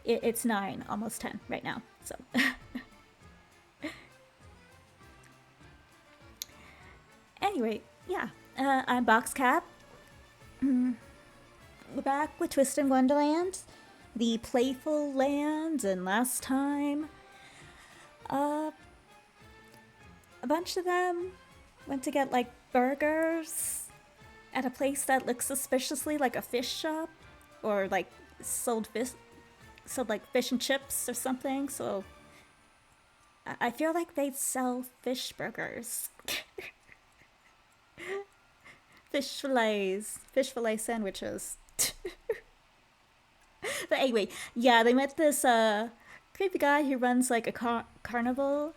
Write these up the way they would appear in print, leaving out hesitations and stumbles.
It's 9, almost 10 right now. So anyway, yeah. I'm Boxcat. We're back with Twisted Wonderland, the Playful Land, and last time, a bunch of them went to get like burgers at a place that looks suspiciously like a fish shop, or like sold like fish and chips or something. So I feel like they sell fish burgers. Fish fillet sandwiches. But anyway, yeah, they met this creepy guy who runs like a carnival,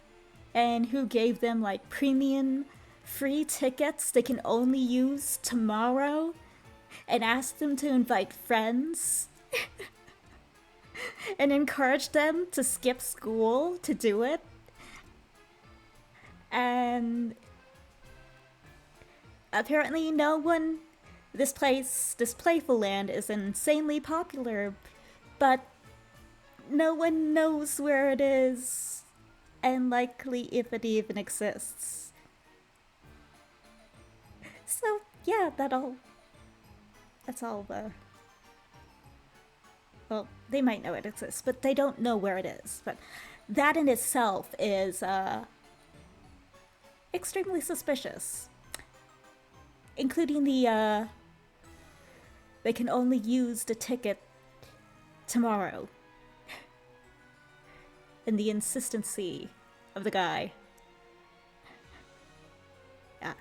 and who gave them like premium free tickets they can only use tomorrow, and asked them to invite friends and encouraged them to skip school to do it. And apparently no one, this Playful Land is insanely popular, but no one knows where it is, and likely if it even exists. So yeah, that's all well, they might know it exists, but they don't know where it is. But that in itself is extremely suspicious. Including the they can only use the ticket tomorrow. And the insistency of the guy. Yeah.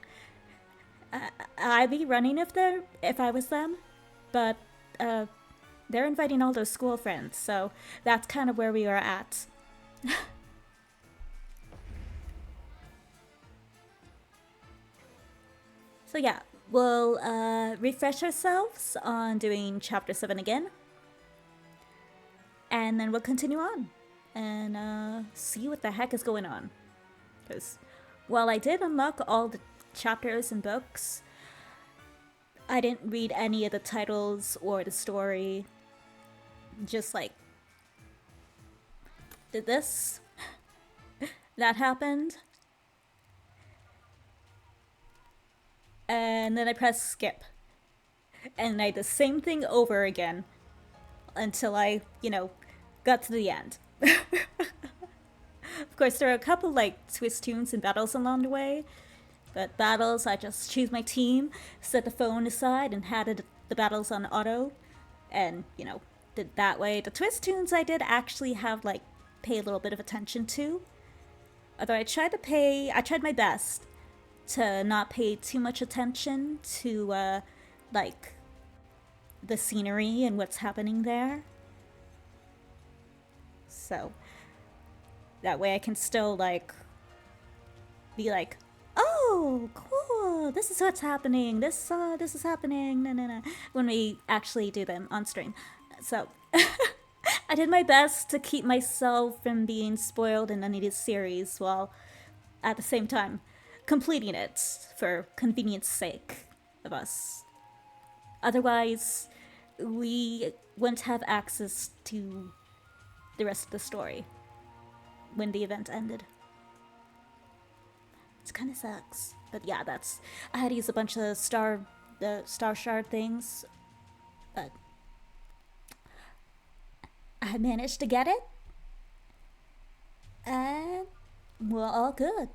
I'd be running if I was them, but they're inviting all their school friends, so that's kind of where we are at. So yeah, we'll refresh ourselves on doing Chapter 7 again. And then we'll continue on and see what the heck is going on. Because while I did unlock all the chapters and books, I didn't read any of the titles or the story. Just like, did this? That happened? And then I pressed skip. And I did the same thing over again until I, got to the end. Of course, there are a couple like twist tunes and battles along the way. But battles, I just choose my team, set the phone aside, and had the battles on auto. And, did that way. The twist tunes I did actually have, pay a little bit of attention to. Although I tried my best to not pay too much attention to, the scenery and what's happening there. So, that way I can still, be like, oh, cool, this is what's happening, this is happening, when we actually do them on stream. So, I did my best to keep myself from being spoiled in any of this series while at the same time completing it for convenience sake of us. Otherwise, we wouldn't have access to the rest of the story when the event ended. It kind of sucks. But yeah, I had to use a bunch of the star shard things, but I managed to get it, and we're all good.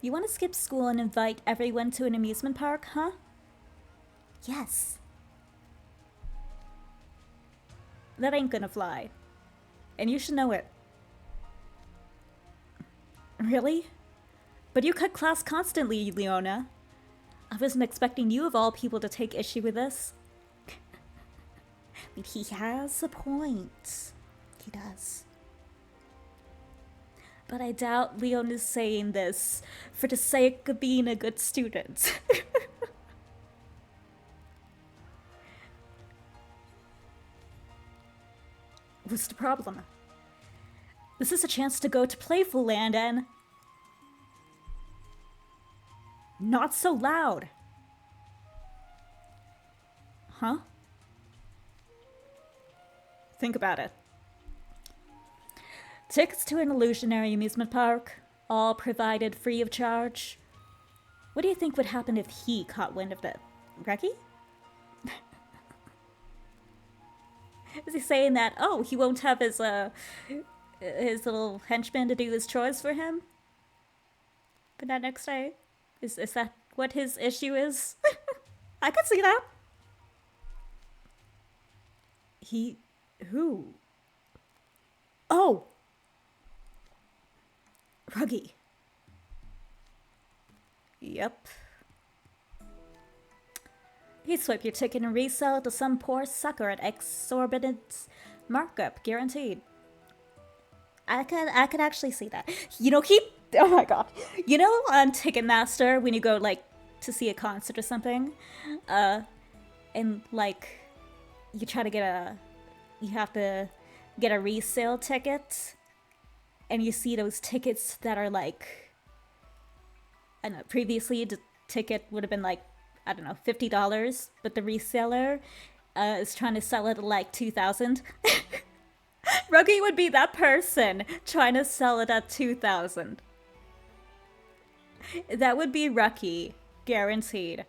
You want to skip school and invite everyone to an amusement park, huh? Yes. That ain't gonna fly. And you should know it. Really? But you cut class constantly, Leona. I wasn't expecting you of all people to take issue with this. I mean, he has a point. He does. But I doubt Leona's saying this for the sake of being a good student. What's the problem? This is a chance to go to Playful Land and... Not so loud! Huh? Think about it. Tickets to an illusionary amusement park, all provided free of charge. What do you think would happen if he caught wind of it? Reggie? Is he saying that, oh, he won't have his little henchman to do his chores for him? But that next day? Is that what his issue is? I could see that. Who? Oh! Ruggy. Yep. He'd swipe your ticket and resell it to some poor sucker at exorbitant markup, guaranteed. I could actually see that. You know, oh my god. You know on Ticketmaster when you go like to see a concert or something, and like you have to get a resale ticket, and you see those tickets that are like, I don't know, previously the ticket would have been like, I don't know, $50, but the reseller is trying to sell it at like $2,000. Ruggy would be that person trying to sell it at $2,000. That would be Ruggy, guaranteed.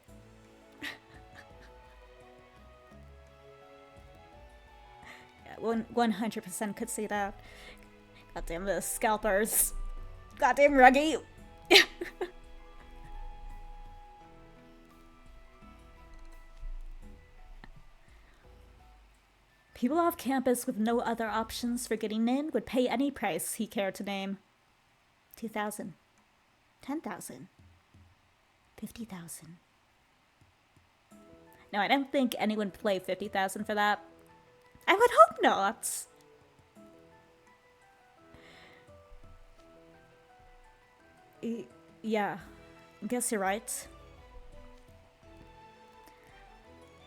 100% could see that. Goddamn the scalpers. Goddamn Ruggy. People off campus with no other options for getting in would pay any price he cared to name. 2,000. 10,000. 50,000. No, I don't think anyone would pay 50,000 for that. I would hope not. Yeah, I guess you're right.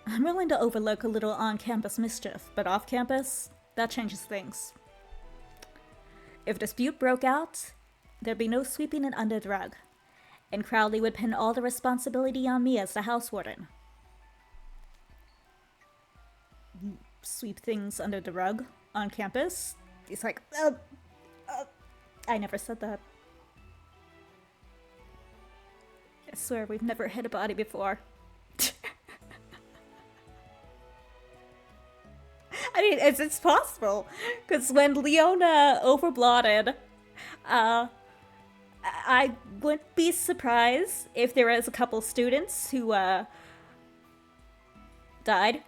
I'm willing to overlook a little on-campus mischief, but off-campus, that changes things. If a dispute broke out, there'd be no sweeping it under the rug, and Crowley would pin all the responsibility on me as the house warden. Sweep things under the rug on campus? He's like, I never said that. I swear we've never hit a body before. I mean, it's possible, because when Leona overblotted, I wouldn't be surprised if there was a couple students who died.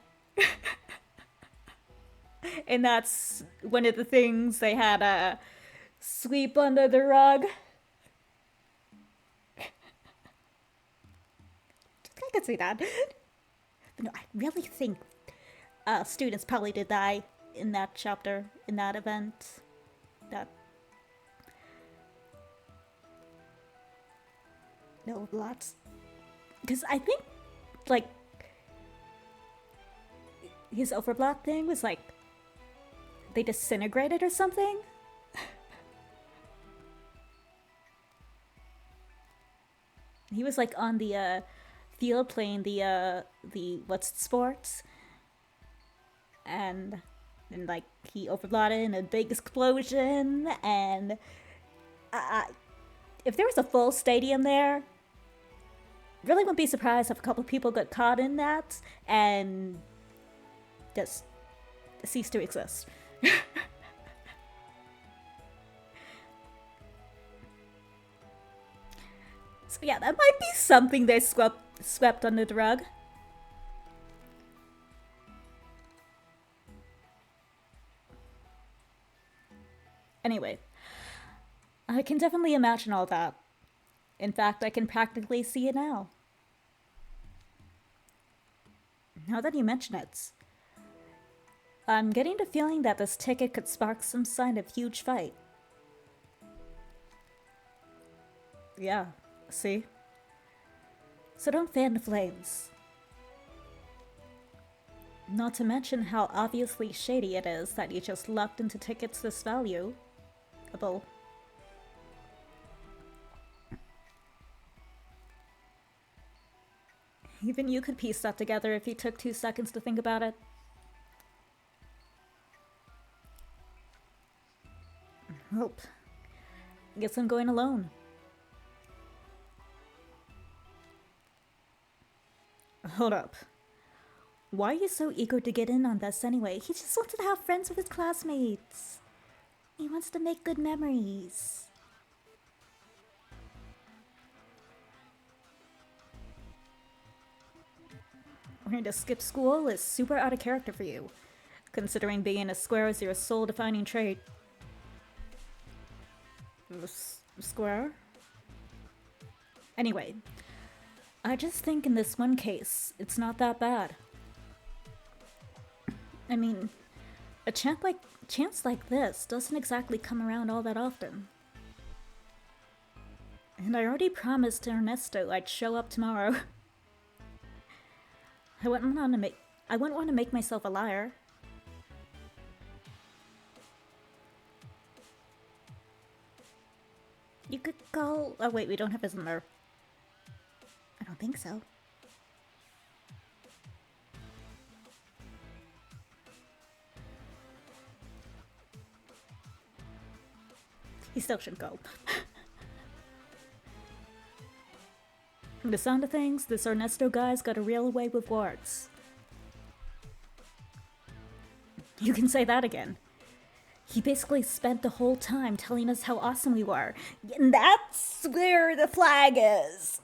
And that's one of the things they had sweep under the rug. I could see that. But no, I really think students probably did die in that chapter, in that event. No, lots. Because I think, like, his overblot thing was like, they disintegrated or something? He was like on the field playing the what's the sports? And like he overblotted in a big explosion, and if there was a full stadium there, really wouldn't be surprised if a couple of people got caught in that and just cease to exist. So yeah, that might be something they swept under the rug. Anyway, I can definitely imagine all that. In fact, I can practically see it now. Now that you mention it, I'm getting the feeling that this ticket could spark some sign of huge fight. Yeah, see? So don't fan the flames. Not to mention how obviously shady it is that you just lucked into tickets this valuable. Even you could piece that together if you took 2 seconds to think about it. Nope. Guess I'm going alone. Hold up. Why are you so eager to get in on this anyway? He just wants to have friends with his classmates. He wants to make good memories. Wanting to skip school is super out of character for you, considering being a square is your sole defining trait. Square? Anyway, I just think in this one case, it's not that bad. I mean, a chance like this doesn't exactly come around all that often. And I already promised Ernesto I'd show up tomorrow. I wouldn't want to make myself a liar. You could call... Oh wait, we don't have his number. I don't think so. He still shouldn't go. From the sound of things, this Ernesto guy's got a real way with words. You can say that again. He basically spent the whole time telling us how awesome we were. And that's where the flag is.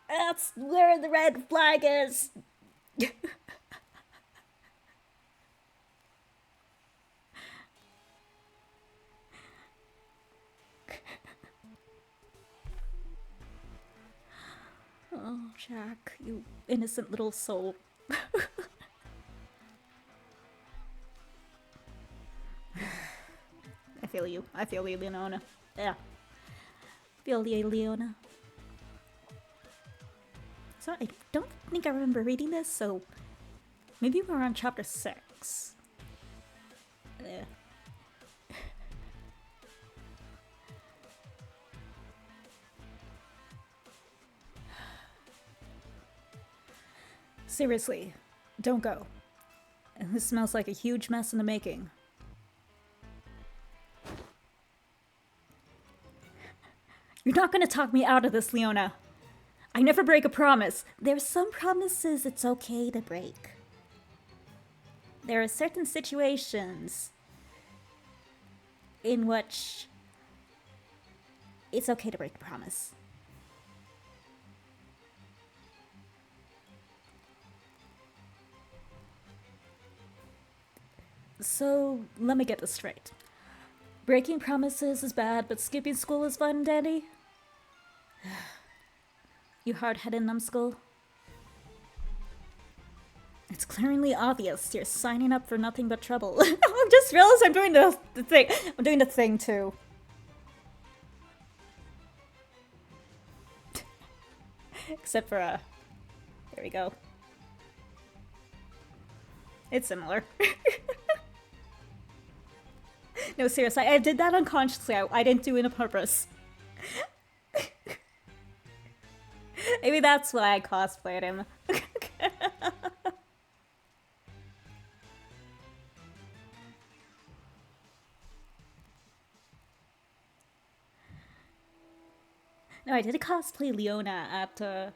That's where the red flag is. Oh, Jack, you innocent little soul. I feel you. I feel you, Leona. Yeah. Feel you, Leona. So I don't think I remember reading this, so maybe we're on chapter 6. Seriously, don't go. This smells like a huge mess in the making. You're not gonna talk me out of this, Leona. I never break a promise. There's some promises it's okay to break. There are certain situations in which it's okay to break a promise. So, let me get this straight. Breaking promises is bad, but skipping school is fun and dandy? You hard-headed numbskull. It's clearly obvious you're signing up for nothing but trouble. I just realized I'm doing the thing. I'm doing the thing too. Except for, there we go. It's similar. No, seriously, I did that unconsciously. I didn't do it on purpose. Maybe that's why I cosplayed him. No, I did a cosplay Leona at a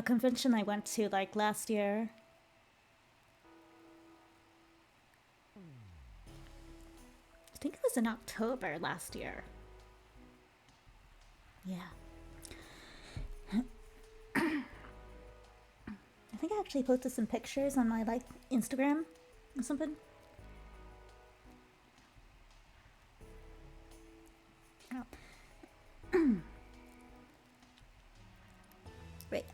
convention I went to like last year. I think it was in October last year. Yeah. I think I actually posted some pictures on my like Instagram or something. Oh. Right.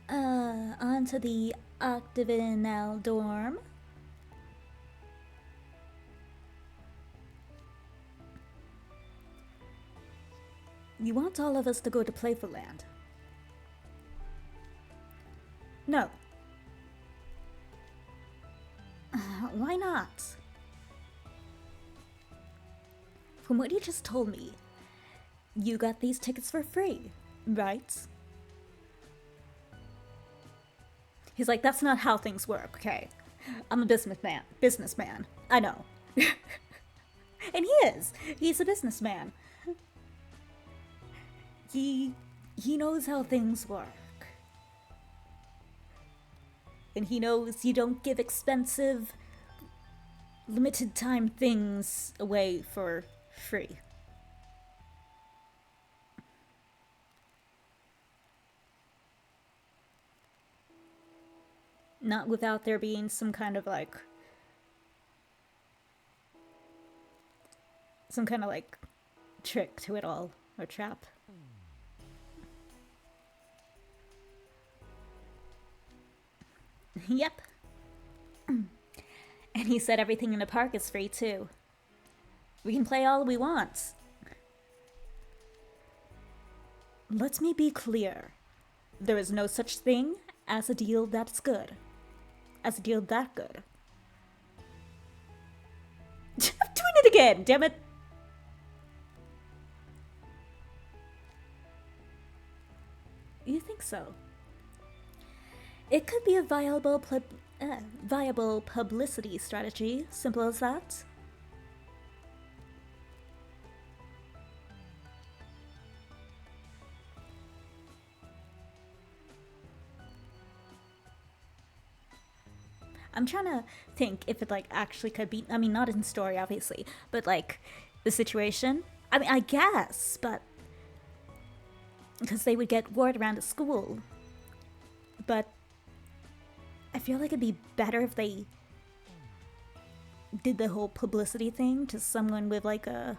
On to the Octagonal dorm. You want all of us to go to Playful Land? No. Why not? From what you just told me, you got these tickets for free, right? He's like, that's not how things work, okay? I'm a businessman. I know. And he is. He's a businessman. He knows how things work. And he knows you don't give expensive, limited time things away for free. Not without there being some kind of like trick to it all, or trap. Yep. And he said everything in the park is free too. We can play all we want. Let me be clear. There is no such thing as a deal that's good. As a deal that good. I'm doing it again, damn it. You think so? It could be a viable publicity strategy, simple as that. I'm trying to think if it like actually could be, I mean, not in story obviously, but like the situation. I mean, I guess, but because they would get word around the school. But I feel like it'd be better if they did the whole publicity thing to someone with like a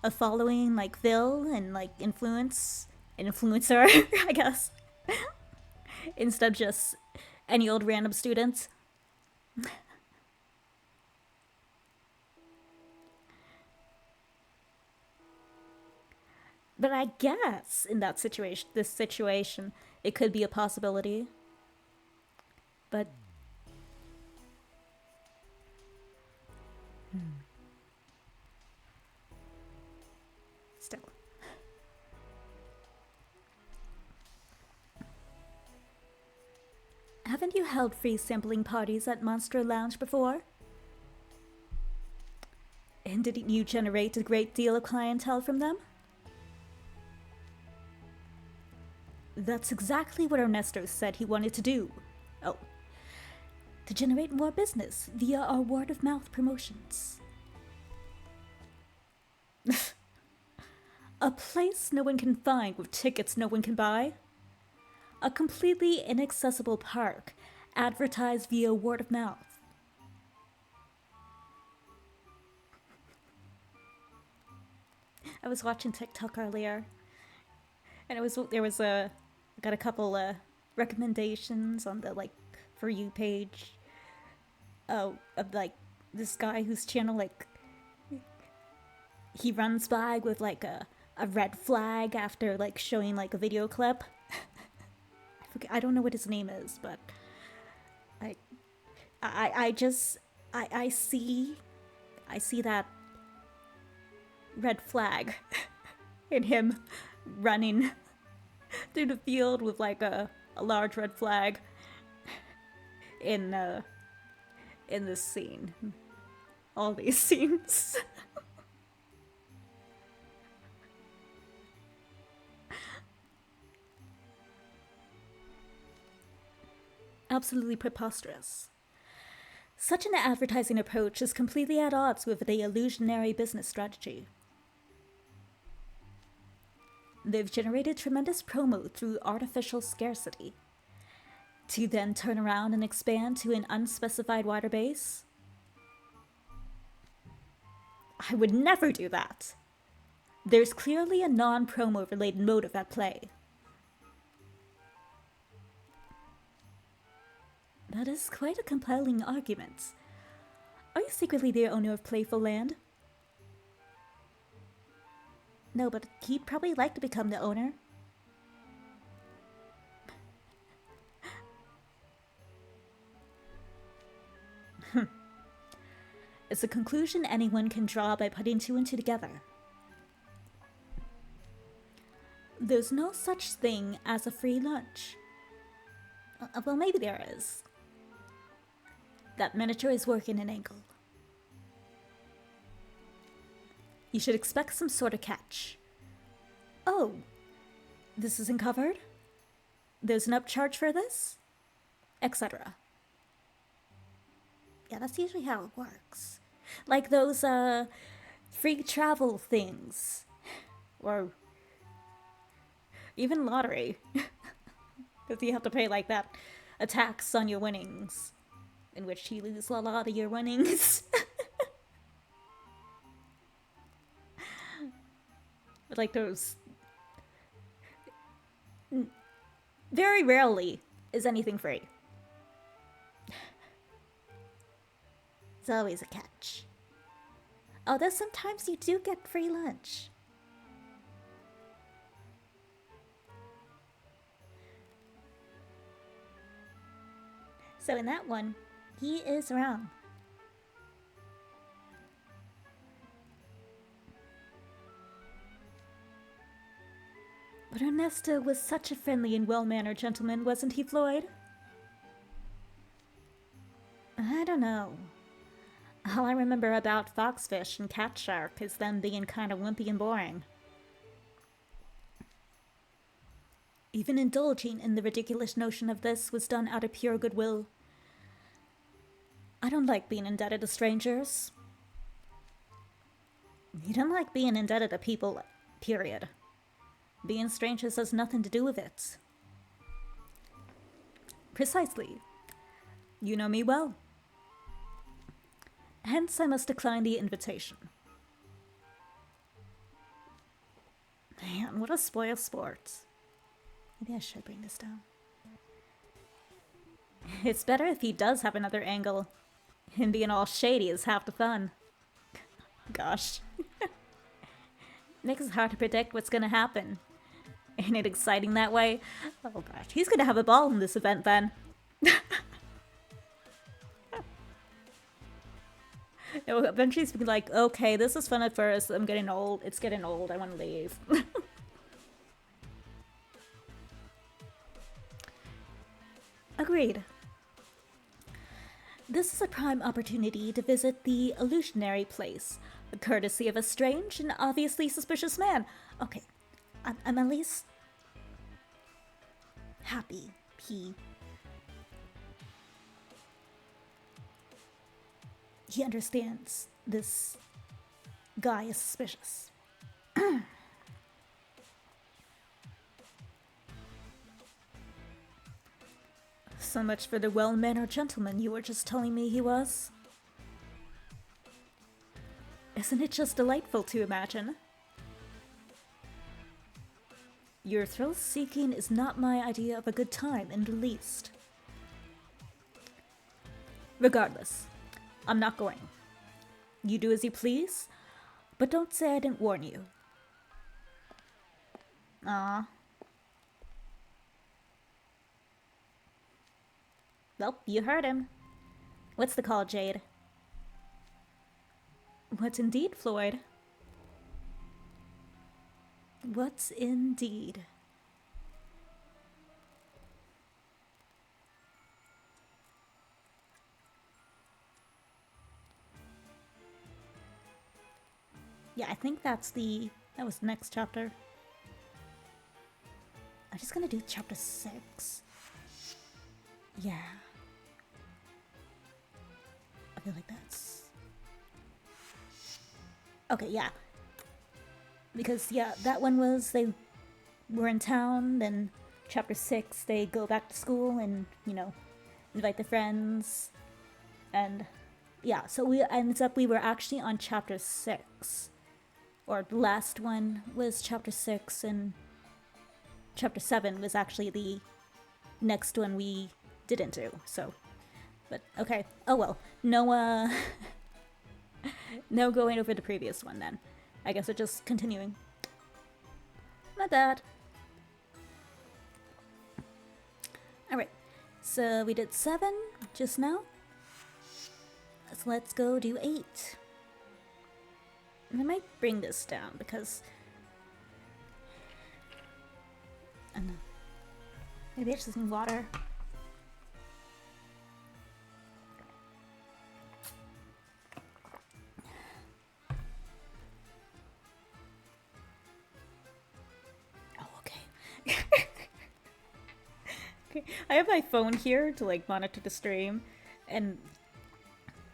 following like Phil and like an influencer, I guess. Instead of just any old random student. But I guess in this situation, it could be a possibility. But still. Haven't you held free sampling parties at Monster Lounge before? And didn't you generate a great deal of clientele from them? That's exactly what Ernesto said he wanted to do. Oh, to generate more business via our word-of-mouth promotions. A place no one can find with tickets no one can buy? A completely inaccessible park advertised via word-of-mouth. I was watching TikTok earlier, and I got a couple recommendations on the like For You page of like this guy whose channel like he runs by with like a red flag after like showing like a video clip. I don't know what his name is, but I see that red flag in him running through the field with like a large red flag in this scene. All these scenes. Absolutely preposterous. Such an advertising approach is completely at odds with the illusionary business strategy. They've generated tremendous promo through artificial scarcity. To then turn around and expand to an unspecified wider base? I would never do that. There's clearly a non-promo related motive at play. That is quite a compelling argument. Are you secretly the owner of Playful Land? No, but he'd probably like to become the owner. It's a conclusion anyone can draw by putting two and two together. There's no such thing as a free lunch. Well, maybe there is. That miniature is working an angle. You should expect some sort of catch. Oh, this isn't covered? There's an upcharge for this? Etc. Yeah, that's usually how it works. Like those, free travel things. Or even lottery. Because you have to pay, like, that a tax on your winnings. In which you lose a lot of your winnings. But like those... Very rarely is anything free. It's always a catch. Although sometimes you do get free lunch. So in that one, he is wrong. But Ernesto was such a friendly and well-mannered gentleman, wasn't he, Floyd? I don't know. All I remember about foxfish and cat shark is them being kind of wimpy and boring. Even indulging in the ridiculous notion of this was done out of pure goodwill. I don't like being indebted to strangers. You don't like being indebted to people, period. Being strangers has nothing to do with it. Precisely. You know me well. Hence, I must decline the invitation. Man, what a spoiled sport. Maybe I should bring this down. It's better if he does have another angle. Him being all shady is half the fun. Gosh. Makes it hard to predict what's gonna happen. Ain't it exciting that way? Oh gosh, he's gonna have a ball in this event then. Eventually he's gonna be like, okay, this is fun at first, I'm getting old, it's getting old, I wanna leave. Agreed. This is a prime opportunity to visit the illusionary place, courtesy of a strange and obviously suspicious man. Okay, I'm at least happy he understands this guy is suspicious. So much for the well-mannered gentleman you were just telling me he was. Isn't it just delightful to imagine? Your thrill-seeking is not my idea of a good time in the least. Regardless, I'm not going. You do as you please, but don't say I didn't warn you. Ah. Well, you heard him. What's the call, Jade? What's indeed, Floyd? What's indeed? Yeah, I think that was the next chapter. I'm just gonna do chapter 6. Yeah. I feel like that's... Okay, yeah. Because, yeah, that one was they were in town, then chapter 6, they go back to school and, you know, invite their friends. And, yeah, so we were actually on chapter 6. Or the last one was chapter 6, and chapter 7 was actually the next one we didn't do, so. But, okay. Oh well. No, no going over the previous one then. I guess we're just continuing. My bad. Alright. So we did 7 just now. So let's go do 8. And I might bring this down because... I don't know. Maybe I just need water. I have my phone here to like monitor the stream, and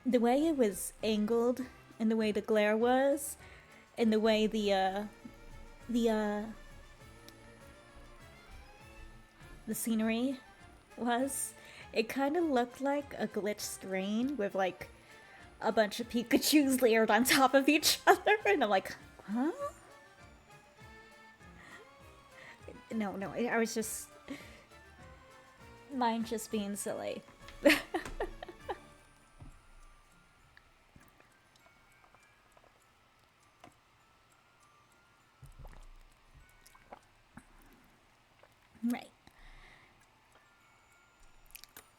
the way it was angled, and the way the glare was, and the way the scenery was, it kind of looked like a glitch screen with like a bunch of Pikachus layered on top of each other, and I'm like, huh? No, I was just... Mine just being silly. Right.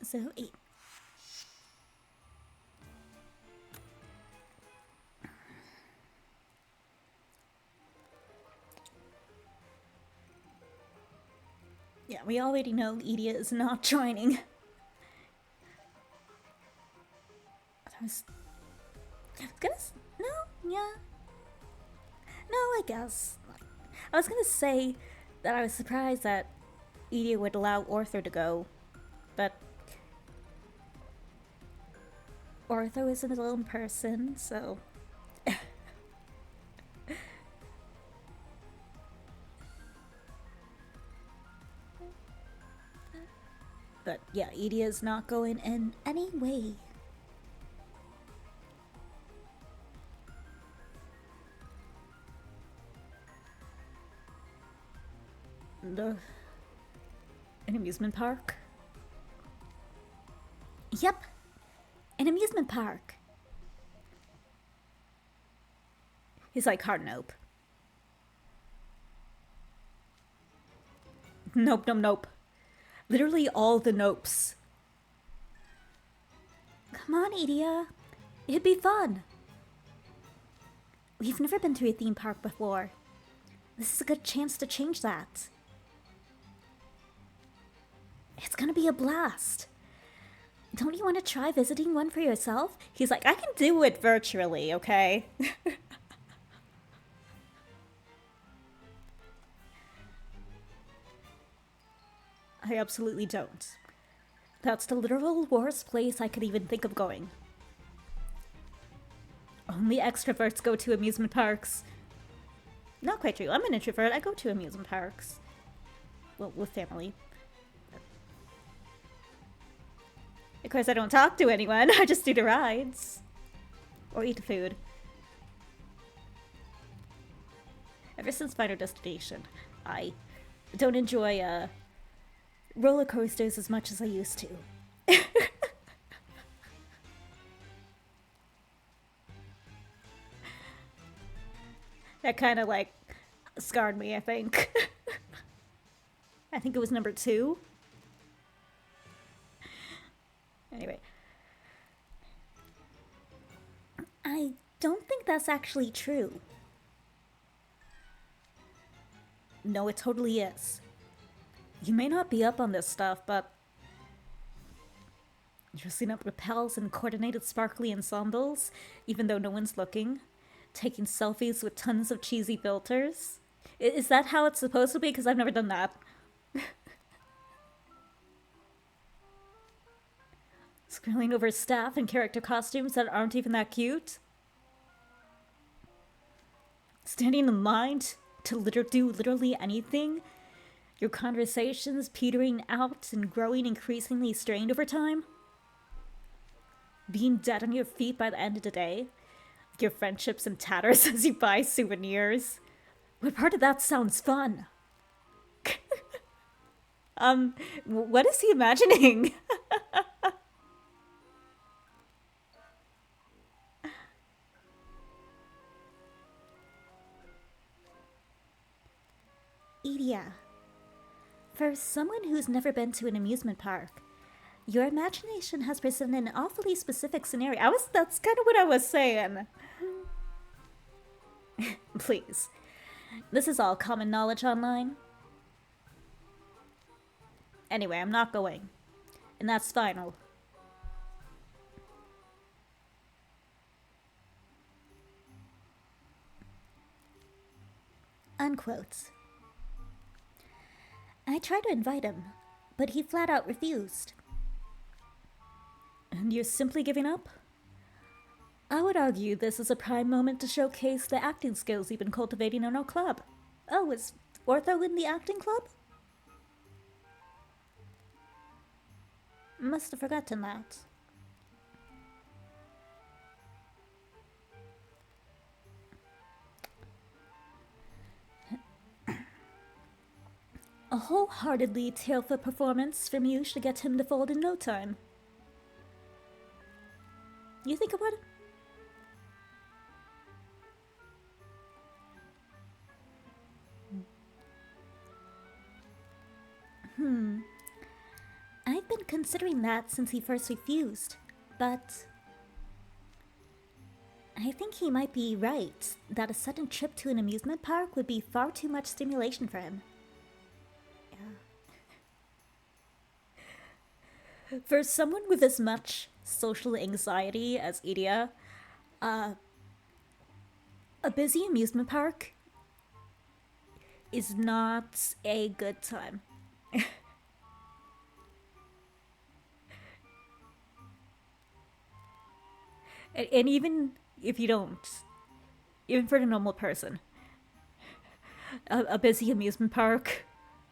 So, 8. Yeah, we already know Edea is not joining. No, yeah. No, I guess. I was gonna say that I was surprised that Edea would allow Ortho to go, but Ortho isn't his own person, so... But yeah, Edea is not going in any way. An amusement park? Yep, an amusement park. He's like, hard nope. Nope. Literally all the nopes. Come on, Edea. It'd be fun. We've never been to a theme park before. This is a good chance to change that. It's gonna be a blast. Don't you want to try visiting one for yourself? He's like, I can do it virtually, okay? I absolutely don't. That's the literal worst place I could even think of going. Only extroverts go to amusement parks. Not quite true. I'm an introvert. I go to amusement parks. Well, with family. Of course, I don't talk to anyone. I just do the rides. Or eat the food. Ever since Final Destination, I don't enjoy, roller coasters as much as I used to. That kind of like scarred me, I think. I think it was number 2. Anyway. I don't think that's actually true. No, it totally is. You may not be up on this stuff, but dressing up rappels and coordinated sparkly ensembles, even though no one's looking, taking selfies with tons of cheesy filters. Is that how it's supposed to be? Because I've never done that. Scrolling over staff and character costumes that aren't even that cute. Standing in line to do literally anything. Your conversations petering out and growing increasingly strained over time. Being dead on your feet by the end of the day. Your friendships in tatters as you buy souvenirs. What part of that sounds fun? What is he imagining? Edea, for someone who's never been to an amusement park, your imagination has presented an awfully specific scenario. That's kind of what I was saying. Please. This is all common knowledge online. Anyway, I'm not going. And that's final. Unquote. I tried to invite him, but he flat out refused. And you're simply giving up? I would argue this is a prime moment to showcase the acting skills you've been cultivating in our club. Oh, is Ortho in the acting club? Must have forgotten that. A wholeheartedly tailful performance from you should get him to fold in no time. You think it would? I've been considering that since he first refused, but I think he might be right that a sudden trip to an amusement park would be far too much stimulation for him. Yeah. For someone with as much social anxiety as Idia, a busy amusement park is not a good time. And even if you don't, even for the normal person, a busy amusement park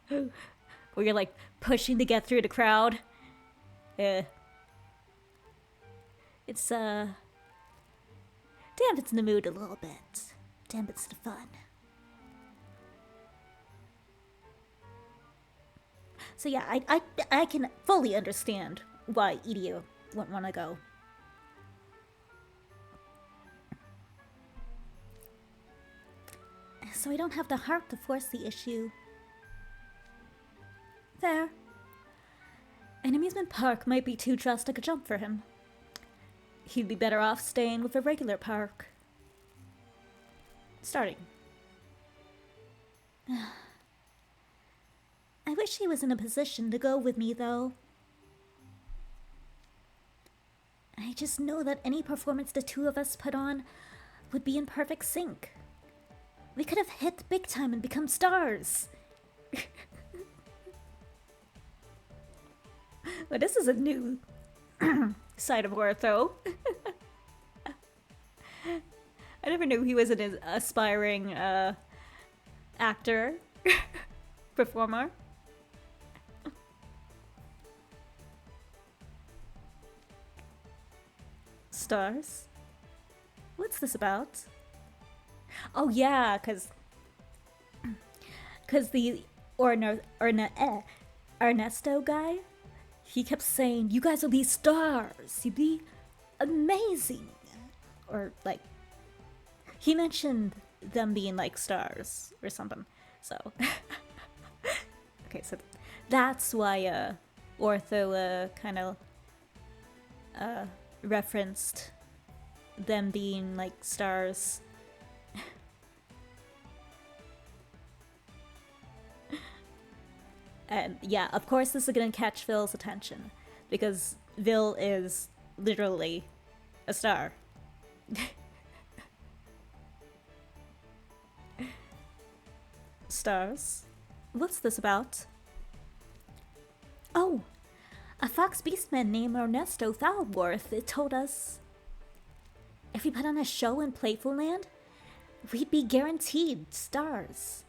where you're like pushing to get through the crowd, it's dampens the mood a little bit, dampens the fun. So yeah, I can fully understand why Idio wouldn't want to go. So I don't have the heart to force the issue. Fair. An amusement park might be too drastic a jump for him. He'd be better off staying with a regular park. Starting. I wish he was in a position to go with me, though. I just know that any performance the two of us put on would be in perfect sync. We could have hit big time and become stars. Well, this is a new side of Ortho. I never knew he was an aspiring actor, performer. Stars? What's this about? Oh yeah, cause the Ernesto guy, he kept saying, "You guys will be stars. You'd be amazing," or like he mentioned them being like stars or something. So okay, so that's why Ortho kind of referenced them being like stars. And yeah, of course this is gonna catch Phil's attention, because Vil is literally a star. Stars? What's this about? Oh, a fox beastman named Ernesto Foulworth told us if we put on a show in Playful Land, we'd be guaranteed stars.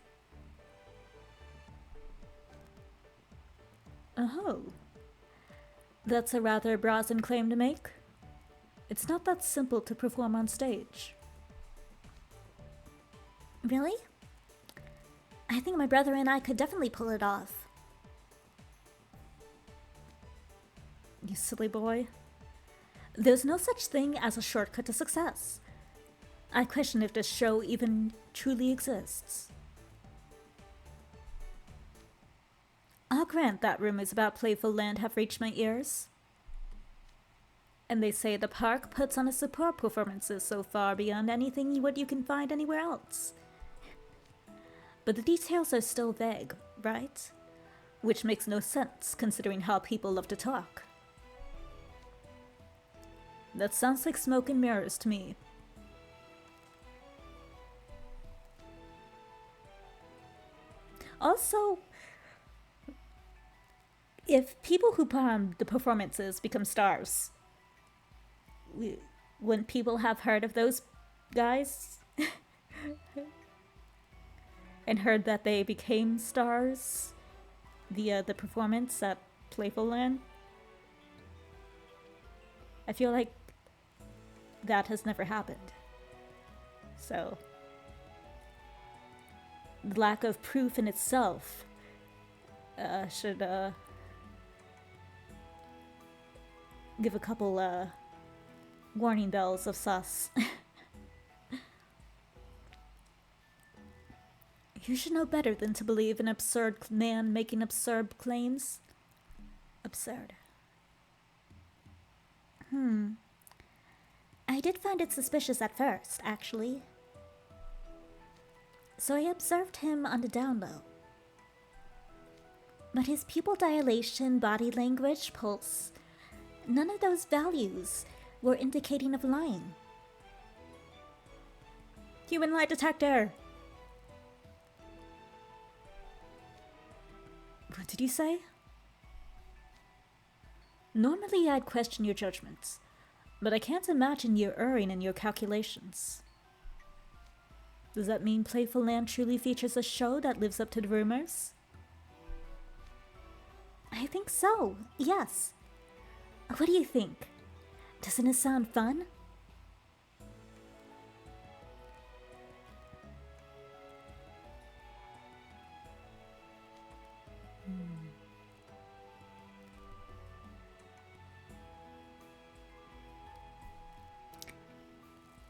Oh. That's a rather brazen claim to make. It's not that simple to perform on stage. Really? I think my brother and I could definitely pull it off. You silly boy. There's no such thing as a shortcut to success. I question if this show even truly exists. I'll grant that rumors about Playful Land have reached my ears. And they say the park puts on a superb performances so far beyond anything what you can find anywhere else. But the details are still vague, right? Which makes no sense considering how people love to talk. That sounds like smoke and mirrors to me. Also, If people who put on the performances become stars, wouldn't people have heard of those guys and heard that they became stars via the performance at Playful Land? I feel like that has never happened. So, the lack of proof in itself should give a couple warning bells of sus. You should know better than to believe an absurd man making absurd claims. Absurd. I did find it suspicious at first, actually. So I observed him on the down low. But his pupil dilation, body language, pulse, none of those values were indicating of lying. Human lie detector! What did you say? Normally I'd question your judgments, but I can't imagine you're erring in your calculations. Does that mean Playful Land truly features a show that lives up to the rumors? I think so, yes. What do you think? Doesn't it sound fun?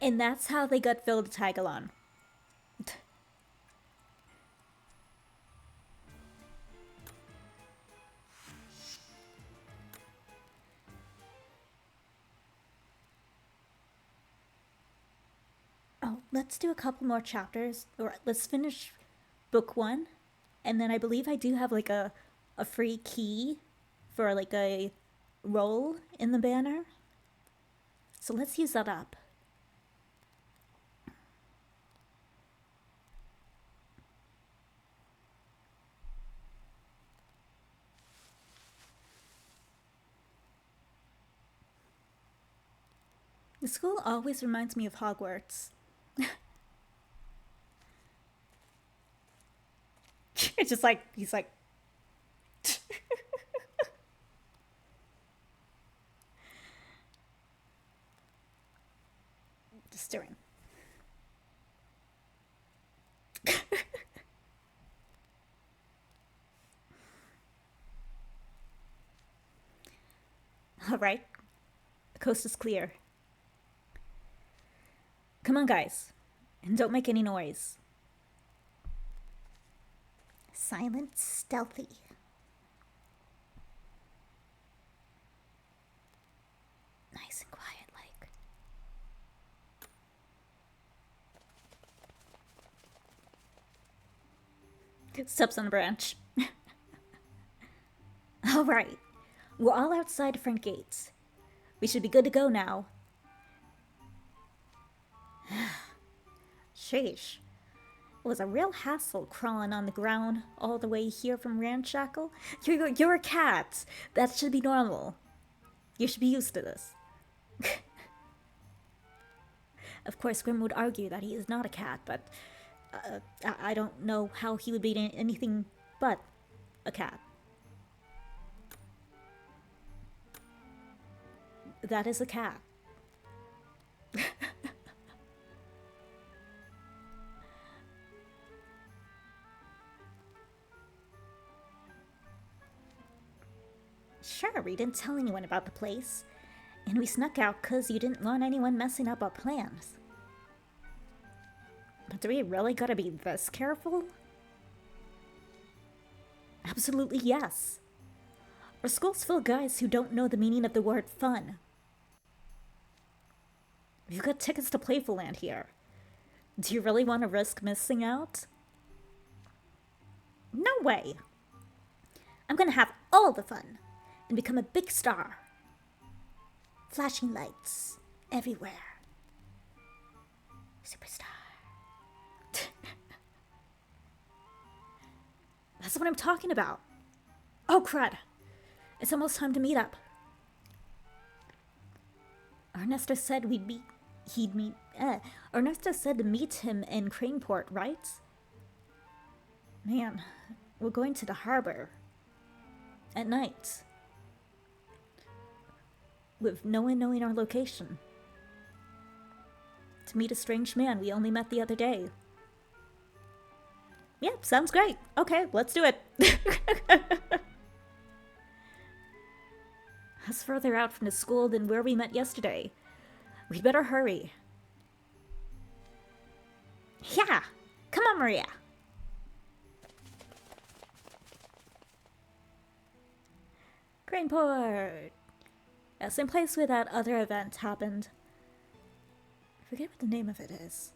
And that's how they got Phil to tag along. Oh, let's do a couple more chapters, or let's finish book 1, and then I believe I do have like a free key for like a role in the banner. So let's use that up. The school always reminds me of Hogwarts. It's just like, he's like... just doing. Alright. The coast is clear. Come on, guys. And don't make any noise. Silent, stealthy. Nice and quiet, like. Steps on a branch. Alright. We're all outside the front gates. We should be good to go now. Sheesh. It was a real hassle crawling on the ground all the way here from Ramshackle. You're a cat. That should be normal. You should be used to this. Of course, Grim would argue that he is not a cat, but I don't know how he would be anything but a cat. That is a cat. Sure, we didn't tell anyone about the place. And we snuck out because you didn't want anyone messing up our plans. But do we really gotta be this careful? Absolutely yes. Our school's full of guys who don't know the meaning of the word fun. We've got tickets to Playful Land here. Do you really want to risk missing out? No way! I'm gonna have all the fun and become a big star. Flashing lights everywhere. Superstar. That's what I'm talking about. Oh, crud. It's almost time to meet up. Ernesto said Ernesto said to meet him in Craneport, right? Man, we're going to the harbor. At night. With no one knowing our location. To meet a strange man we only met the other day. Yeah, sounds great. Okay, let's do it. That's further out from the school than where we met yesterday. We'd better hurry. Yeah! Come on, Maria! Craneport! Same place where that other event happened. I forget what the name of it is.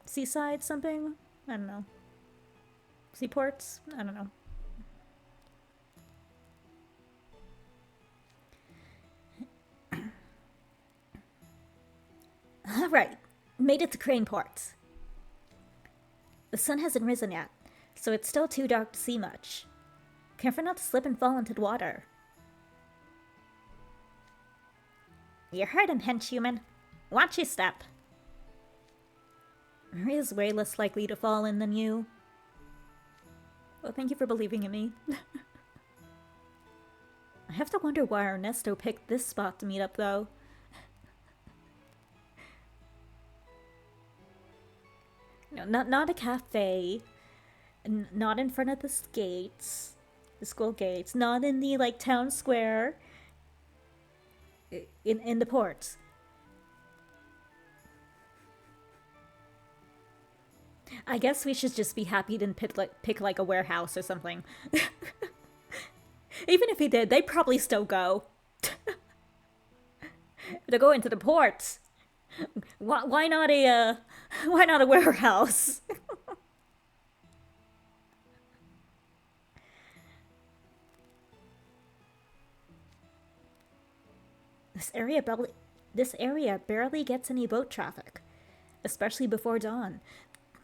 Seaside something? I don't know. Seaports? I don't know. Alright, made it to Craneport. The sun hasn't risen yet, so it's still too dark to see much. Careful not to slip and fall into the water. You heard him, henchhuman. Watch your step. Maria's way less likely to fall in than you. Well, thank you for believing in me. I have to wonder why Ernesto picked this spot to meet up, though. No, not a cafe. Not in front of the gates. The school gates. Not in the, like, town square. In the port. I guess we should just be happy to pick like a warehouse or something. Even if he did, they'd probably still go. They're going to the port. Why not a warehouse? This area barely gets any boat traffic, especially before dawn.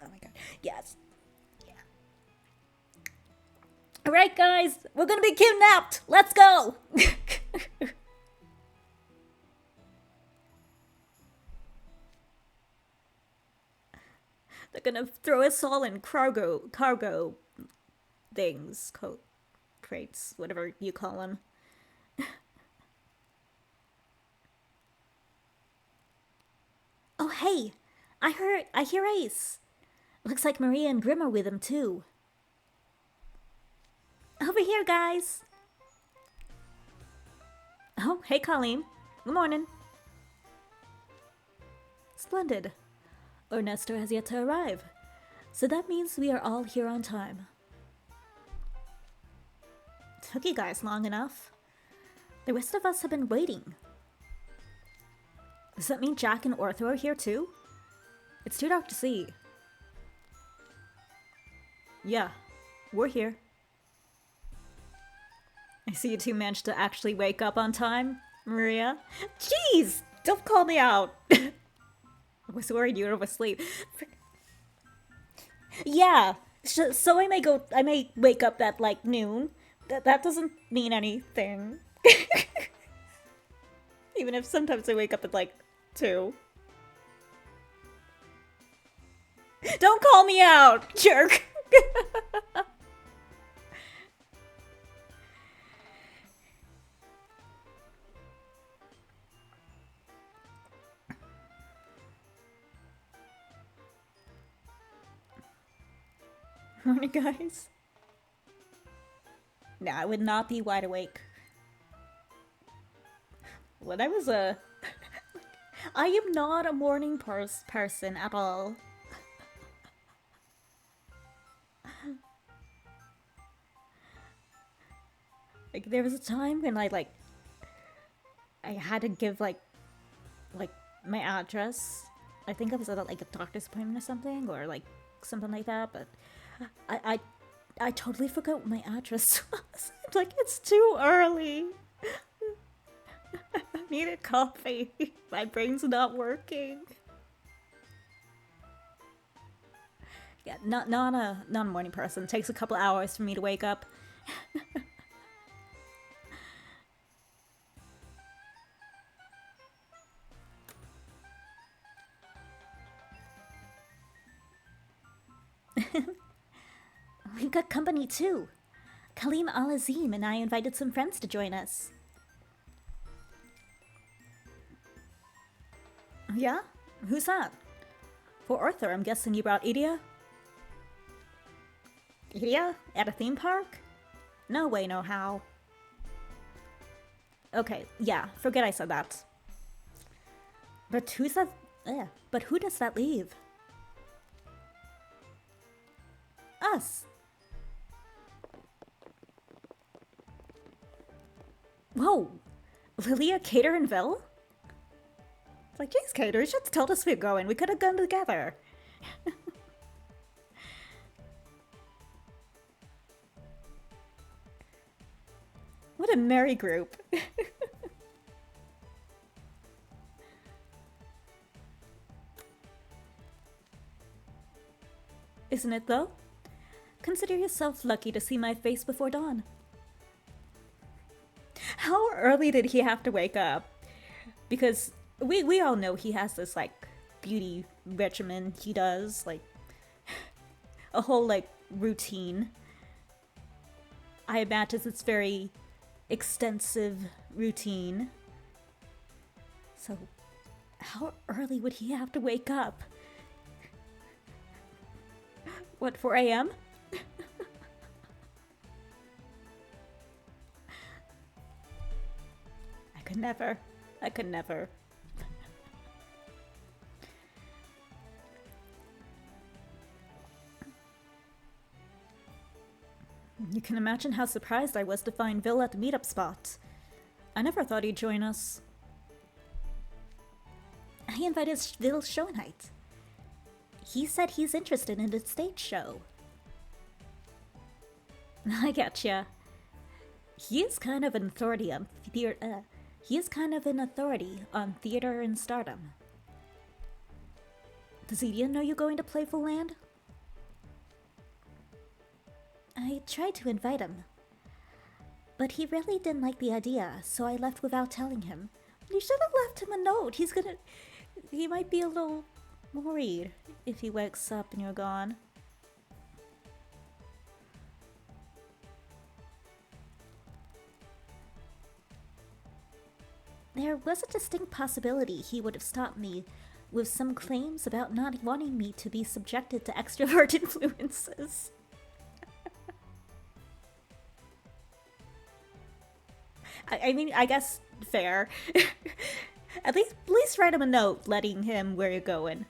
Oh my god. Yes. Yeah. Alright, guys. We're gonna be kidnapped. Let's go. They're gonna throw us all in cargo things. Crates. Whatever you call them. Oh, hey. I hear Ace. Looks like Maria and Grim are with him, too. Over here, guys. Oh, hey, Colleen. Good morning. Splendid. Ernesto has yet to arrive. So that means we are all here on time. Took you guys long enough. The rest of us have been waiting. Does that mean Jack and Ortho are here, too? It's too dark to see. Yeah, we're here. I see you two managed to actually wake up on time, Maria. Jeez, don't call me out. I was worried you were asleep. Yeah, so I may wake up at like noon. That doesn't mean anything. Even if sometimes I wake up at like 2. Don't call me out, jerk. Morning, guys. No, I would not be wide awake. When I was I am not a morning person at all. Like, there was a time when I had to give like my address. I think I was at like a doctor's appointment or something, or like something like that, but I totally forgot what my address was. Like, it's too early. I need a coffee. My brain's not working. Yeah, not a morning person. It takes a couple hours for me to wake up. I got company too. Kalim Al-Azim and I invited some friends to join us. Yeah? Who's that? For Arthur, I'm guessing you brought Idia? Idia? At a theme park? No way, no how. Okay, yeah, forget I said that. But who's that? But who does that leave? Us. Whoa! Lilia, Cater, and Vil? It's like, geez, Cater, you should have told us we were going. We could have gone together. What a merry group. Isn't it, though? Consider yourself lucky to see my face before dawn. How early did he have to wake up? Because we all know he has this, like, beauty regimen he does, like, a whole, like, routine. I imagine it's very extensive routine. So, how early would he have to wake up? What, 4 a.m.? I could never. You can imagine how surprised I was to find Vil at the meetup spot. I never thought he'd join us. I invited Vil Schoenheit. He said he's interested in the stage show. I getcha. He is kind of an authority on theater and stardom. Does Ian know you're going to Playful Land? I tried to invite him, but he really didn't like the idea, so I left without telling him. You should have left him a note. He might be a little worried if he wakes up and you're gone. There was a distinct possibility he would have stopped me with some claims about not wanting me to be subjected to extrovert influences. I mean, I guess fair. At least write him a note letting him where you're going.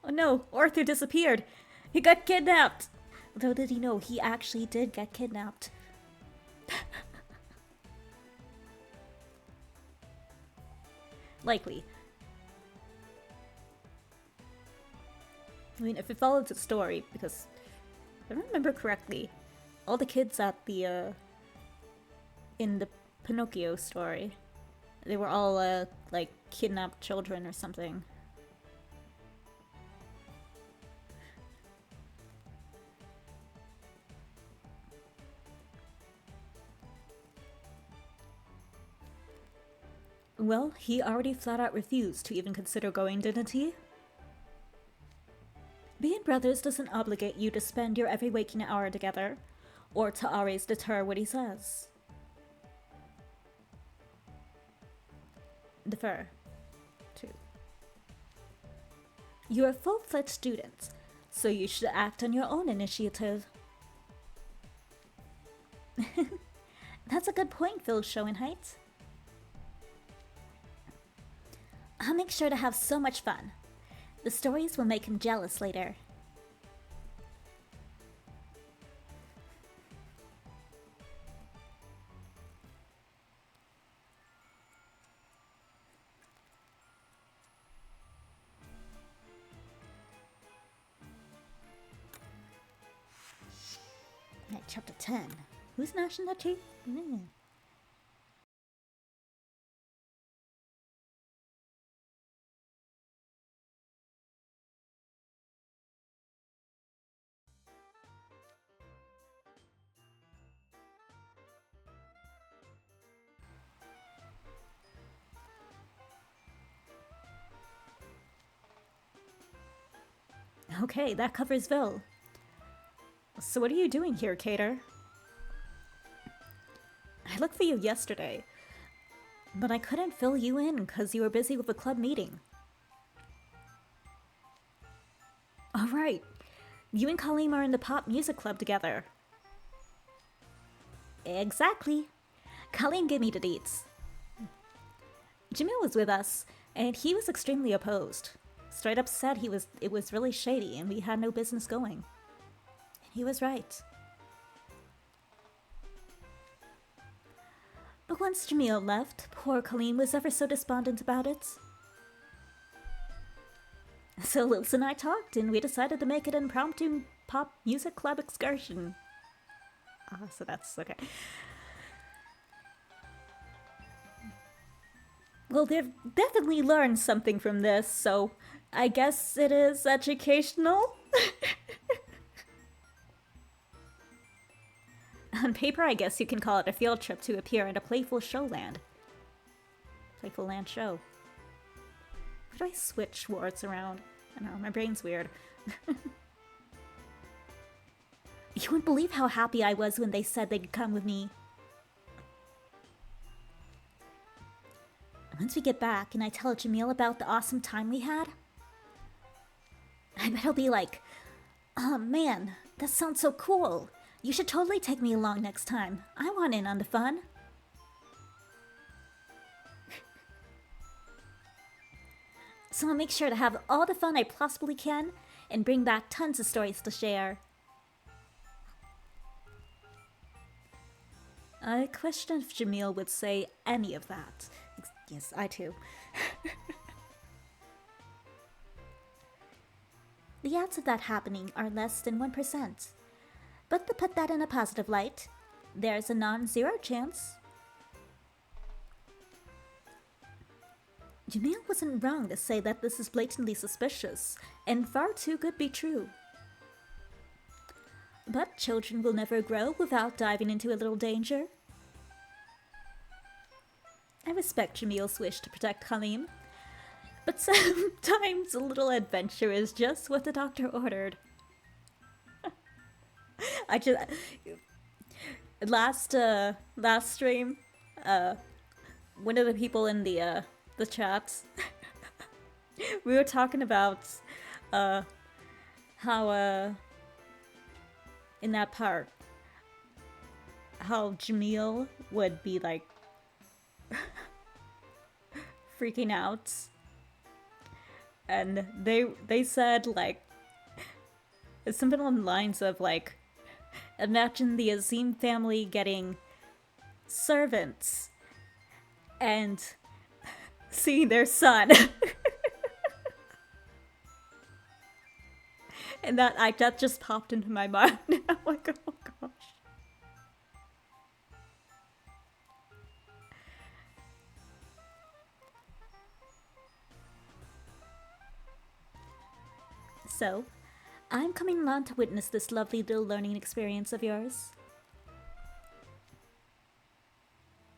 Oh no, Arthur disappeared. He got kidnapped. Little did he know, he actually did get kidnapped. Likely. I mean, if it follows the story, because if I remember correctly, all the kids at the, in the Pinocchio story, they were all, like, kidnapped children or something. Well, he already flat out refused to even consider going, didn't he? Being brothers doesn't obligate you to spend your every waking hour together, or to always deter what he says. Defer. Too. You're a full-fledged student, so you should act on your own initiative. That's a good point, Phil Schoenheit. I'll make sure to have so much fun. The stories will make him jealous later. Alright, chapter 10. Who's gnashing that teeth? Okay, that covers Vil. So what are you doing here, Cater? I looked for you yesterday, but I couldn't fill you in because you were busy with a club meeting. Alright, you and Kaleem are in the pop music club together. Exactly. Kaleem gave me the deets. Jamil was with us, and he was extremely opposed. Straight up said it was really shady and we had no business going. He was right. But once Jamil left, poor Kaleem was ever so despondent about it. So Lils and I talked, and we decided to make it an impromptu pop music club excursion. So that's okay. Well, they've definitely learned something from this, so I guess it is educational. On paper, I guess you can call it a field trip to appear at a Playful Showland. Playful Land Show. Why do I switch words around? I don't know, my brain's weird. You wouldn't believe how happy I was when they said they'd come with me. Once we get back and I tell Jamil about the awesome time we had, I bet he'll be like, "Oh man, that sounds so cool. You should totally take me along next time. I want in on the fun." So I'll make sure to have all the fun I possibly can and bring back tons of stories to share. I question if Jamil would say any of that. Yes, I too. The odds of that happening are less than 1%. But to put that in a positive light, there's a non-zero chance. Jamil wasn't wrong to say that this is blatantly suspicious, and far too could be true. But children will never grow without diving into a little danger. I respect Jamil's wish to protect Kaleem, but sometimes a little adventure is just what the doctor ordered. Last stream, one of the people in the chat, we were talking about how in that part, how Jamil would be like freaking out, and they said like something along the lines of like, imagine the Azim family getting servants and seeing their son. And that just popped into my mind. I'm like, oh gosh. So, I'm coming along to witness this lovely little learning experience of yours.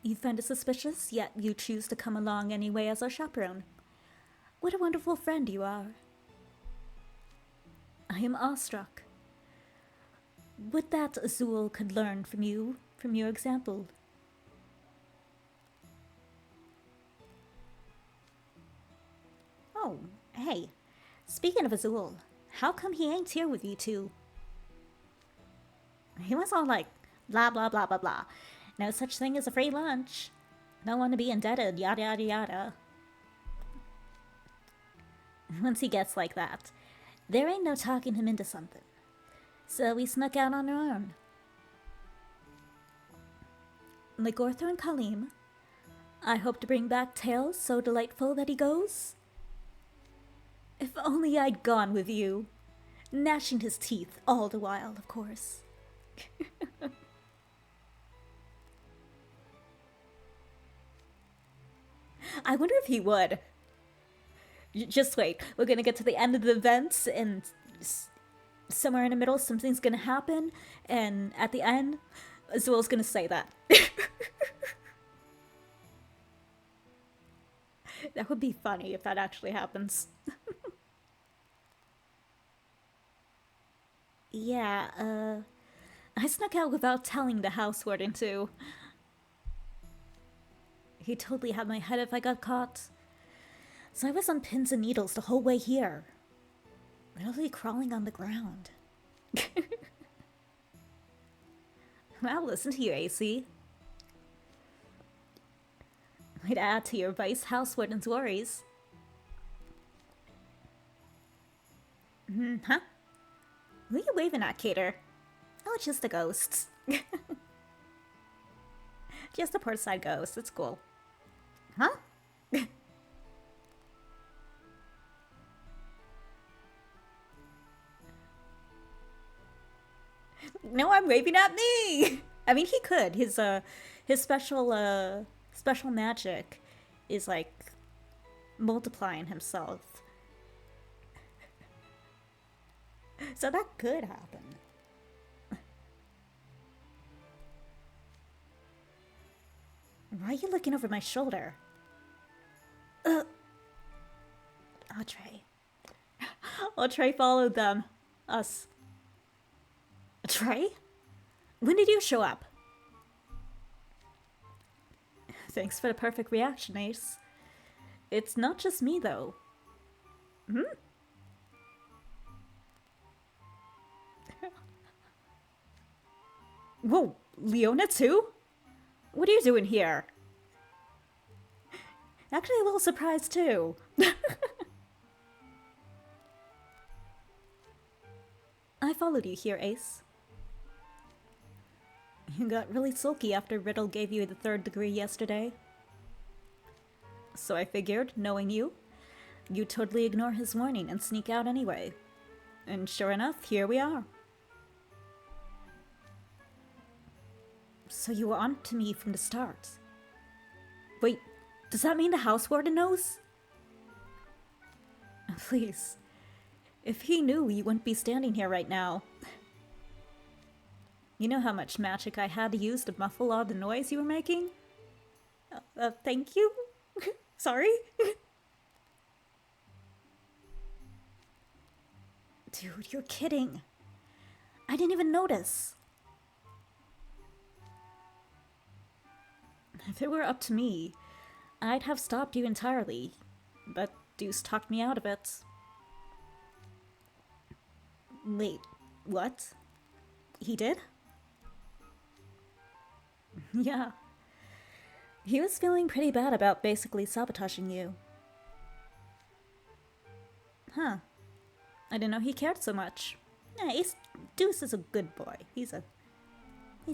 You find it suspicious, yet you choose to come along anyway as our chaperone. What a wonderful friend you are. I am awestruck. Would that Azul could learn from you, from your example. Oh, hey, speaking of Azul, how come he ain't here with you two? He was all like, blah blah blah blah blah. No such thing as a free lunch. Don't want to be indebted, yada yada yada. Once he gets like that, there ain't no talking him into something. So we snuck out on our own. Like Ortho and Kaleem, I hope to bring back tales so delightful that he goes. If only I'd gone with you. Gnashing his teeth all the while, of course. I wonder if he would. Just wait, we're gonna get to the end of the events, and somewhere in the middle something's gonna happen, and at the end, Azul's gonna say that. That would be funny if that actually happens. Yeah, I snuck out without telling the house warden too. He'd totally have my head if I got caught. So I was on pins and needles the whole way here. Literally crawling on the ground. Well, listen to you, AC. Might add to your vice house warden's worries. Huh? Who are you waving at, Cater? Oh, it's just the ghosts. Just a portside ghost, it's cool. Huh? No, I'm waving at me! I mean, he could. His special magic is like multiplying himself. So that could happen. Why are you looking over my shoulder? Trey. Trey followed them. Us. Trey? When did you show up? Thanks for the perfect reaction, Ace. It's not just me, though. Whoa, Leona too? What are you doing here? Actually a little surprised too. I followed you here, Ace. You got really sulky after Riddle gave you the 3rd degree yesterday. So I figured, knowing you, you'd totally ignore his warning and sneak out anyway. And sure enough, here we are. So you were on to me from the start. Wait, does that mean the house warden knows? Please. If he knew, you wouldn't be standing here right now. You know how much magic I had to use to muffle all the noise you were making? Thank you? Sorry? Dude, you're kidding. I didn't even notice. If it were up to me, I'd have stopped you entirely. But Deuce talked me out of it. Wait, what? He did? Yeah. He was feeling pretty bad about basically sabotaging you. Huh. I didn't know he cared so much. Yeah, Deuce is a good boy. He's a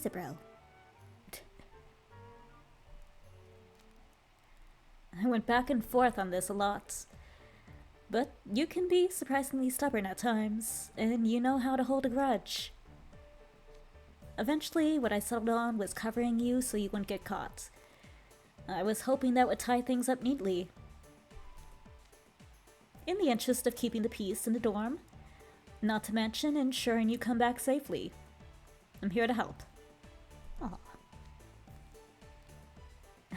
bro. I went back and forth on this a lot. But you can be surprisingly stubborn at times, and you know how to hold a grudge. Eventually, what I settled on was covering you so you wouldn't get caught. I was hoping that would tie things up neatly. In the interest of keeping the peace in the dorm, not to mention ensuring you come back safely. I'm here to help. Aw.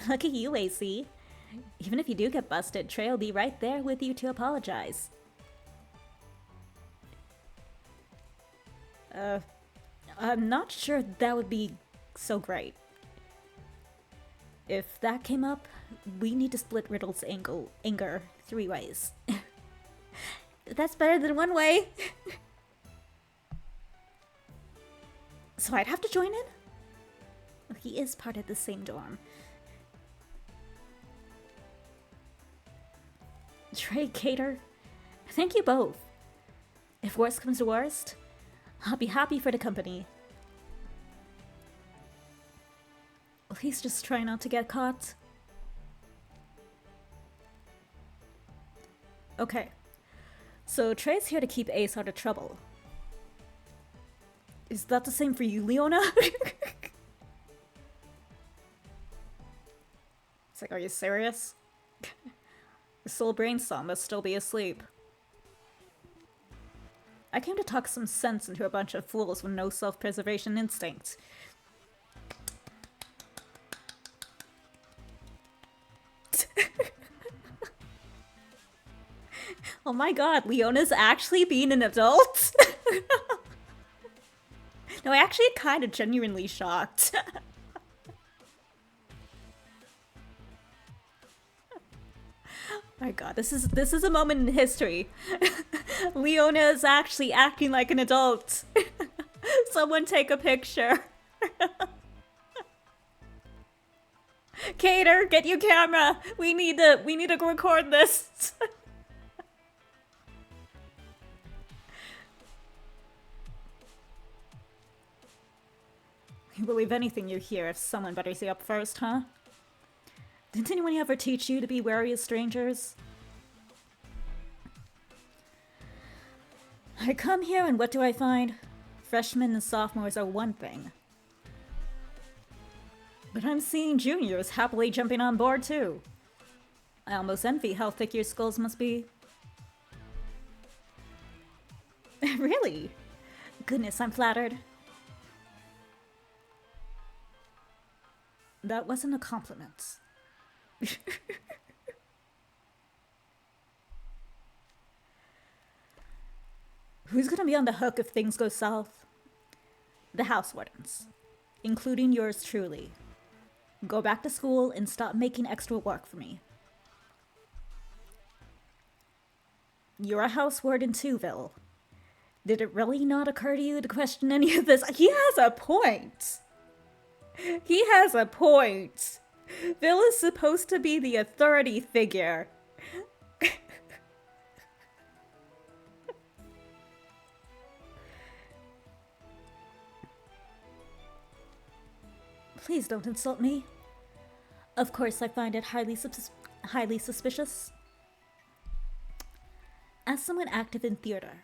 Look at you, AC. Even if you do get busted, Trey will be right there with you to apologize. I'm not sure that would be so great. If that came up, we need to split Riddle's anger 3 ways. That's better than 1 way. So I'd have to join in? Well, he is part of the same dorm. Trey, Cater, thank you both. If worst comes to worst, I'll be happy for the company. Please just try not to get caught. Okay, so Trey's here to keep Ace out of trouble. Is that the same for you, Leona? It's like, are you serious? The soul brain cell must still be asleep. I came to talk some sense into a bunch of fools with no self-preservation instinct. Oh my god, Leona's actually being an adult? No, I actually kind of genuinely shocked. My god, this is a moment in history. Leona is actually acting like an adult. Someone take a picture. Cater, get your camera. We need to record this. You believe anything you hear if someone butters you up first, huh? Didn't anyone ever teach you to be wary of strangers? I come here and what do I find? Freshmen and sophomores are one thing. But I'm seeing juniors happily jumping on board too. I almost envy how thick your skulls must be. Really? Goodness, I'm flattered. That wasn't a compliment. Who's gonna be on the hook if things go south? The house wardens, including yours truly. Go back to school and stop making extra work for me. You're a house warden too, Vil. Did it really not occur to you to question any of this? He has a point. He has a point. Vil is supposed to be the authority figure. Please don't insult me. Of course, I find it highly suspicious. As someone active in theater,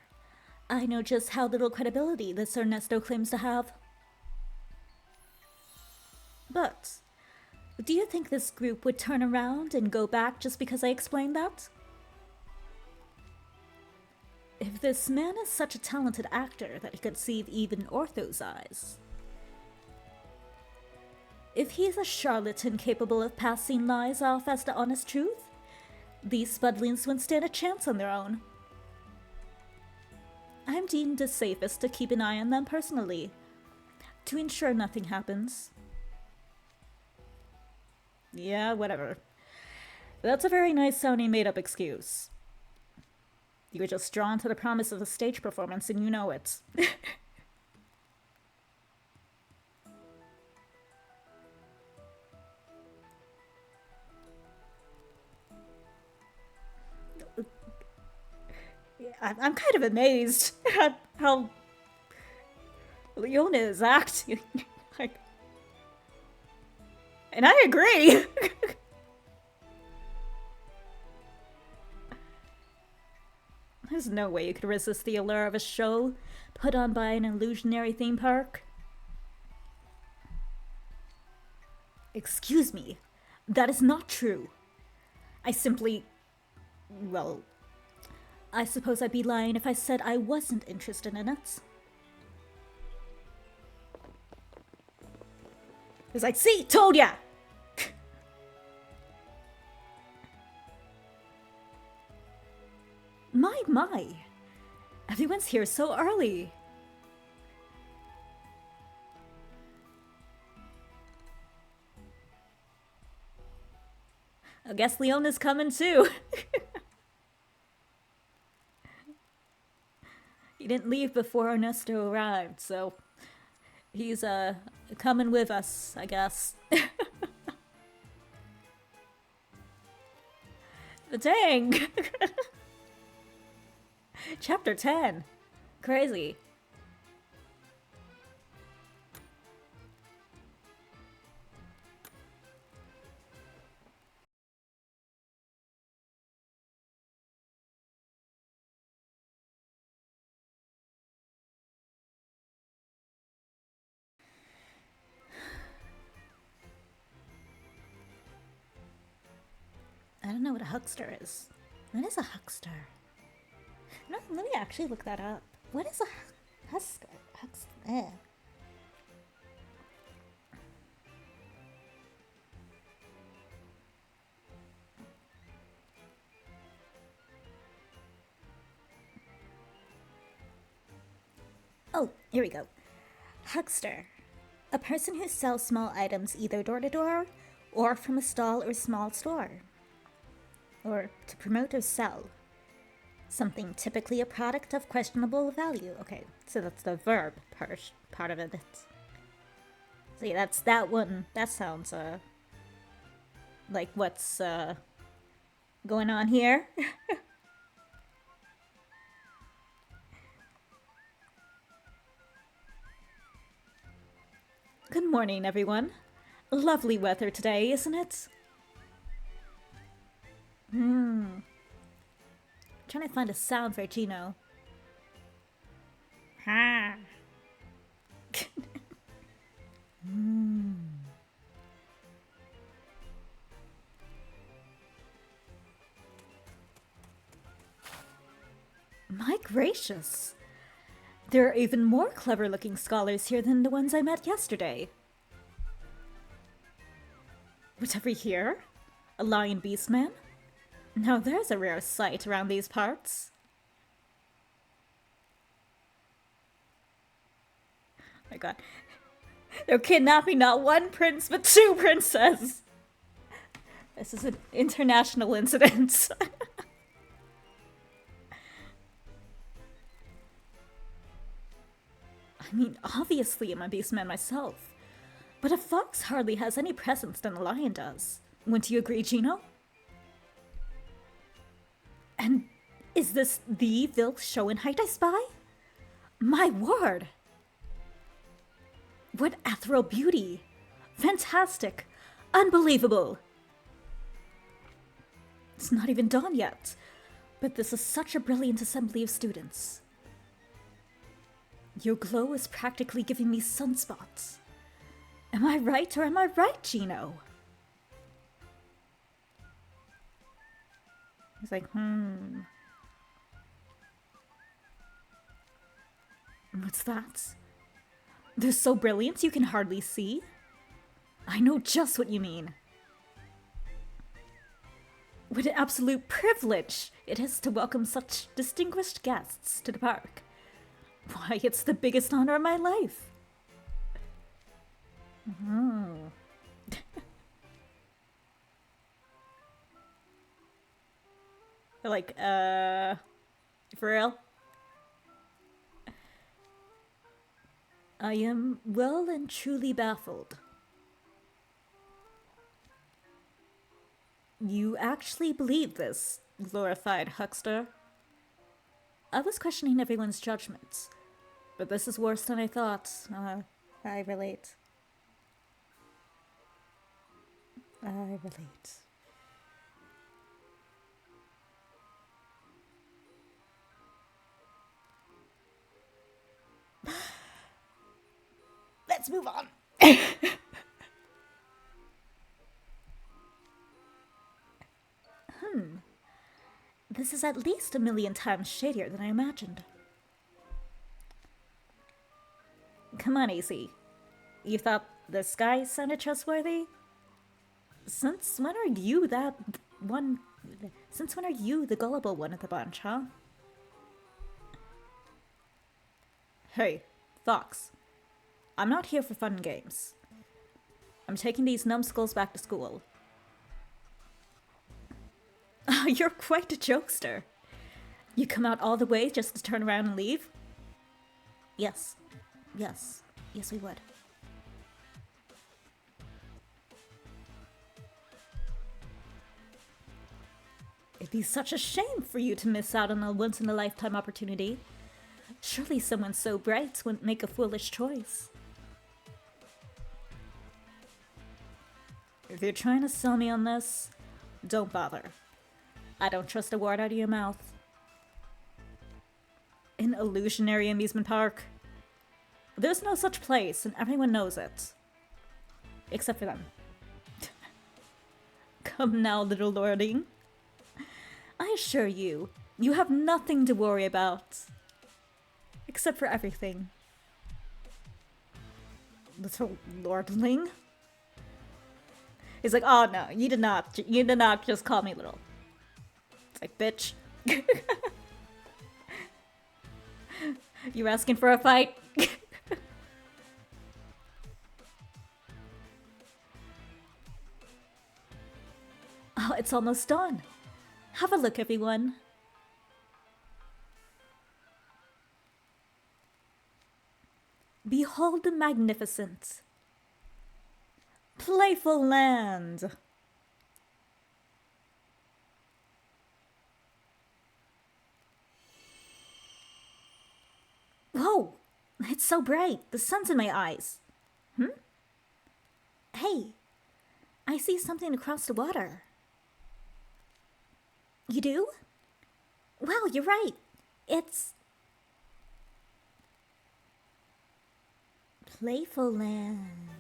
I know just how little credibility this Ernesto claims to have. But do you think this group would turn around and go back just because I explained that? If this man is such a talented actor that he could deceive even Ortho's eyes, if he's a charlatan capable of passing lies off as the honest truth, these Spudlings wouldn't stand a chance on their own. I'm deemed the safest to keep an eye on them personally, to ensure nothing happens. Yeah, whatever. That's a very nice sounding made-up excuse. You were just drawn to the promise of a stage performance and you know it. I'm kind of amazed at how Leona is acting. Like, and I agree. There's no way you could resist the allure of a show put on by an illusionary theme park. Excuse me, that is not true. I simply... well... I suppose I'd be lying if I said I wasn't interested in it. It's like, see, told ya! My. Everyone's here so early. I guess Leona's coming too. He didn't leave before Ernesto arrived, so he's coming with us, I guess. Dang! Chapter 10. Crazy. I don't know what a huckster is. What is a huckster? No, let me actually look that up. What is a huckster? Oh, here we go. Huckster. A person who sells small items either door to door or from a stall or small store. Or to promote or sell. Something typically a product of questionable value. Okay, so that's the verb part of it. See, that's that one. That sounds, like what's, going on here. Good morning, everyone. Lovely weather today, isn't it? Trying to find a sound for Gino. Ha. My gracious! There are even more clever-looking scholars here than the ones I met yesterday. Whatever here? A lion beast man? Now there's a rare sight around these parts. Oh my god. They're kidnapping not one prince, but two princes! This is an international incident. I mean, obviously I'm a beastman myself. But a fox hardly has any presence than a lion does. Wouldn't you agree, Gino? And is this the Vilk show in height I spy? My word! What ethereal beauty! Fantastic! Unbelievable! It's not even dawn yet, but this is such a brilliant assembly of students. Your glow is practically giving me sunspots. Am I right or am I right, Gino? He's like, What's that? They're so brilliant you can hardly see? I know just what you mean. What an absolute privilege it is to welcome such distinguished guests to the park. Why, it's the biggest honor of my life. Like, for real? I am well and truly baffled. You actually believe this, glorified huckster? I was questioning everyone's judgments, but this is worse than I thought. I relate. I relate. Let's move on. This is at least 1,000,000 times shadier than I imagined. Come on, AC. You thought this guy sounded trustworthy? Since when are you the gullible one of the bunch, huh? Hey, Fox. I'm not here for fun and games. I'm taking these numbskulls back to school. You're quite a jokester. You come out all the way just to turn around and leave? Yes. Yes, we would. It'd be such a shame for you to miss out on a once-in-a-lifetime opportunity. Surely someone so bright wouldn't make a foolish choice. If you're trying to sell me on this, don't bother. I don't trust a word out of your mouth. An illusionary amusement park? There's no such place, and everyone knows it. Except for them. Come now, little lording. I assure you, you have nothing to worry about. Except for everything. Little lordling? He's like, oh no, you did not just call me little. It's like, bitch. You asking for a fight? it's almost dawn. Have a look, everyone. Behold the magnificent Playful Land. Whoa, it's so bright. The sun's in my eyes. Hey, I see something across the water. You do? Wow, you're right. It's Playful Land.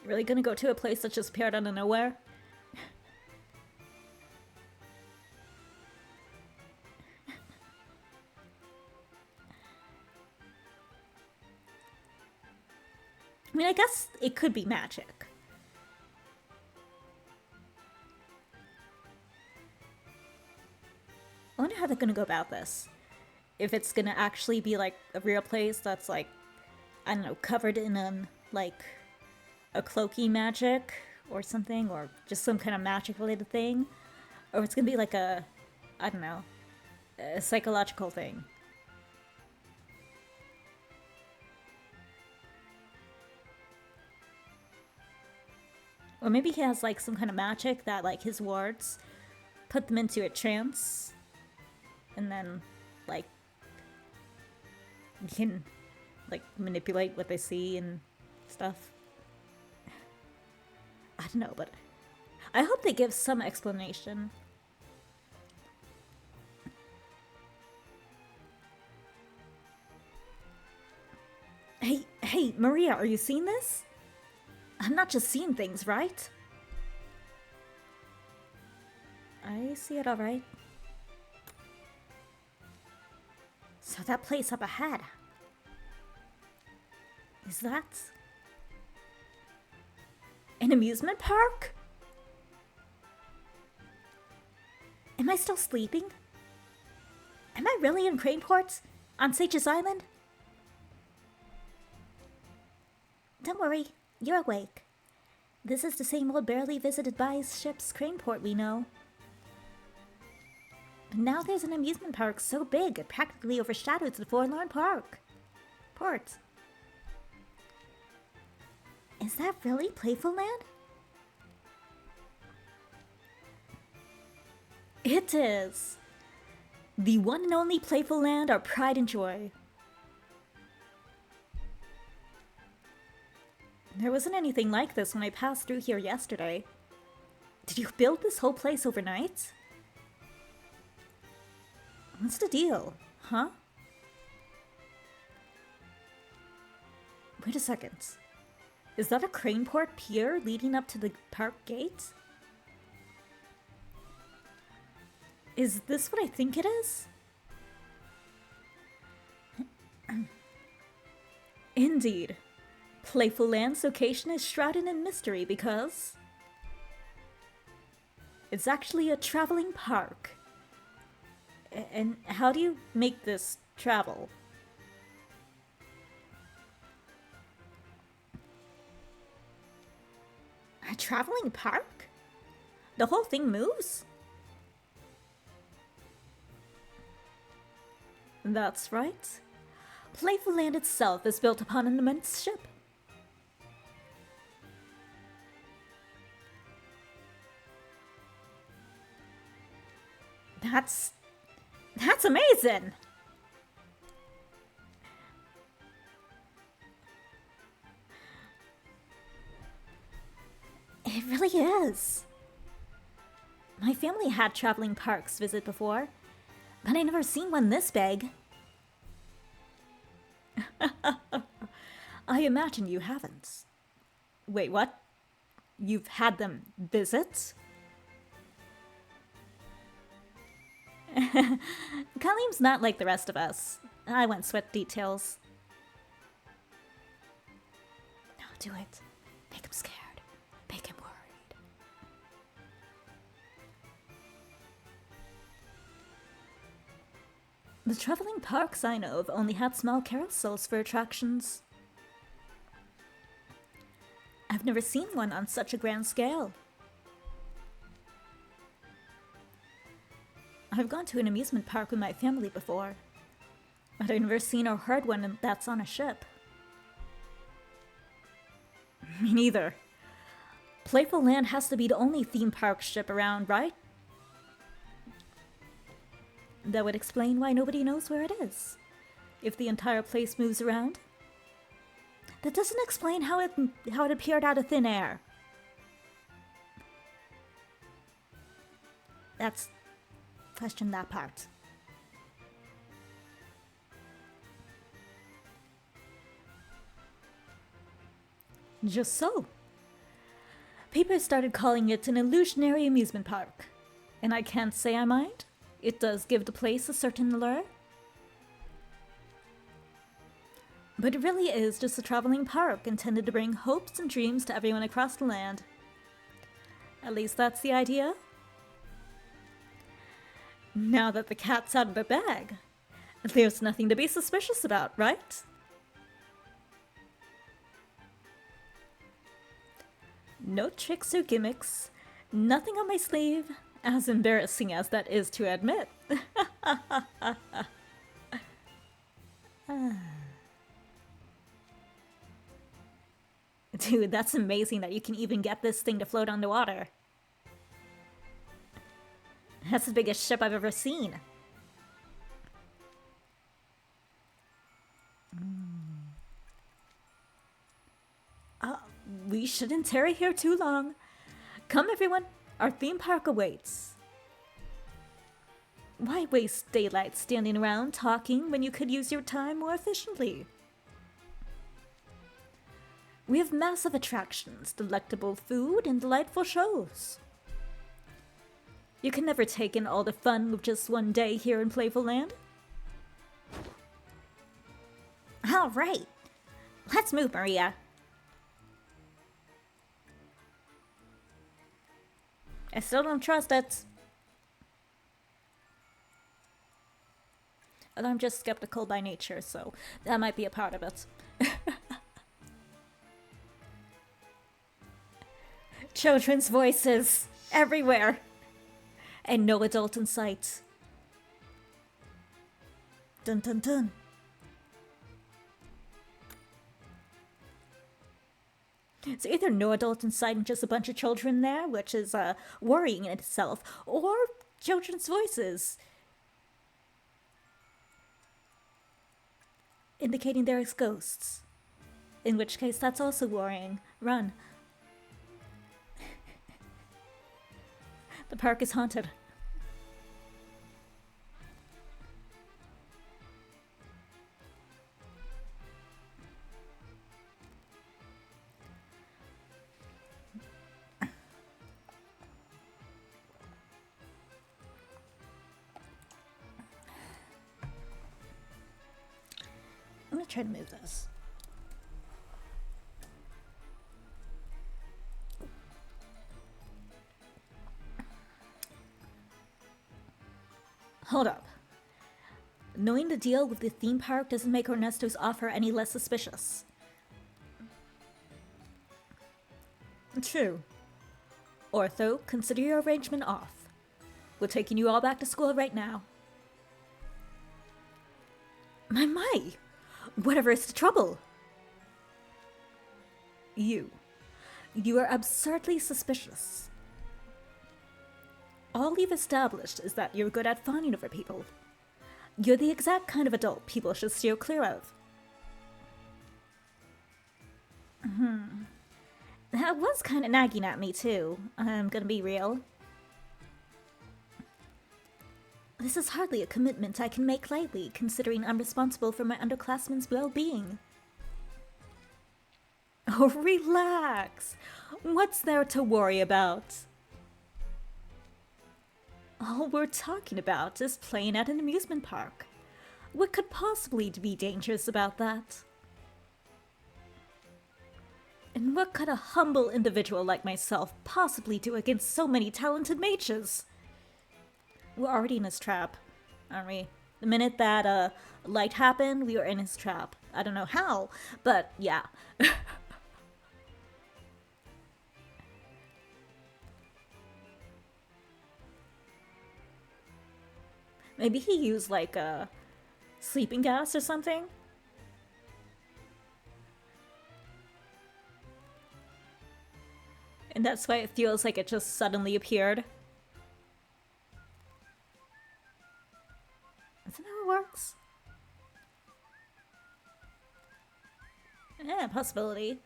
Really gonna go to a place that just appeared out of nowhere? I mean, I guess it could be magic. I wonder how they're gonna go about this. If it's gonna actually be like a real place that's like, I don't know, covered in like a cloaky magic or something, or just some kind of magic related thing, or it's gonna be like a, I don't know, a psychological thing. Or maybe he has like some kind of magic that like his wards put them into a trance, and then like you can like manipulate what they see and stuff. I don't know, but I hope they give some explanation. Hey, Maria, are you seeing this? I'm not just seeing things, right? I see it all right. So that place up ahead, is that an amusement park? Am I still sleeping? Am I really in Craneport? On Sage's Island? Don't worry, you're awake. This is the same old barely visited by ships Craneport we know. But now there's an amusement park so big it practically overshadows the Forlorn Port. Is that really Playful Land? It is. The one and only Playful Land, our pride and joy. There wasn't anything like this when I passed through here yesterday. Did you build this whole place overnight? What's the deal, huh? Wait a second. Is that a Craneport pier leading up to the park gate? Is this what I think it is? Indeed. Playful Land's location is shrouded in mystery because it's actually a traveling park. And how do you make this travel? A traveling park? The whole thing moves? That's right. Playful Land itself is built upon an immense ship. That's amazing! It really is. My family had traveling parks visit before, but I never seen one this big. I imagine you haven't. Wait, what? You've had them visit? Kaleem's not like the rest of us. I won't sweat details. No, do it. Make him scared. Make him worried. The traveling parks I know of only had small carousels for attractions. I've never seen one on such a grand scale. I've gone to an amusement park with my family before, but I've never seen or heard one that's on a ship. Me neither. Playful Land has to be the only theme park ship around, right? That would explain why nobody knows where it is, if the entire place moves around. That doesn't explain how it appeared out of thin air. That's... question that part. Just so. People started calling it an illusionary amusement park, and I can't say I mind. It does give the place a certain allure. But it really is just a traveling park intended to bring hopes and dreams to everyone across the land. At least that's the idea. Now that the cat's out of the bag, there's nothing to be suspicious about, right? No tricks or gimmicks, nothing on my sleeve, as embarrassing as that is to admit. Dude, that's amazing that you can even get this thing to float on the water. That's the biggest ship I've ever seen. We shouldn't tarry here too long. Come everyone, our theme park awaits. Why waste daylight standing around talking when you could use your time more efficiently? We have massive attractions, delectable food, and delightful shows. You can never take in all the fun with just one day here in Playful Land. All right, let's move, Maria. I still don't trust it. And I'm just skeptical by nature, so that might be a part of it. Children's voices everywhere, and no adult in sight. Dun dun dun. So either no adult in sight and just a bunch of children there, which is worrying in itself, or children's voices indicating there is ghosts. In which case, that's also worrying. Run. The park is haunted. I'm gonna try to move this. Hold up. Knowing the deal with the theme park doesn't make Ernesto's offer any less suspicious. True. Ortho, consider your arrangement off. We're taking you all back to school right now. My! Whatever is the trouble? You are absurdly suspicious. All we've established is that you're good at fawning over people. You're the exact kind of adult people should steer clear of. That was kind of nagging at me too, I'm gonna be real. This is hardly a commitment I can make lightly, considering I'm responsible for my underclassmen's well-being. Oh, relax! What's there to worry about? All we're talking about is playing at an amusement park. What could possibly be dangerous about that? And what could a humble individual like myself possibly do against so many talented mages? We're already in this trap, aren't we? The minute that light happened, we were in his trap. I don't know how, but yeah. Maybe he used like a sleeping gas or something. And that's why it feels like it just suddenly appeared. Isn't that how it works? Yeah, possibility.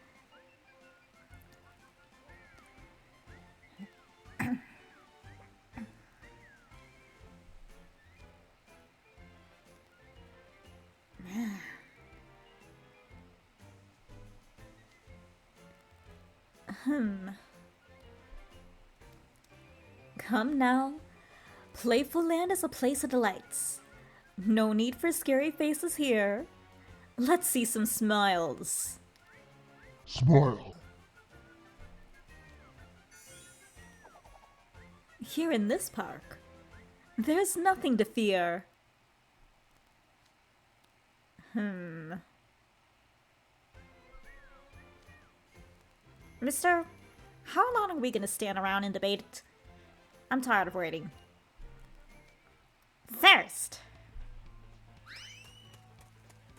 Come now. Playful Land is a place of delights. No need for scary faces here. Let's see some smiles. Smile. Here in this park, there's nothing to fear. Mister, how long are we gonna stand around and debate? I'm tired of waiting. First!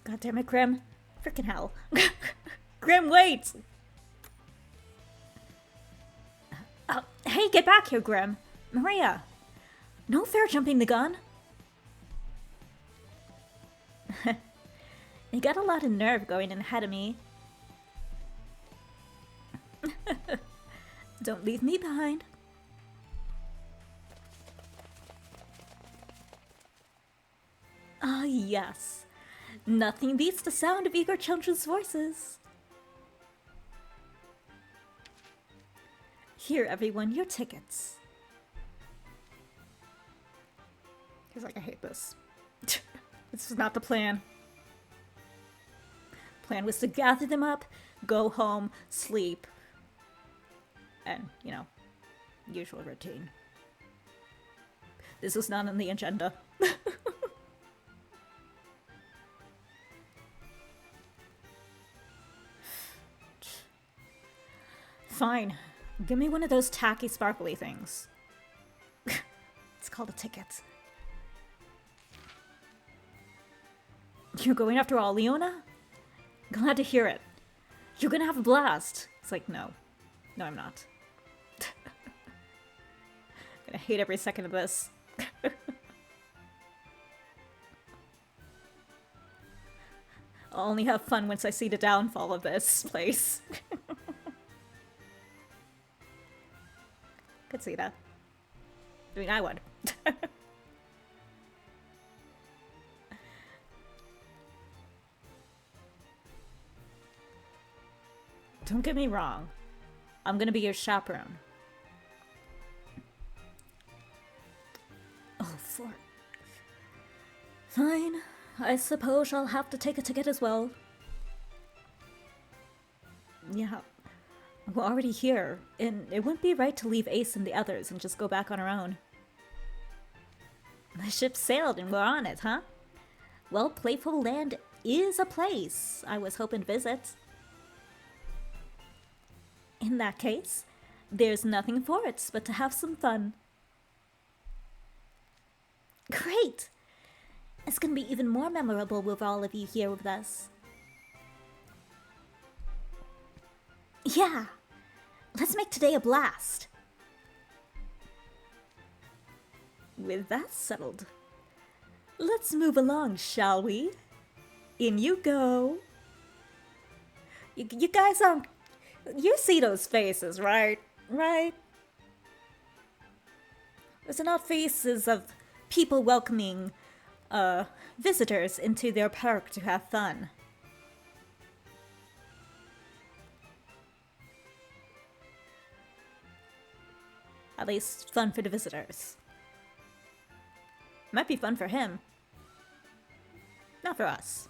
God damn it, Grim. Frickin' hell. Grim, wait! Hey, get back here, Grim. Maria. No fair jumping the gun. You got a lot of nerve going in ahead of me. Don't leave me behind. Ah, yes. Nothing beats the sound of eager children's voices. Here, everyone, your tickets. He's like, I hate this. This was not the plan. Plan was to gather them up, go home, sleep, and, you know, usual routine. This was not on the agenda. Fine. Give me one of those tacky sparkly things. It's called a ticket. You're going after all, Leona? Glad to hear it. You're gonna have a blast. It's like, no. No, I'm not. I'm gonna hate every second of this. I'll only have fun once I see the downfall of this place. Could see that. I mean, I would. Don't get me wrong. I'm gonna be your chaperone. Oh, Fort. Fine. I suppose I'll have to take a ticket as well. Yeah. We're already here, and it wouldn't be right to leave Ace and the others and just go back on our own. The ship sailed and we're on it, huh? Well, Playful Land is a place I was hoping to visit. In that case, there's nothing for it but to have some fun. Great! It's gonna be even more memorable with all of you here with us. Yeah! Let's make today a blast! With that settled, let's move along, shall we? In you go! You guys aren't... You see those faces, right? Right? Those are not faces of people welcoming visitors into their park to have fun. At least fun for the visitors. Might be fun for him. Not for us.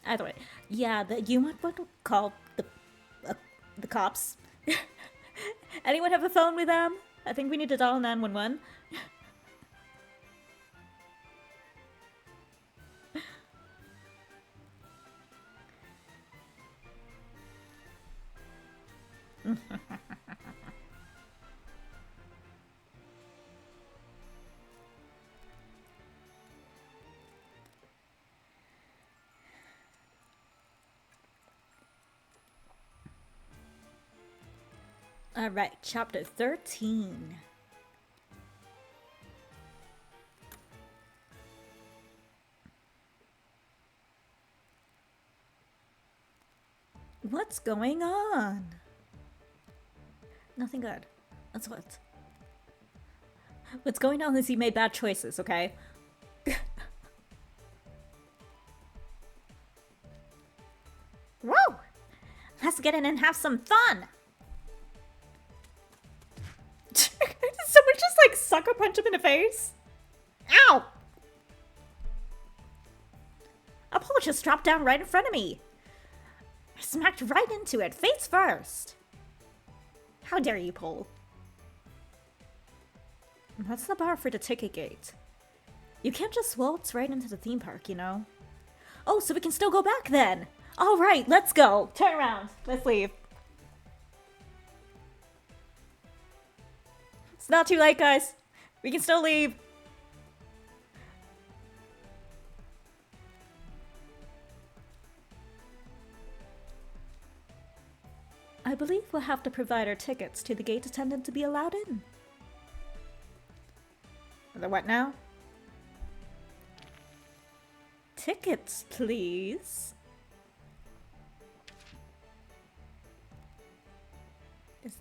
Either way. Yeah, you might want to call the cops. Anyone have a phone with them? I think we need to dial 911. Alright, chapter 13. What's going on? Nothing good. That's what. What's going on is you made bad choices, okay? Whoa! Let's get in and have some fun! Did someone just like sucker punch him in the face? Ow! A pole just dropped down right in front of me. I smacked right into it, face first. How dare you, pole? That's the bar for the ticket gate. You can't just waltz right into the theme park, you know? Oh, so we can still go back then! Alright, let's go! Turn around. Let's leave. It's not too late, guys. We can still leave. I believe we'll have to provide our tickets to the gate attendant to be allowed in. The what now? Tickets, please.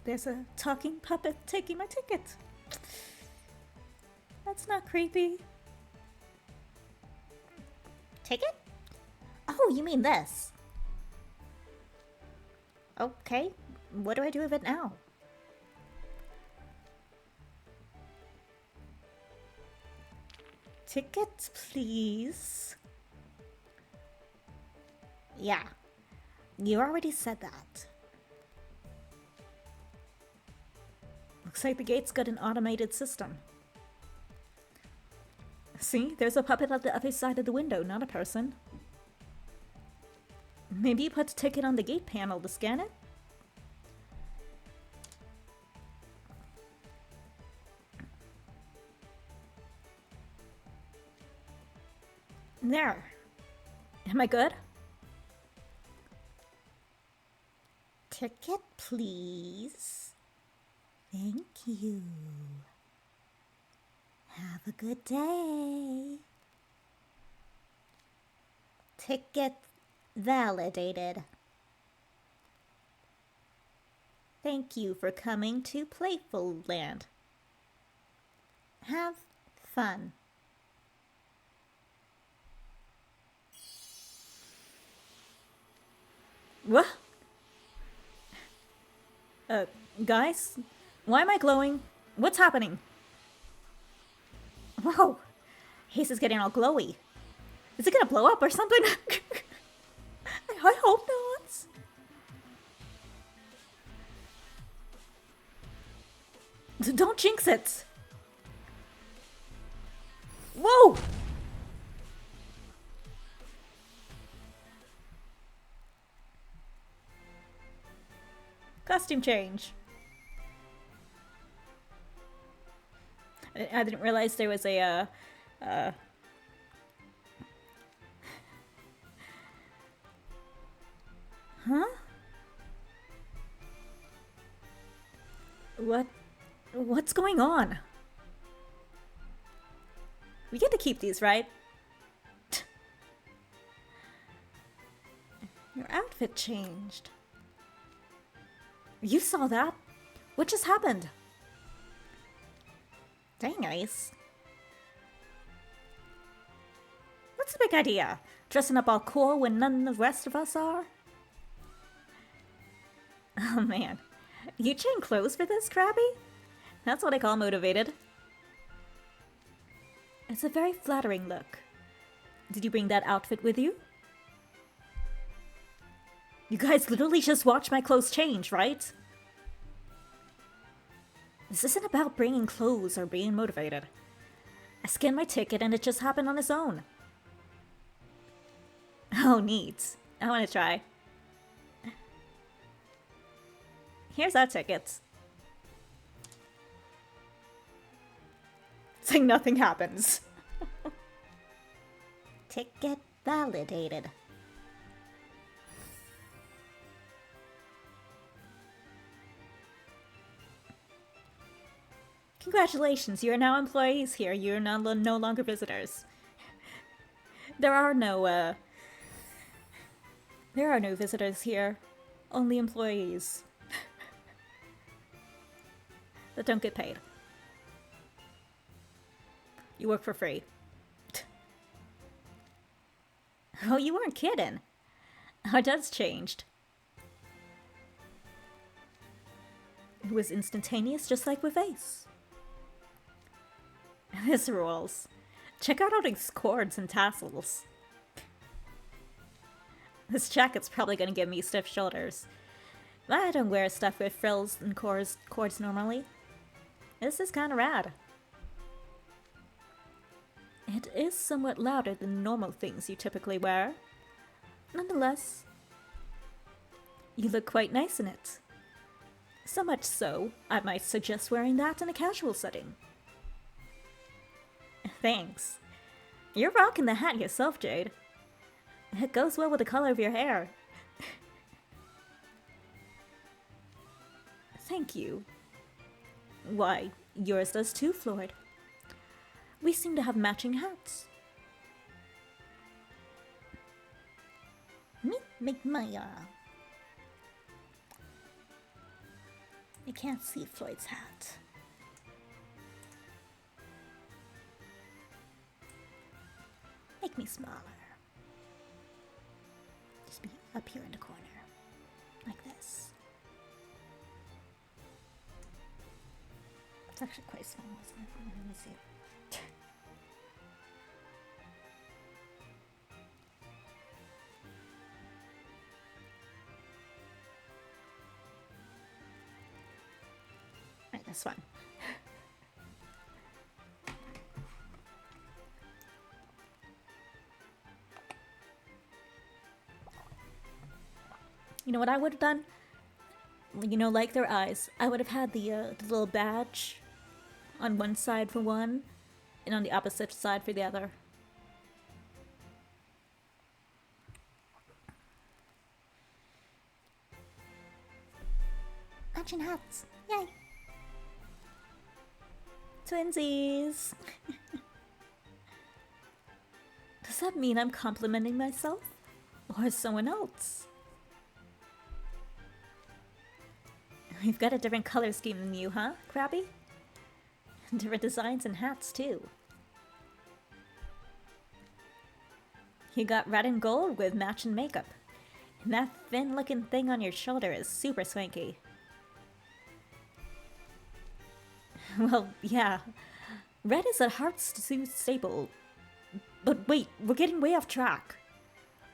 There's a talking puppet taking my ticket. That's not creepy. Ticket? Oh, you mean this? Okay, what do I do with it now? Tickets, please. Yeah, you already said that. Looks like the gate's got an automated system. See, there's a puppet at the other side of the window, not a person. Maybe you put a ticket on the gate panel to scan it? There. Am I good? Ticket, please. Thank you. Have a good day. Ticket validated. Thank you for coming to Playful Land. Have fun. What? Guys? Why am I glowing? What's happening? Whoa! Haze is getting all glowy. Is it gonna blow up or something? I hope not. Don't jinx it. Whoa! Costume change. I didn't realize there was a, Huh? What's going on? We get to keep these, right? Your outfit changed. You saw that? What just happened? Dang, Ice. What's the big idea? Dressing up all cool when none of the rest of us are? Oh man. You changed clothes for this, Krabby? That's what I call motivated. It's a very flattering look. Did you bring that outfit with you? You guys literally just watched my clothes change, right? This isn't about bringing clothes or being motivated. I scanned my ticket and it just happened on its own. Oh, neat. I want to try. Here's our tickets. It's like nothing happens. Ticket validated. Congratulations, you are now employees here. You are now no longer visitors. There are no visitors here. Only employees. That don't get paid. You work for free. Oh, you weren't kidding. Our dad's changed. It was instantaneous, just like with Ace. This rules. Check out all these cords and tassels. This jacket's probably gonna give me stiff shoulders. I don't wear stuff with frills and cords normally. This is kinda rad. It is somewhat louder than normal things you typically wear. Nonetheless, you look quite nice in it. So much so, I might suggest wearing that in a casual setting. Thanks. You're rocking the hat yourself, Jade. It goes well with the color of your hair. Thank you. Why, yours does too, Floyd. We seem to have matching hats. Me make my, I can't see Floyd's hat. Make me smaller. Just be up here in the corner. Like this. It's actually quite small, isn't it? Let me see. Right, this one. You know what I would have done? You know, like their eyes. I would have had the little badge on one side for one, and on the opposite side for the other. Matching hats! Yay! Twinsies! Does that mean I'm complimenting myself? Or someone else? We've got a different color scheme than you, huh, Krabby? Different designs and hats, too. You got red and gold with matching makeup. And that thin-looking thing on your shoulder is super swanky. Well, yeah. Red is a Heartsuit staple. But wait, we're getting way off track.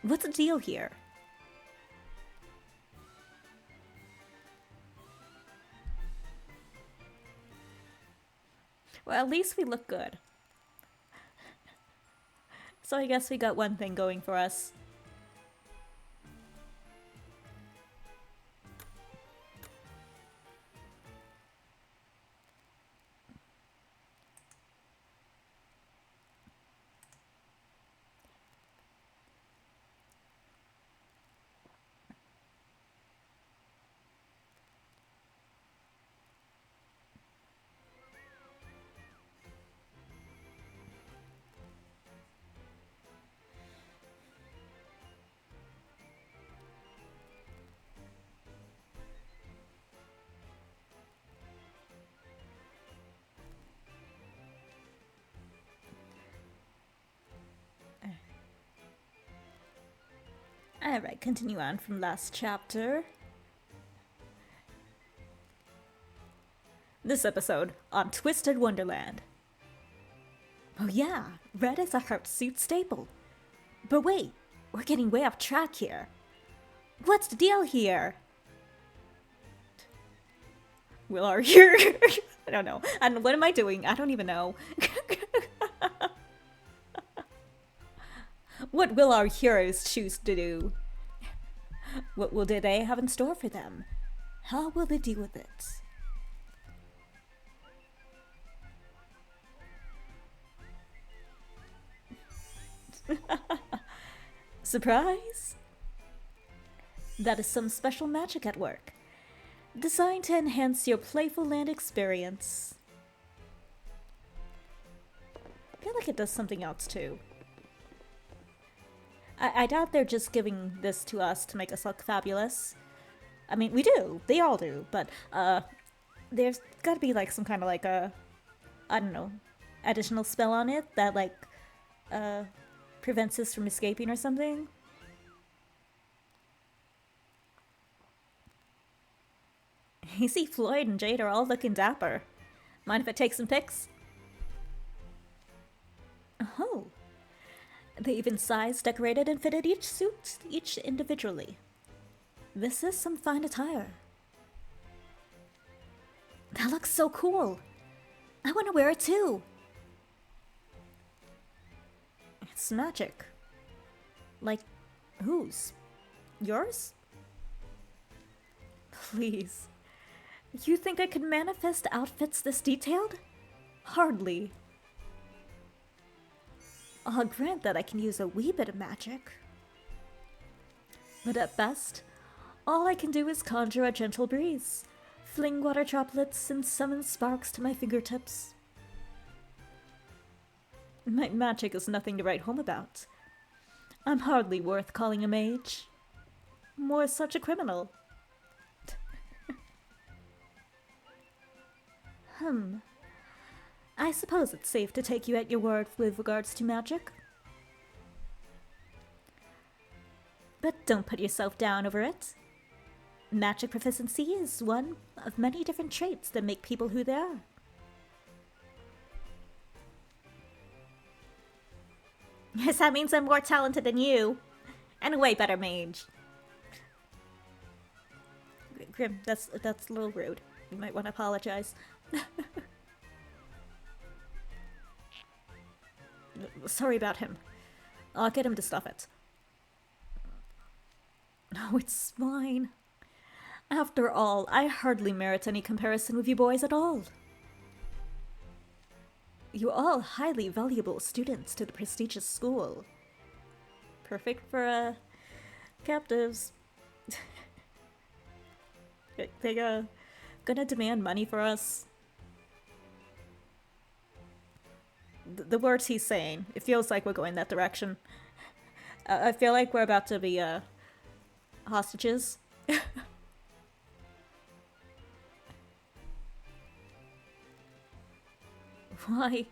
What's the deal here? Well, at least we look good. So I guess we got one thing going for us. Alright, continue on from last chapter. This episode on Twisted Wonderland. Oh yeah, red is a Heartsuit staple. But wait, we're getting way off track here. What's the deal here? Will our hero... I don't know. What am I doing? I don't even know. What will our heroes choose to do? What will they have in store for them? How will they deal with it? Surprise! That is some special magic at work, designed to enhance your Playful Land experience. I feel like it does something else too. I doubt they're just giving this to us to make us look fabulous. I mean, we do. They all do. But, there's gotta be, like, some kind of, like, I don't know, additional spell on it that, like, prevents us from escaping or something. You see, Floyd and Jade are all looking dapper. Mind if I take some pics? Oh. They even sized, decorated, and fitted each suit, each individually. This is some fine attire. That looks so cool. I want to wear it too. It's magic. Like, whose? Yours? Please. You think I could manifest outfits this detailed? Hardly. I'll grant that I can use a wee bit of magic. But at best, all I can do is conjure a gentle breeze, fling water droplets, and summon sparks to my fingertips. My magic is nothing to write home about. I'm hardly worth calling a mage. More such a criminal. I suppose it's safe to take you at your word with regards to magic. But don't put yourself down over it. Magic proficiency is one of many different traits that make people who they are. Yes, that means I'm more talented than you. And a way better mage. Grim, that's a little rude. You might want to apologize. Sorry about him. I'll get him to stuff it. No, it's fine. After all, I hardly merit any comparison with you boys at all. You're all highly valuable students to the prestigious school. Perfect for, captives. They, gonna demand money for us. The words he's saying, it feels like we're going that direction. I feel like we're about to be, hostages. Why,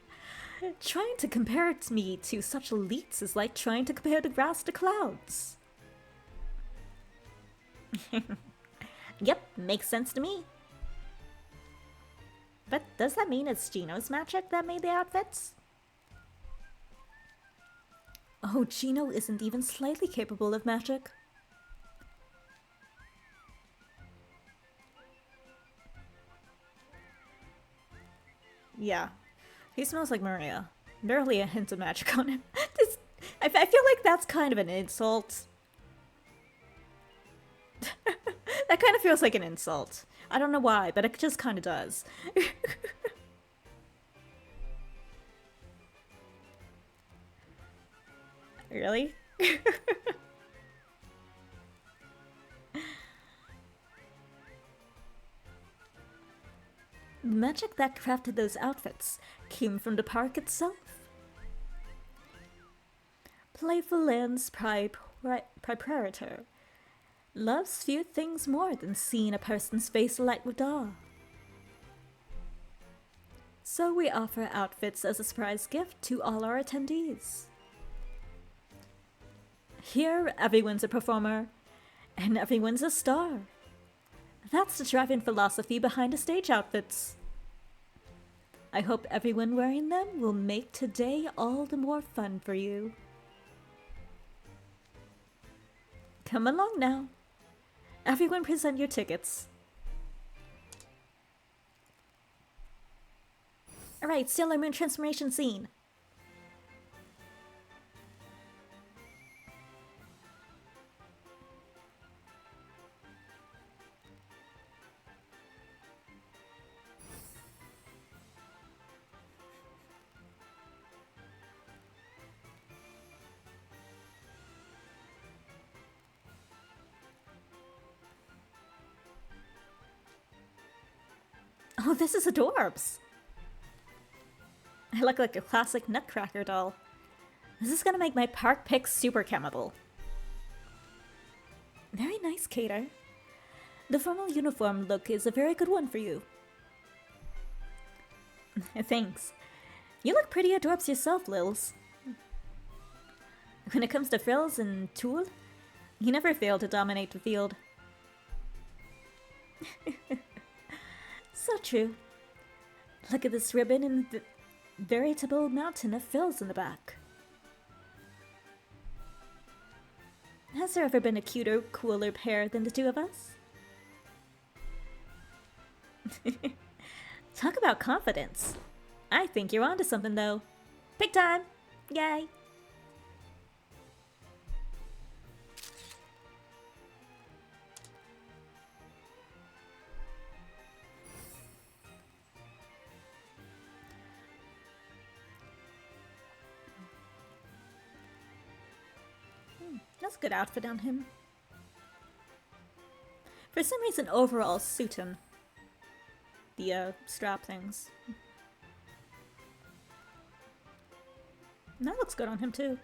trying to compare me to such elites is like trying to compare the grass to clouds. Yep, makes sense to me. But does that mean it's Gino's magic that made the outfits? Oh, Gino isn't even slightly capable of magic. Yeah, he smells like Maria. Barely a hint of magic on him. I feel like that's kind of an insult. That kind of feels like an insult. I don't know why, but it just kind of does. Really? The magic that crafted those outfits came from the park itself. Playful Land's proprietor loves few things more than seeing a person's face alight with awe. So we offer outfits as a surprise gift to all our attendees. Here, everyone's a performer, and everyone's a star. That's the driving philosophy behind the stage outfits. I hope everyone wearing them will make today all the more fun for you. Come along now. Everyone present your tickets. Alright, Sailor Moon transformation scene. Oh, this is adorbs. I look like a classic nutcracker doll. This is gonna make my park pick super chemable. Very nice, Cater. The formal uniform look is a very good one for you. Thanks. You look pretty adorbs yourself, Lils. When it comes to frills and tulle, you never fail to dominate the field. So true. Look at this ribbon and the veritable mountain of frills in the back. Has there ever been a cuter, cooler pair than the two of us? Talk about confidence. I think you're onto something, though. Pick time! Yay! That's a good outfit on him. For some reason, overalls suit him. The, strap things. That looks good on him, too.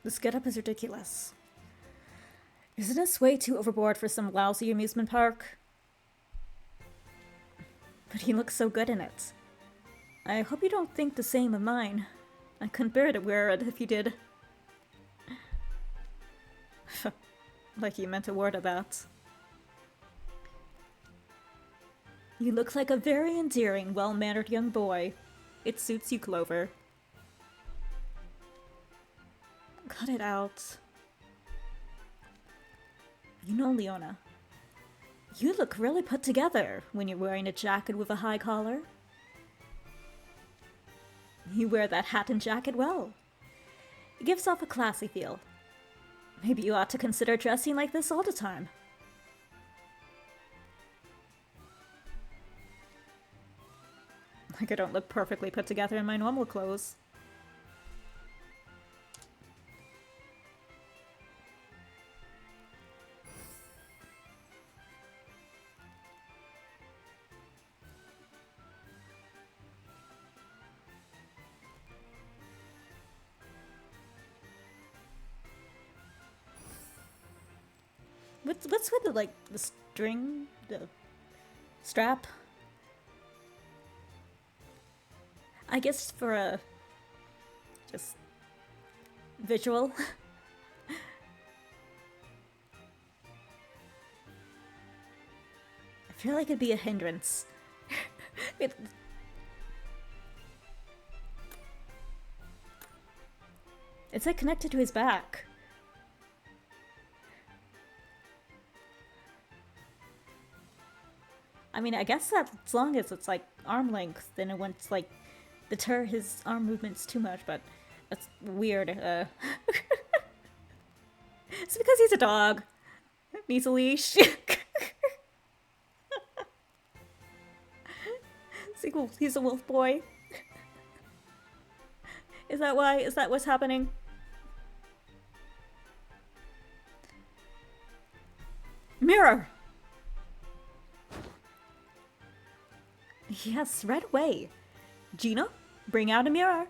This getup is ridiculous. Isn't this way too overboard for some lousy amusement park? But he looks so good in it. I hope you don't think the same of mine. I couldn't bear to wear it if you did. Like you meant a word about. You look like a very endearing, well-mannered young boy. It suits you, Clover. Cut it out. You know, Leona, you look really put together when you're wearing a jacket with a high collar. You wear that hat and jacket well. It gives off a classy feel. Maybe you ought to consider dressing like this all the time. Like I don't look perfectly put together in my normal clothes. What's with the, like, the string? The strap? I guess for a... just... visual. I feel like it'd be a hindrance. It's like connected to his back. I mean, I guess that as long as it's like arm length, then it won't like deter his arm movements too much, but that's weird. It's because he's a dog. Needs a leash. He's a wolf boy. Is that why? Is that what's happening? Mirror! Yes, right away. Gino, bring out a mirror.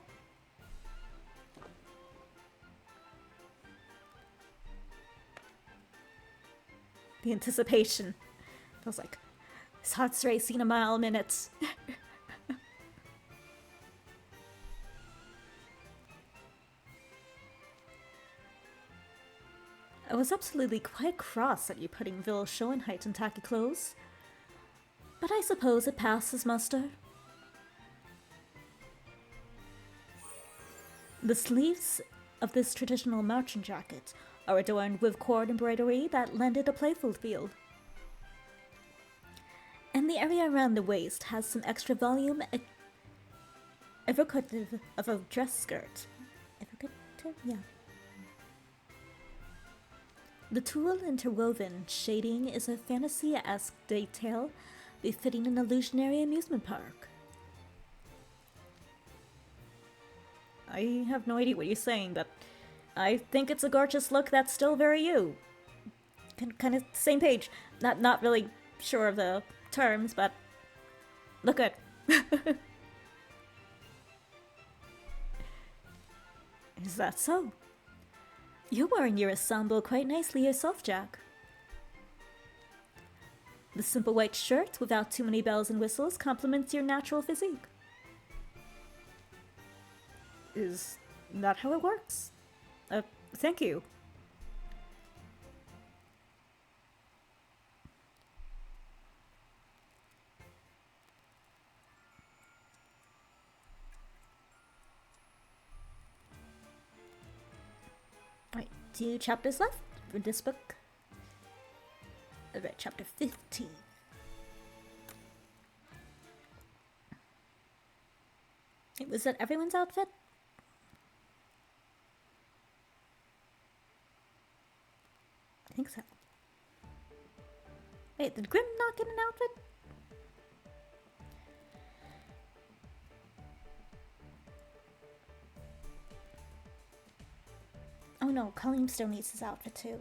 The anticipation. I was like, his heart's racing a mile a minute. I was absolutely quite cross at you putting Vil Schoenheit in tacky clothes. But I suppose it passes muster. The sleeves of this traditional marching jacket are adorned with cord embroidery that lend it a playful feel. And the area around the waist has some extra volume evocative of a dress skirt. Evocative? Yeah. The tulle interwoven shading is a fantasy-esque detail befitting an illusionary amusement park. I have no idea what you're saying, but I think it's a gorgeous look that's still very you. Kind of same page. Not really sure of the terms, but look good. Is that so? You're wearing your ensemble quite nicely yourself, Jack. The simple white shirt without too many bells and whistles complements your natural physique. Is that how it works? Thank you. Alright, 2 chapters left for this book. Alright, chapter 15. Was that everyone's outfit? I think so. Wait, did Grim not get an outfit? Oh no, Colleen still needs his outfit too.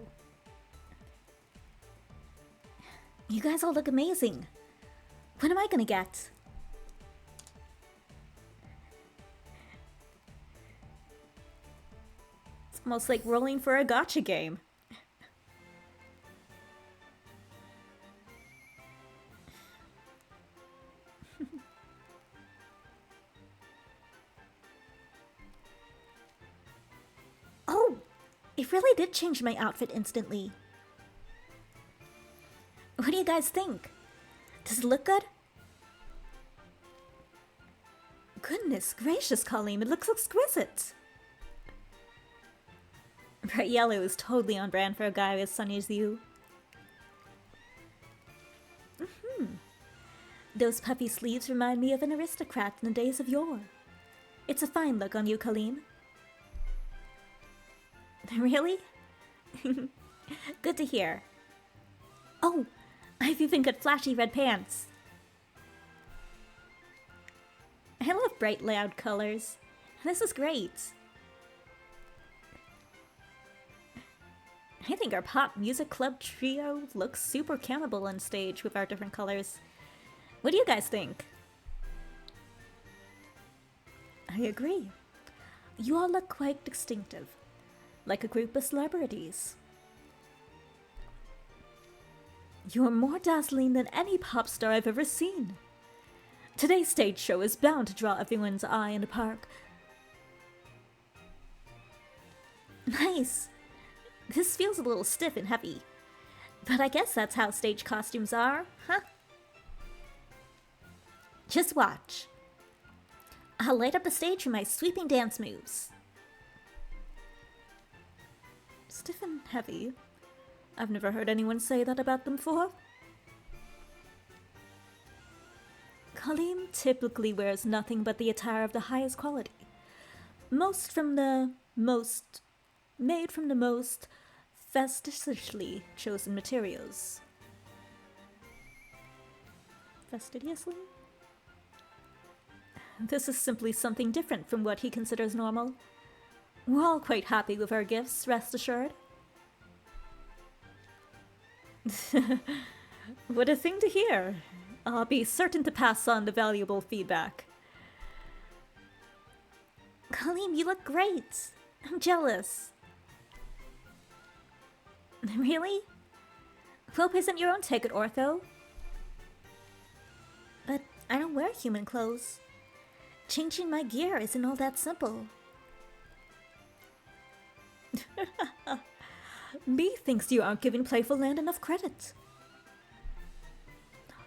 You guys all look amazing. What am I gonna get? It's almost like rolling for a gacha game. Oh, it really did change my outfit instantly. What do you guys think? Does it look good? Goodness gracious, Colleen, it looks exquisite. Bright yellow is totally on brand for a guy as sunny as you. Those puffy sleeves remind me of an aristocrat in the days of yore. It's a fine look on you, Colleen. Really? Good to hear. Oh, I've even got flashy red pants. I love bright, loud colors. This is great. I think our pop music club trio looks super cannibal on stage with our different colors. What do you guys think? I agree. You all look quite distinctive, like a group of celebrities. You are more dazzling than any pop star I've ever seen. Today's stage show is bound to draw everyone's eye in the park. Nice. This feels a little stiff and heavy, but I guess that's how stage costumes are, huh? Just watch. I'll light up the stage with my sweeping dance moves. Stiff and heavy? I've never heard anyone say that about them before. Colleen typically wears nothing but the attire of the highest quality. Made from the most fastidiously chosen materials. Fastidiously? This is simply something different from what he considers normal. We're all quite happy with our gifts, rest assured. What a thing to hear. I'll be certain to pass on the valuable feedback. Colleen, you look great. I'm jealous. Really? Well, present your own take at Ortho. But I don't wear human clothes. Changing my gear isn't all that simple. Me thinks you aren't giving Playful Land enough credit.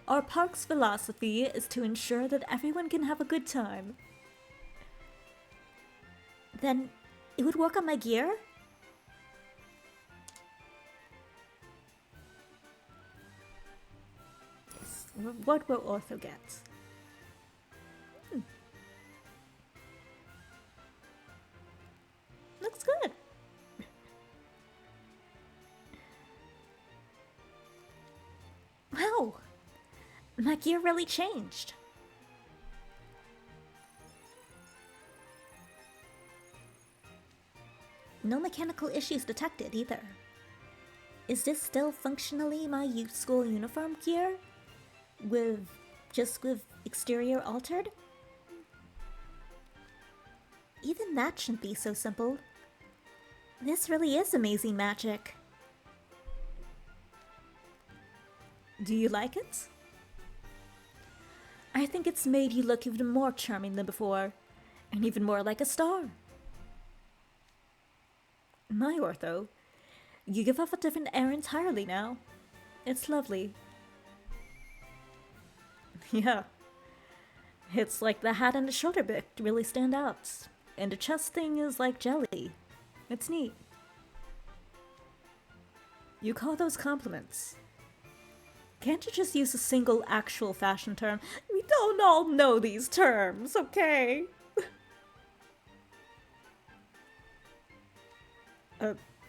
Our park's philosophy is to ensure that everyone can have a good time. Then it would work on my gear? Yes. What will Ortho get? Looks good. Wow, my gear really changed. No mechanical issues detected either. Is this still functionally my youth school uniform gear? With exterior altered? Even that shouldn't be so simple. This really is amazing magic. Do you like it? I think it's made you look even more charming than before, and even more like a star. My Ortho, you give off a different air entirely now. It's lovely. Yeah. It's like the hat and the shoulder bit really stand out, and the chest thing is like jelly. It's neat. You call those compliments. Can't you just use a single actual fashion term? We don't all know these terms, okay?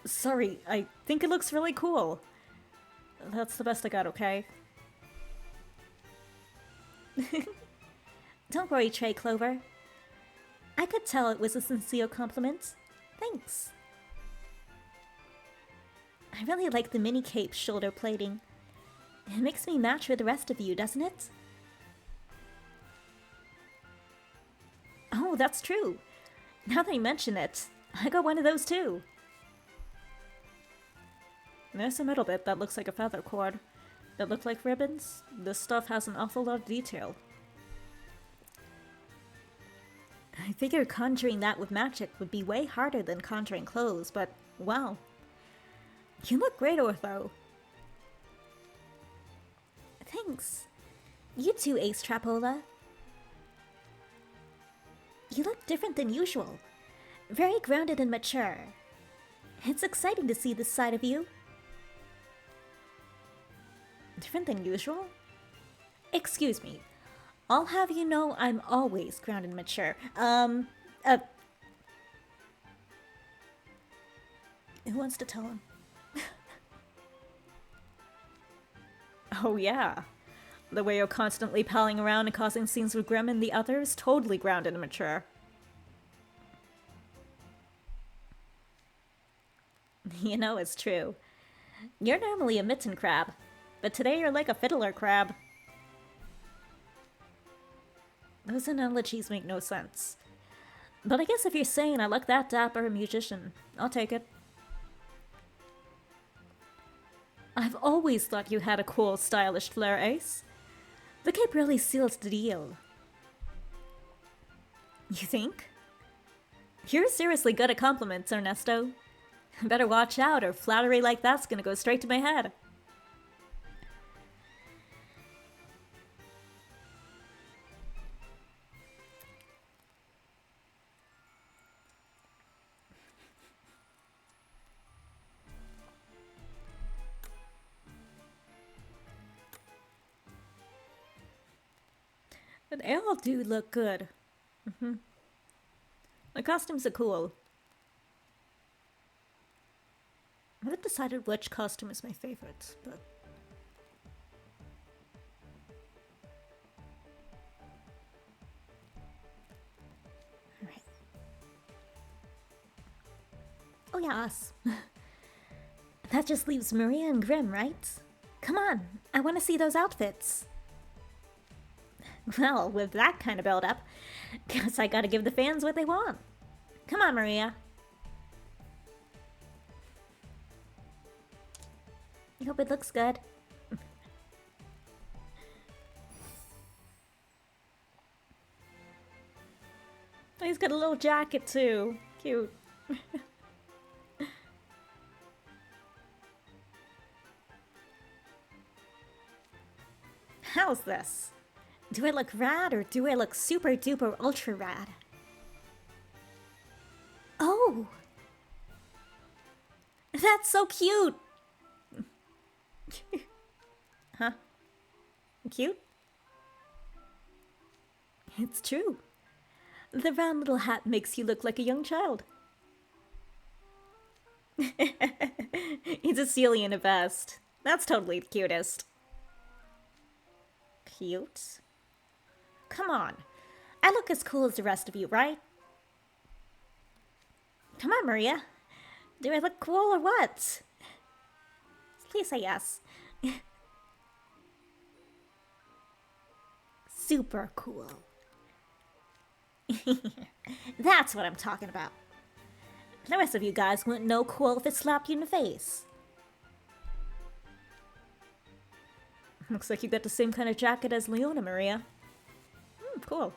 Sorry, I think it looks really cool. That's the best I got, okay? Don't worry, Trey Clover. I could tell it was a sincere compliment. Thanks. I really like the mini cape shoulder plating. It makes me match with the rest of you, doesn't it? Oh, that's true. Now that you mention it, I got one of those too. There's a middle bit that looks like a feather cord. That look like ribbons. This stuff has an awful lot of detail. I figured conjuring that with magic would be way harder than conjuring clothes, but wow. You look great, Ortho. Thanks. You too, Ace Trapola. You look different than usual. Very grounded and mature. It's exciting to see this side of you. Different than usual? Excuse me. I'll have you know I'm always grounded and mature. Who wants to tell him? Oh yeah. The way you're constantly palling around and causing scenes with Grim and the others, totally grounded and mature. You know it's true. You're normally a mitten crab, but today you're like a fiddler crab. Those analogies make no sense. But I guess if you're saying I look that dapper a musician, I'll take it. I've always thought you had a cool, stylish flair, Ace. The cape really seals the deal. You think? You're seriously good at compliments, Ernesto. Better watch out, or flattery like that's gonna go straight to my head. But they all do look good. The costumes are cool. I haven't decided which costume is my favorite, but... Alright. Oh yeah, us. That just leaves Maria and Grim, right? Come on, I want to see those outfits. Well, with that kind of build-up, guess I gotta give the fans what they want. Come on, Maria. I hope it looks good. He's got a little jacket too. Cute. How's this? Do I look rad or do I look super duper ultra rad? Oh! That's so cute! Huh? Cute? It's true. The round little hat makes you look like a young child. He's a Celia in a vest. That's totally the cutest. Cute? Come on. I look as cool as the rest of you, right? Come on, Maria. Do I look cool or what? Please say yes. Super cool. That's what I'm talking about. The rest of you guys wouldn't know cool if it slapped you in the face. Looks like you got the same kind of jacket as Leona, Maria. Cool.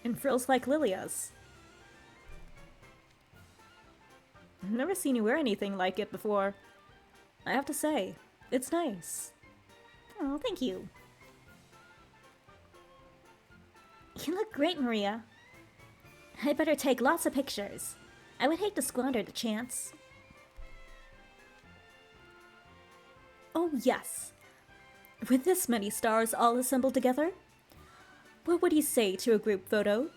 And frills like Lilia's. I've never seen you wear anything like it before. I have to say, it's nice. Oh, thank you. You look great, Maria. I better take lots of pictures. I would hate to squander the chance. Oh, yes. With this many stars all assembled together, what would you say to a group photo?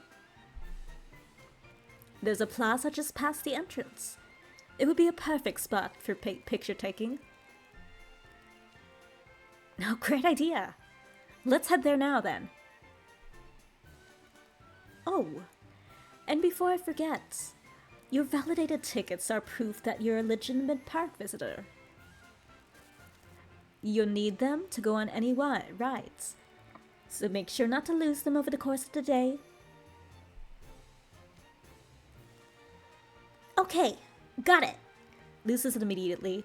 There's a plaza just past the entrance. It would be a perfect spot for picture taking. Oh, great idea. Let's head there now, then. Oh, and before I forget, your validated tickets are proof that you're a legitimate park visitor. You'll need them to go on any rides, so make sure not to lose them over the course of the day. Okay, got it. Loses it immediately.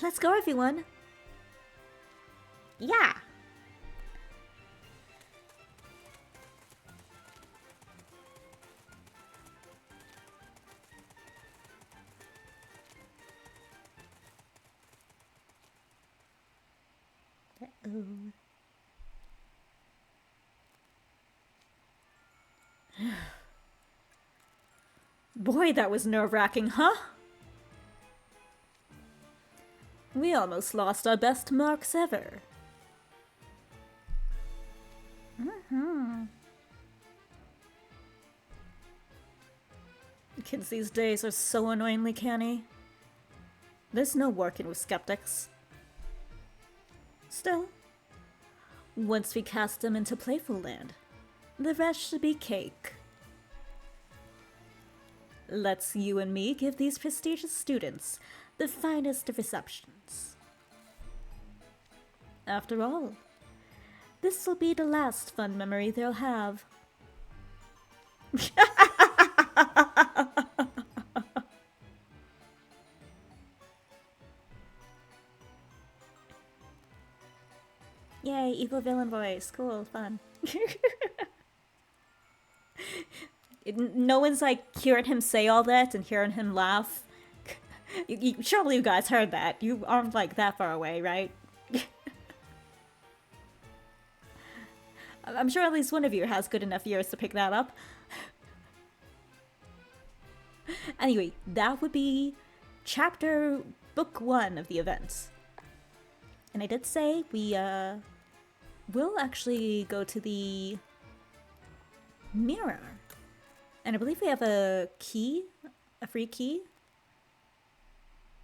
Let's go, everyone. Yeah. Uh-oh. Boy, that was nerve-wracking, huh? We almost lost our best marks ever. Kids these days are so annoyingly canny. There's no working with skeptics. Still, once we cast them into Playful Land, the rest should be cake. Let's you and me give these prestigious students the finest of receptions. After all, this will be the last fun memory they'll have. Yay, evil villain voice. Cool, fun. No one's like hearing him say all that and hearing him laugh. Surely you guys heard that. You aren't like that far away, right? I'm sure at least one of you has good enough ears to pick that up. Anyway, that would be book 1 of the event. And I did say we will actually go to the mirror. And I believe we have a key, a free key.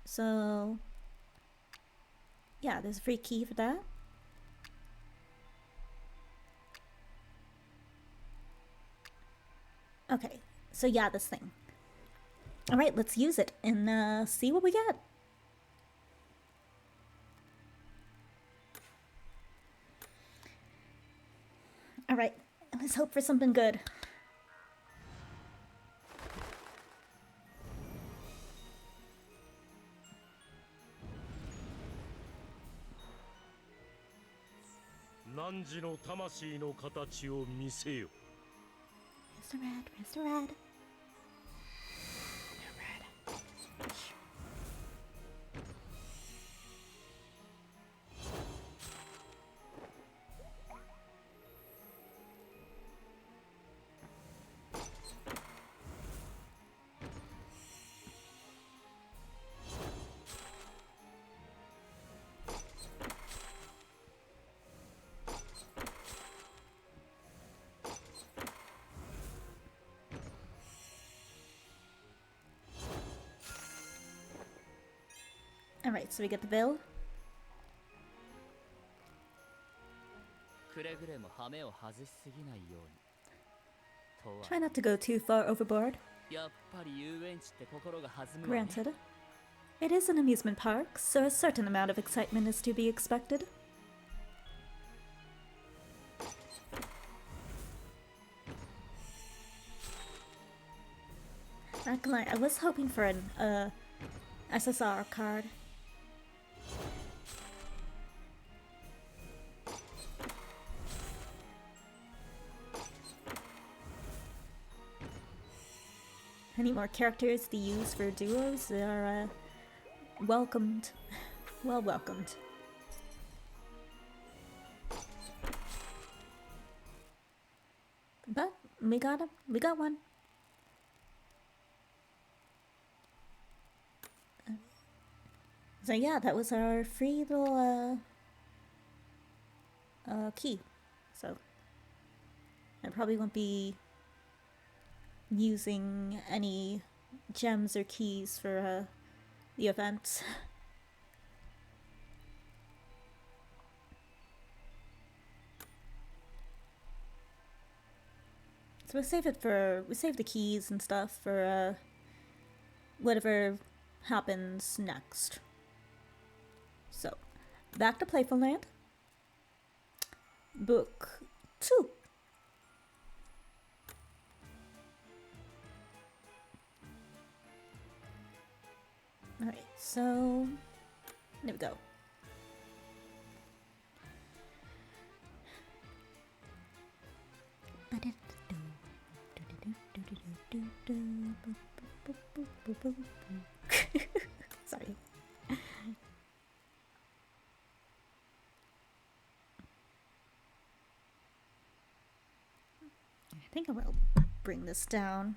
So, yeah, there's a free key for that. Okay, so yeah, this thing. Alright, let's use it and see what we get. Alright, let's hope for something good. Mr. Red, Mr. Red. Alright, so we get the bill. Try not to go too far overboard. やっぱり遊園地って心が弾むわね。 Granted, it is an amusement park, so a certain amount of excitement is to be expected. Not gonna lie, I was hoping for an SSR card. Any more characters to use for duos are welcomed. Well welcomed. But we got him. We got one. So yeah, that was our free little key. So I probably won't be using any gems or keys for the event. So we save the keys and stuff for whatever happens next. So, back to Playful Land. Book 2. Alright, so there we go. Sorry. I think I will bring this down.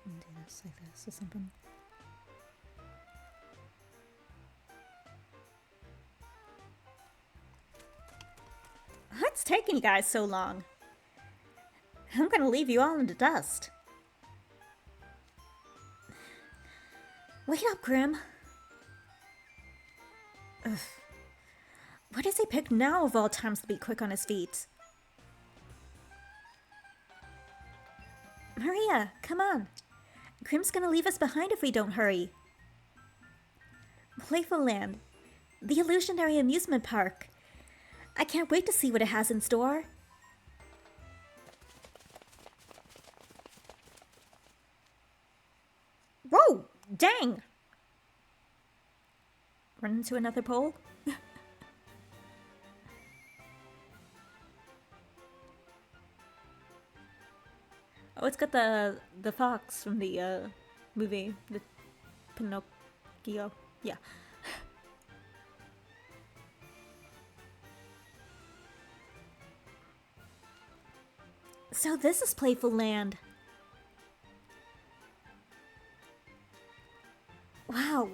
And do this like this or something. What's taking you guys so long? I'm gonna leave you all in the dust. Wake up, Grim. Ugh. Why does he pick now of all times to be quick on his feet? Maria, come on. Grim's gonna leave us behind if we don't hurry. Playful Land, the illusionary amusement park. I can't wait to see what it has in store. Whoa! Dang! Run into another pole? Oh, it's got the fox from the movie, the Pinocchio. Yeah. So this is Playful Land. Wow.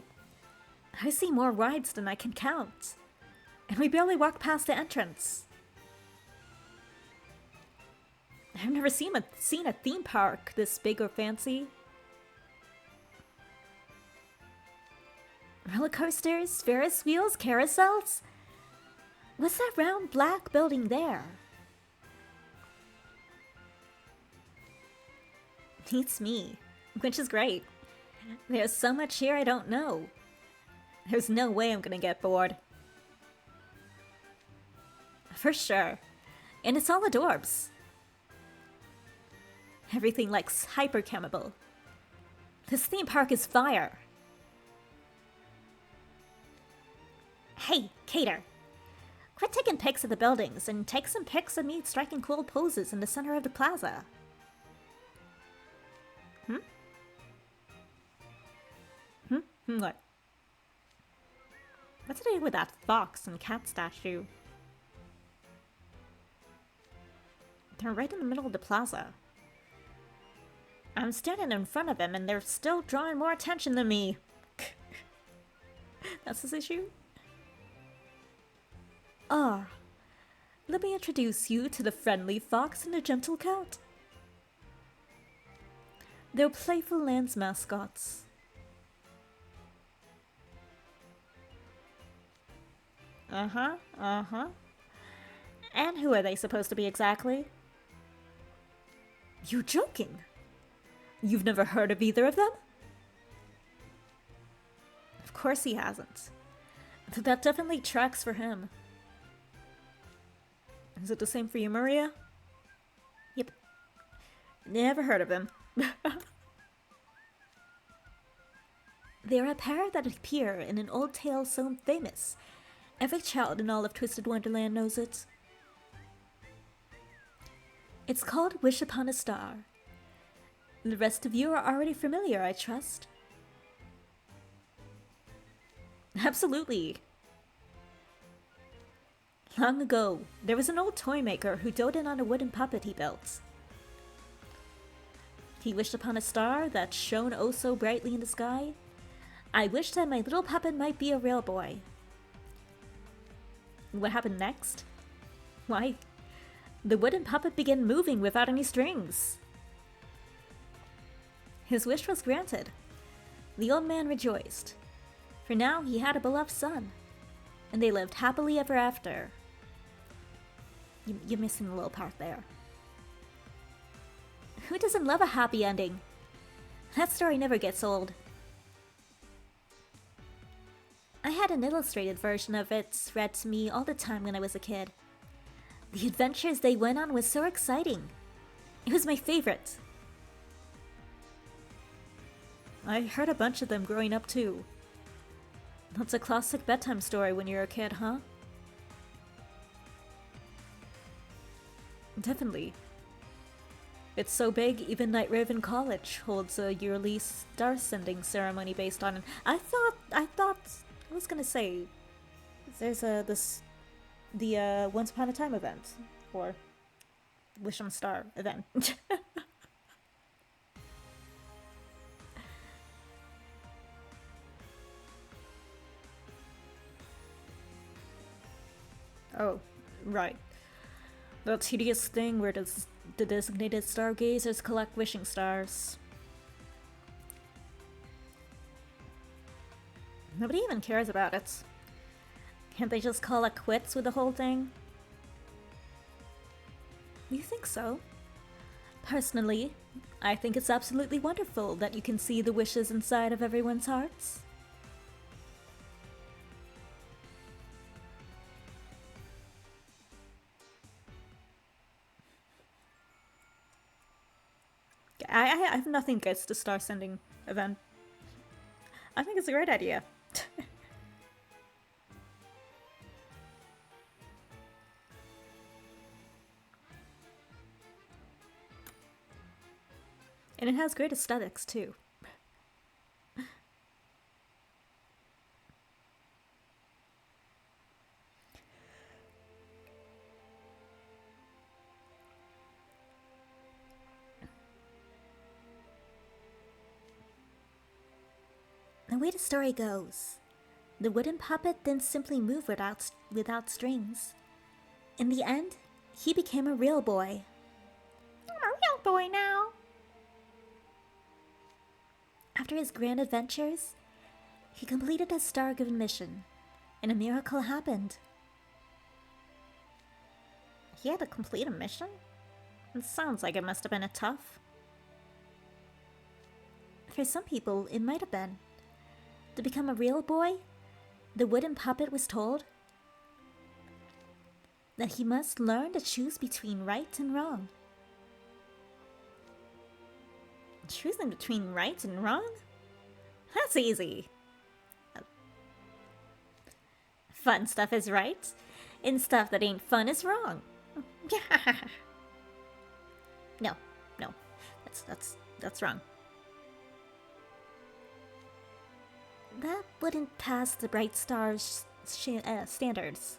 I see more rides than I can count. And we barely walked past the entrance. I've never seen a theme park this big or fancy. Roller coasters, Ferris wheels, carousels? What's that round black building there? Beats me, which is great. There's so much here I don't know. There's no way I'm gonna get bored. For sure. And it's all adorbs. Everything looks hyper-chemical. This theme park is fire. Hey, Cater. Quit taking pics of the buildings and take some pics of me striking cool poses in the center of the plaza. What? What's to do with that fox and cat statue? They're right in the middle of the plaza. I'm standing in front of them and they're still drawing more attention than me. That's this issue? Ah, let me introduce you to the friendly fox and the gentle cat. They're Playful Land's mascots. Uh-huh, uh-huh. And who are they supposed to be exactly? You're joking. You've never heard of either of them? Of course he hasn't. That definitely tracks for him. Is it the same for you, Maria? Yep. Never heard of him. They're a pair that appear in an old tale so famous. Every child in all of Twisted Wonderland knows it. It's called Wish Upon a Star. The rest of you are already familiar, I trust. Absolutely. Long ago, there was an old toy maker who doted on a wooden puppet he built. He wished upon a star that shone oh so brightly in the sky. I wished that my little puppet might be a real boy. What happened next? Why, the wooden puppet began moving without any strings. His wish was granted. The old man rejoiced, for now he had a beloved son, and they lived happily ever after. You're missing a little part there. Who doesn't love a happy ending? That story never gets old. I had an illustrated version of it read to me all the time when I was a kid. The adventures they went on was so exciting. It was my favorite. I heard a bunch of them growing up too. That's a classic bedtime story when you're a kid, huh? Definitely. It's so big, even Night Raven College holds a yearly star sending ceremony based on it. I was gonna say, there's the Once Upon a Time event, or Wish on a Star event. Oh, right. The tedious thing where the designated stargazers collect wishing stars. Nobody even cares about it. Can't they just call it quits with the whole thing? You think so? Personally, I think it's absolutely wonderful that you can see the wishes inside of everyone's hearts. I have nothing against the star sending event. I think it's a great idea. And it has great aesthetics too. The way the story goes, the wooden puppet didn't simply move without strings. In the end, he became a real boy. I'm a real boy now. After his grand adventures, he completed a star-given mission, and a miracle happened. He had to complete a mission? It sounds like it must have been a tough. For some people, it might have been. To become a real boy, the wooden puppet was told that he must learn to choose between right and wrong. Choosing between right and wrong? That's easy. Fun stuff is right, and stuff that ain't fun is wrong. No, that's wrong. That wouldn't pass the Bright Star's standards.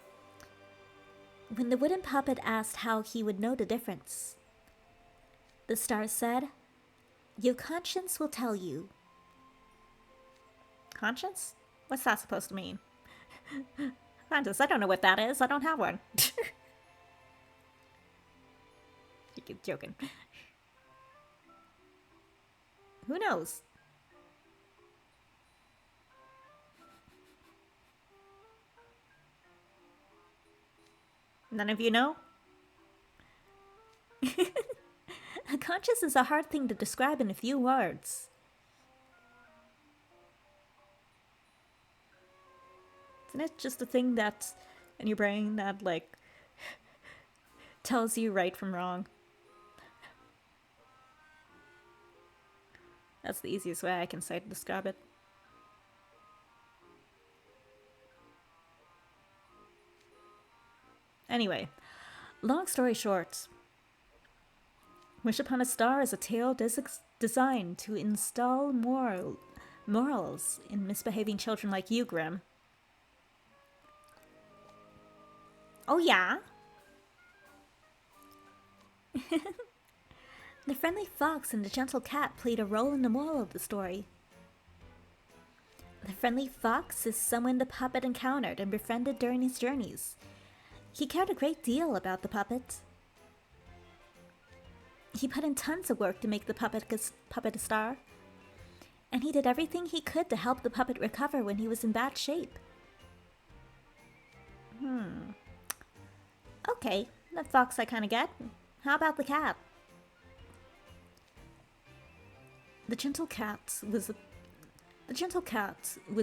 When the wooden puppet asked how he would know the difference, the star said, "Your conscience will tell you." Conscience? What's that supposed to mean? Conscience, I don't know what that is. I don't have one. You're joking. Who knows? None of you know? Conscious is a hard thing to describe in a few words. Isn't it just a thing that's in your brain that, like, tells you right from wrong? That's the easiest way I can say to describe it. Anyway, long story short, Wish Upon a Star is a tale designed to install morals in misbehaving children like you, Grim. Oh yeah? The friendly fox and the gentle cat played a role in the moral of the story. The friendly fox is someone the puppet encountered and befriended during his journeys. He cared a great deal about the puppet. He put in tons of work to make the puppet a star, and he did everything he could to help the puppet recover when he was in bad shape. Okay, the fox I kinda get. How about the cat? The gentle cat was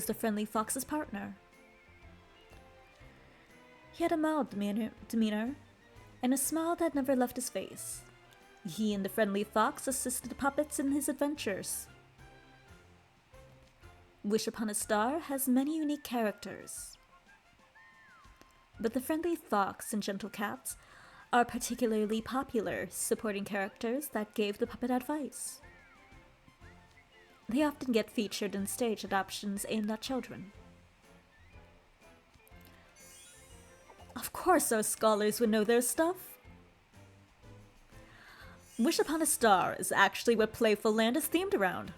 the friendly fox's partner. He had a mild demeanor and a smile that never left his face. He and the friendly fox assisted the puppets in his adventures. Wish Upon a Star has many unique characters, but the friendly fox and gentle cat are particularly popular supporting characters that gave the puppet advice. They often get featured in stage adaptations aimed at children. Of course our scholars would know their stuff. Wish Upon a Star is actually what Playful Land is themed around.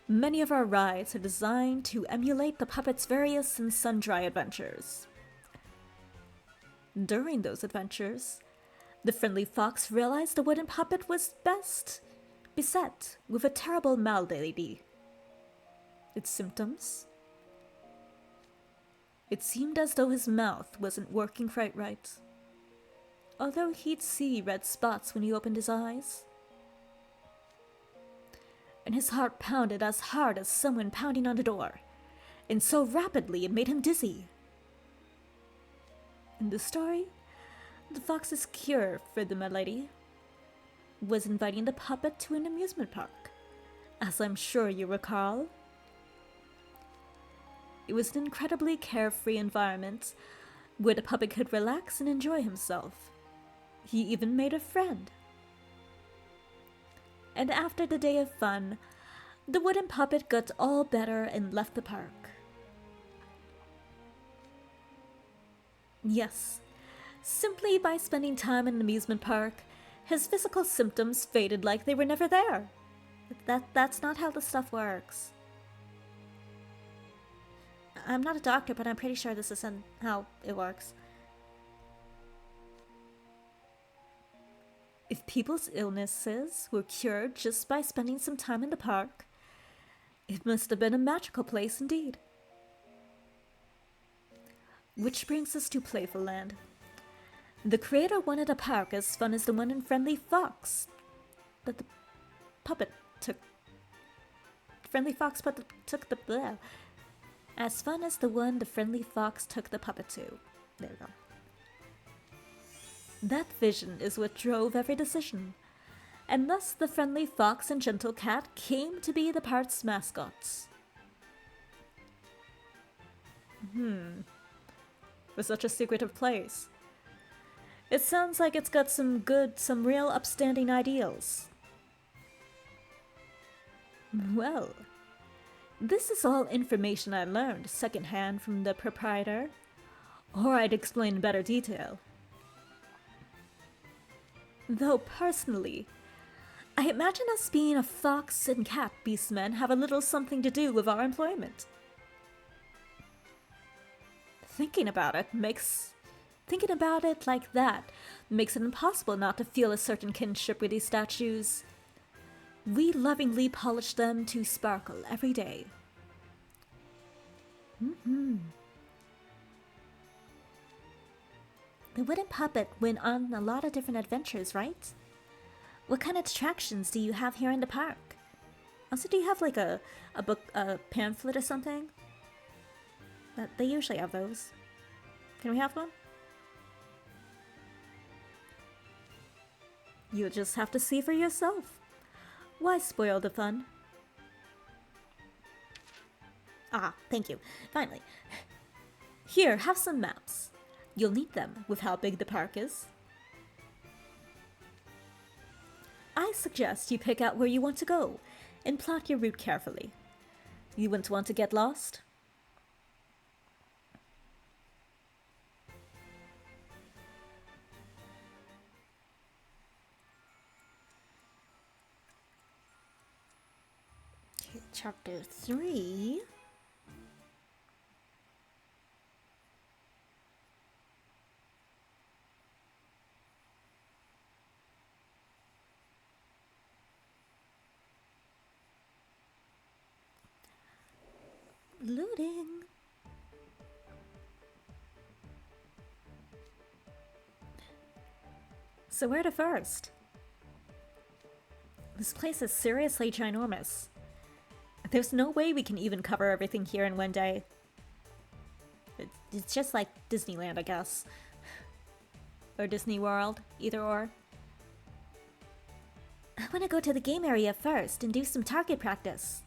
Many of our rides are designed to emulate the puppet's various and sundry adventures. During those adventures, the friendly fox realized the wooden puppet was beset with a terrible malady. Its symptoms? It seemed as though his mouth wasn't working quite right, although he'd see red spots when he opened his eyes. And his heart pounded as hard as someone pounding on the door, and so rapidly it made him dizzy. In the story, the fox's cure for the malady was inviting the puppet to an amusement park, as I'm sure you recall. It was an incredibly carefree environment where the puppet could relax and enjoy himself. He even made a friend. And after the day of fun, the wooden puppet got all better and left the park. Yes, simply by spending time in an amusement park, his physical symptoms faded like they were never there. That's not how the stuff works. I'm not a doctor, but I'm pretty sure this isn't how it works. If people's illnesses were cured just by spending some time in the park, it must have been a magical place indeed. Which brings us to Playful Land. The creator wanted a park as fun as the one in Friendly Fox that the puppet took. Friendly Fox took the bleh. As fun as the one the Friendly Fox took the puppet to. There we go. That vision is what drove every decision, and thus the Friendly Fox and Gentle Cat came to be the park's mascots. For such a secretive place, it sounds like it's got some real upstanding ideals. Well, this is all information I learned secondhand from the proprietor, or I'd explain in better detail. Though personally, I imagine us being a fox and cat beastmen have a little something to do with our employment. Thinking about it like that makes it impossible not to feel a certain kinship with these statues. We lovingly polish them to sparkle every day. The wooden puppet went on a lot of different adventures, right? What kind of attractions do you have here in the park? Also, do you have like a pamphlet or something? They usually have those. Can we have one? You'll just have to see for yourself. Why spoil the fun? Ah, thank you. Finally. Here, have some maps. You'll need them with how big the park is. I suggest you pick out where you want to go and plot your route carefully. You wouldn't want to get lost. Okay, chapter 3. Loading. So where to first? This place is seriously ginormous. There's no way we can even cover everything here in one day. It's just like Disneyland, I guess. Or Disney World, either or. I want to go to the game area first and do some target practice.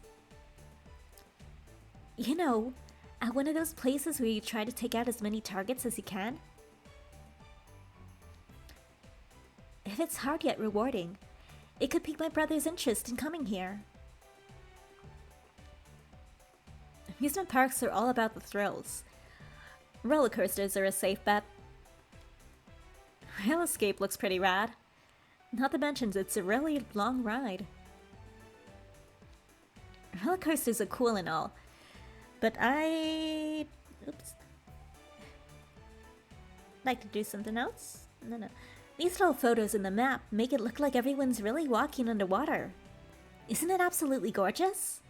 You know, at one of those places where you try to take out as many targets as you can. If it's hard yet rewarding, it could pique my brother's interest in coming here. Amusement parks are all about the thrills. Roller coasters are a safe bet. Rail Escape looks pretty rad. Not to mention it's a really long ride. Roller coasters are cool and all, but oops. Like to do something else? No. These little photos in the map make it look like everyone's really walking underwater. Isn't it absolutely gorgeous?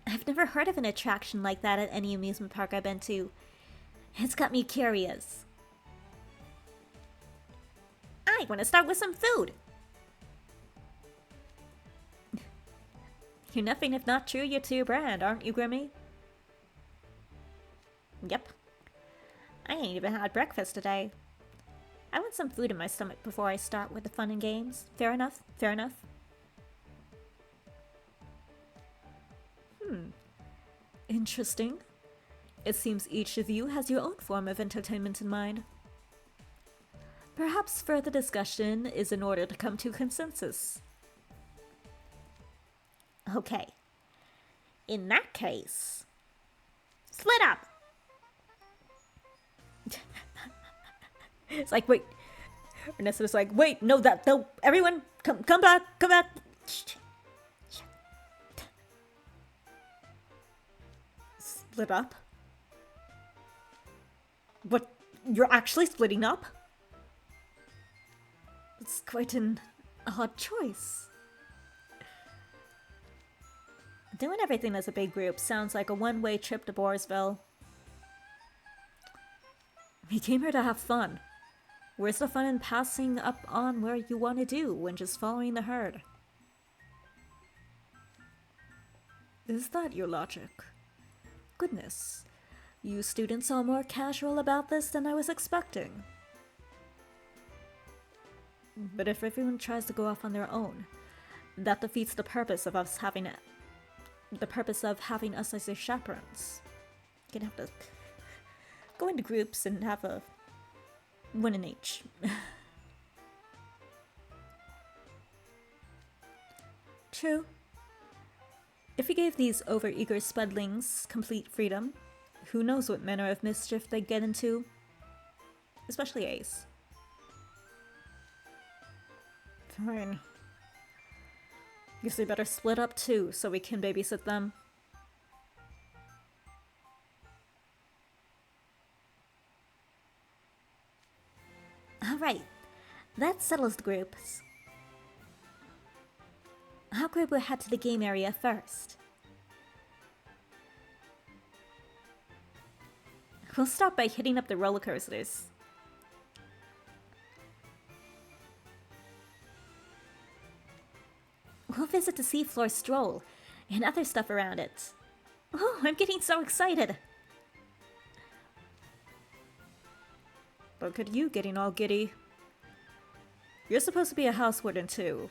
I've never heard of an attraction like that at any amusement park I've been to. It's got me curious. I want to start with some food! You're nothing if not true to your brand, aren't you, Grimmy? Yep. I ain't even had breakfast today. I want some food in my stomach before I start with the fun and games. Fair enough, fair enough. Interesting. It seems each of you has your own form of entertainment in mind. Perhaps further discussion is in order to come to consensus. Okay. In that case, split up! It's like, wait. Ernesto's like, wait, no, everyone, come back. Split up? What, you're actually splitting up? It's quite an odd choice. Doing everything as a big group sounds like a one-way trip to Boresville. We came here to have fun. Where's the fun in passing up on where you want to do when just following the herd? Is that your logic? Goodness, you students are more casual about this than I was expecting. But if everyone tries to go off on their own, that defeats the purpose of us having us as their chaperones. You're gonna have to go into groups and have one in each. True. If we gave these overeager spudlings complete freedom, who knows what manner of mischief they'd get into? Especially Ace. Fine. Guess we better split up too, so we can babysit them. Alright, that settles the groups. Our group will head to the game area first. We'll start by hitting up the roller coasters. We'll visit the seafloor stroll and other stuff around it. Oh, I'm getting so excited! Look at you getting all giddy. You're supposed to be a house warden too,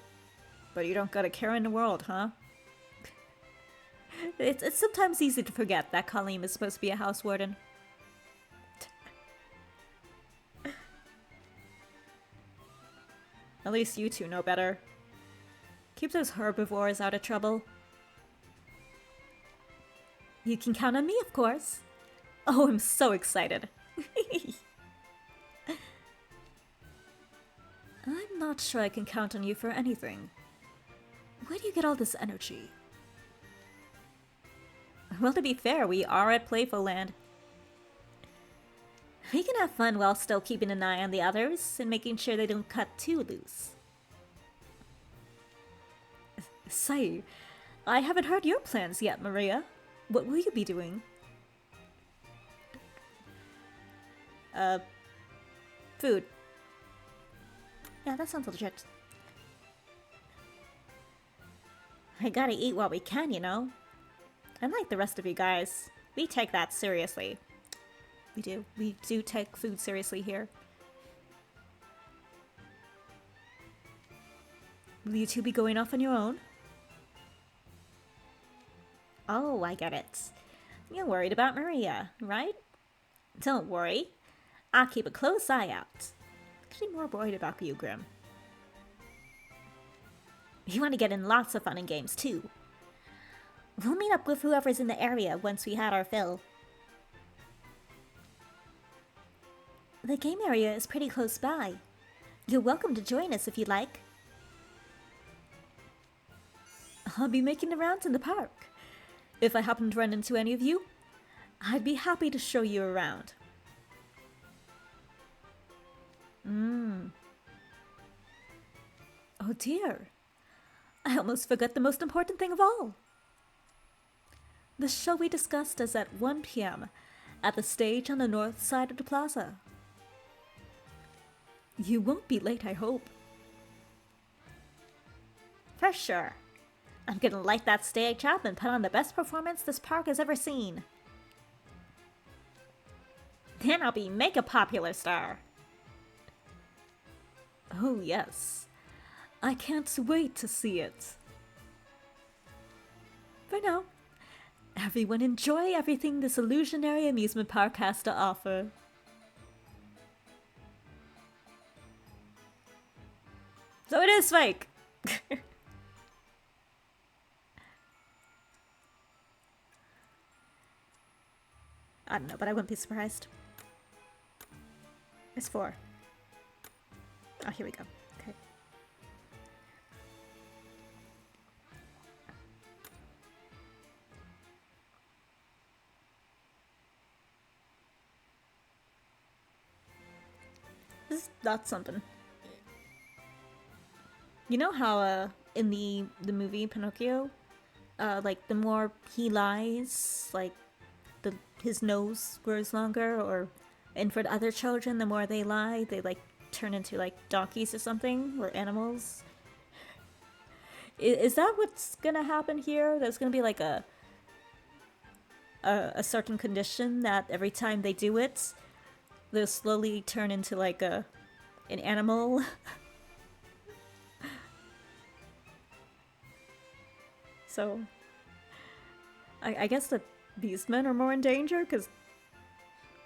but you don't got a care in the world, huh? It's sometimes easy to forget that Colleen is supposed to be a house warden. At least you two know better. Keep those herbivores out of trouble. You can count on me, of course. Oh, I'm so excited. I'm not sure I can count on you for anything. Where do you get all this energy? Well, to be fair, we are at Playful Land. We can have fun while still keeping an eye on the others and making sure they don't cut too loose. Say, I haven't heard your plans yet, Maria. What will you be doing? Food. Yeah, that sounds legit. I gotta eat while we can, you know? Unlike the rest of you guys, we take that seriously. We do. We do take food seriously here. Will you two be going off on your own? Oh, I get it. You're worried about Maria, right? Don't worry. I'll keep a close eye out. Actually more worried about you, Grim. You want to get in lots of fun and games, too. We'll meet up with whoever's in the area once we had our fill. The game area is pretty close by. You're welcome to join us if you'd like. I'll be making the rounds in the park. If I happen to run into any of you, I'd be happy to show you around. Oh dear. I almost forgot the most important thing of all. The show we discussed is at 1 p.m. at the stage on the north side of the plaza. You won't be late, I hope. For sure. I'm gonna light that stage up and put on the best performance this park has ever seen. Then I'll be mega popular star. Oh yes. I can't wait to see it. For now, everyone enjoy everything this illusionary amusement park has to offer. So it is fake! I don't know, but I wouldn't be surprised. It's 4. Oh, here we go. Okay. This is not something. You know how in the movie Pinocchio, like the more he lies, like his nose grows longer, and for the other children, the more they lie, they like turn into like donkeys or something, or animals. Is that what's gonna happen here? There's gonna be like a certain condition that every time they do it, they'll slowly turn into like an animal. So, I guess the beastmen are more in danger because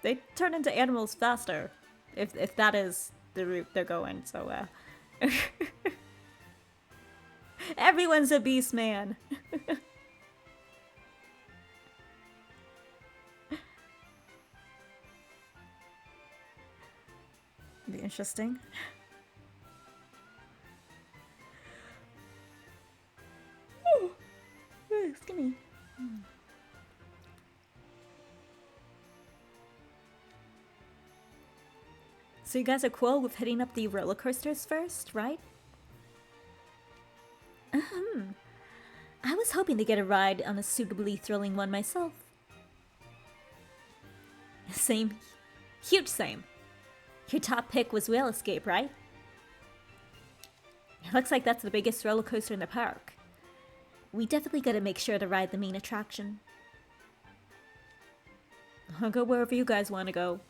they turn into animals faster, if that is the route they're going. So, everyone's a beast man. Be interesting. Oh, excuse me. So you guys are cool with hitting up the roller coasters first, right? I was hoping to get a ride on a suitably thrilling one myself. Same. Huge same. Your top pick was Whale Escape, right? It looks like that's the biggest roller coaster in the park. We definitely gotta make sure to ride the main attraction. I'll go wherever you guys want to go.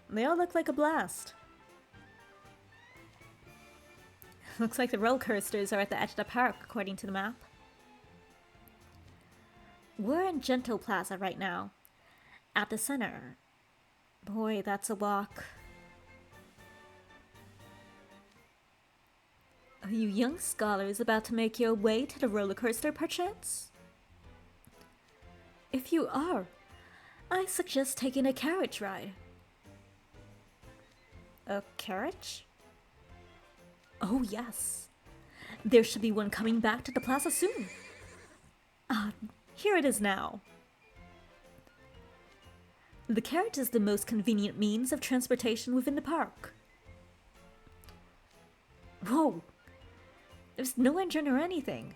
They all look like a blast. Looks like the roller coasters are at the edge of the park, according to the map. We're in Gentle Plaza right now, at the center. Boy, that's a walk. Are you young scholars about to make your way to the roller coaster, perchance? If you are, I suggest taking a carriage ride. A carriage? Oh yes. There should be one coming back to the plaza soon. Here it is now. The carriage is the most convenient means of transportation within the park. Whoa! There's no engine or anything.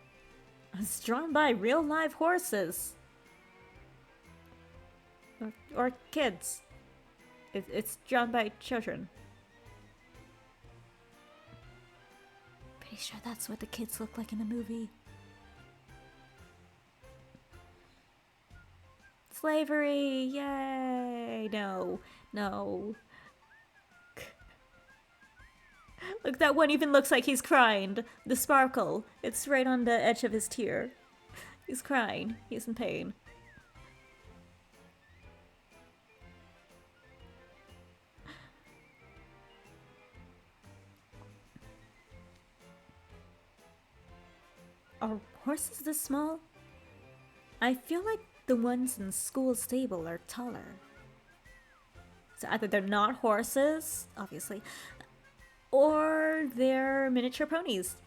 It's drawn by real live horses. Or kids. It's drawn by children. Pretty sure that's what the kids look like in the movie. Slavery! Yay! No. No. Look, that one even looks like he's crying. The sparkle. It's right on the edge of his tear. He's crying. He's in pain. Are horses this small? I feel like the ones in school stable are taller. So either they're not horses, obviously, or they're miniature ponies.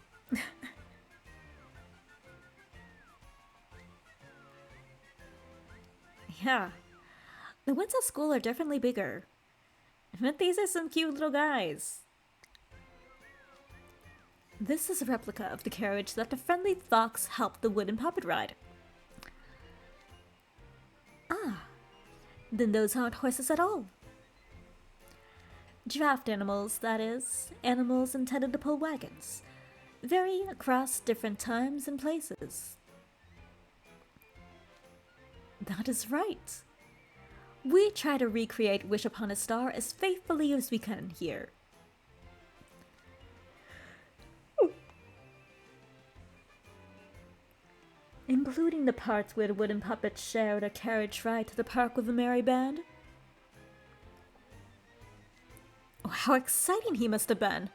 Yeah, the ones at school are definitely bigger. But these are some cute little guys. This is a replica of the carriage that the friendly fox helped the wooden puppet ride. Ah, then those aren't horses at all. Draft animals, that is. Animals intended to pull wagons. Vary across different times and places. That is right. We try to recreate Wish Upon a Star as faithfully as we can here. Including the parts where the wooden puppets shared a carriage ride to the park with a merry band. Oh, how exciting he must have been!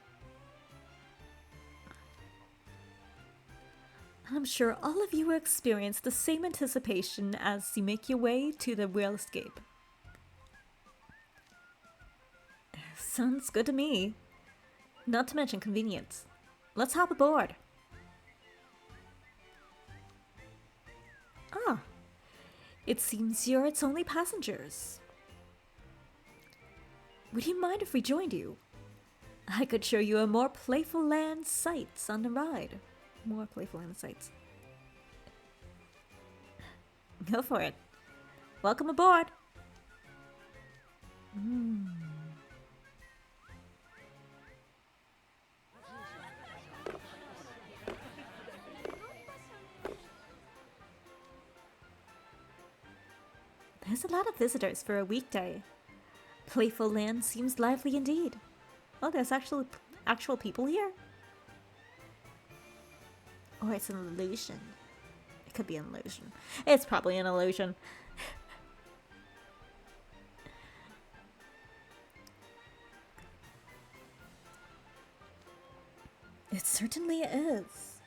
I'm sure all of you will experience the same anticipation as you make your way to the Whale Escape. Sounds good to me. Not to mention convenience. Let's hop aboard. Ah, it seems you're its only passengers. Would you mind if we joined you? I could show you a more Playful Land sights on the ride. More Playful Land sights. Go for it. Welcome aboard. There's a lot of visitors for a weekday. Playful Land seems lively indeed. Oh, there's actual people here? Or it's an illusion. It could be an illusion. It's probably an illusion. It certainly is.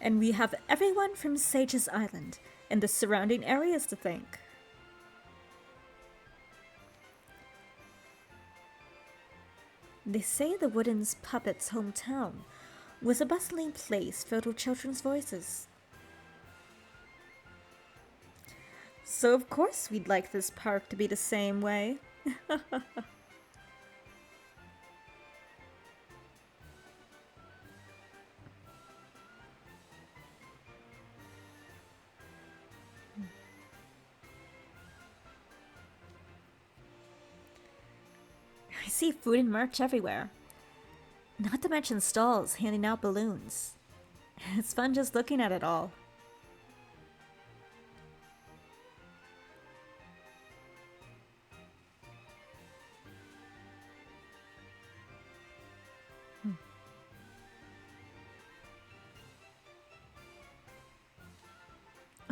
And we have everyone from Sage's Island and the surrounding areas to thank. They say the Wooden's puppet's hometown was a bustling place filled with children's voices. So of course we'd like this park to be the same way. I see food and merch everywhere. Not to mention stalls handing out balloons. It's fun just looking at it all.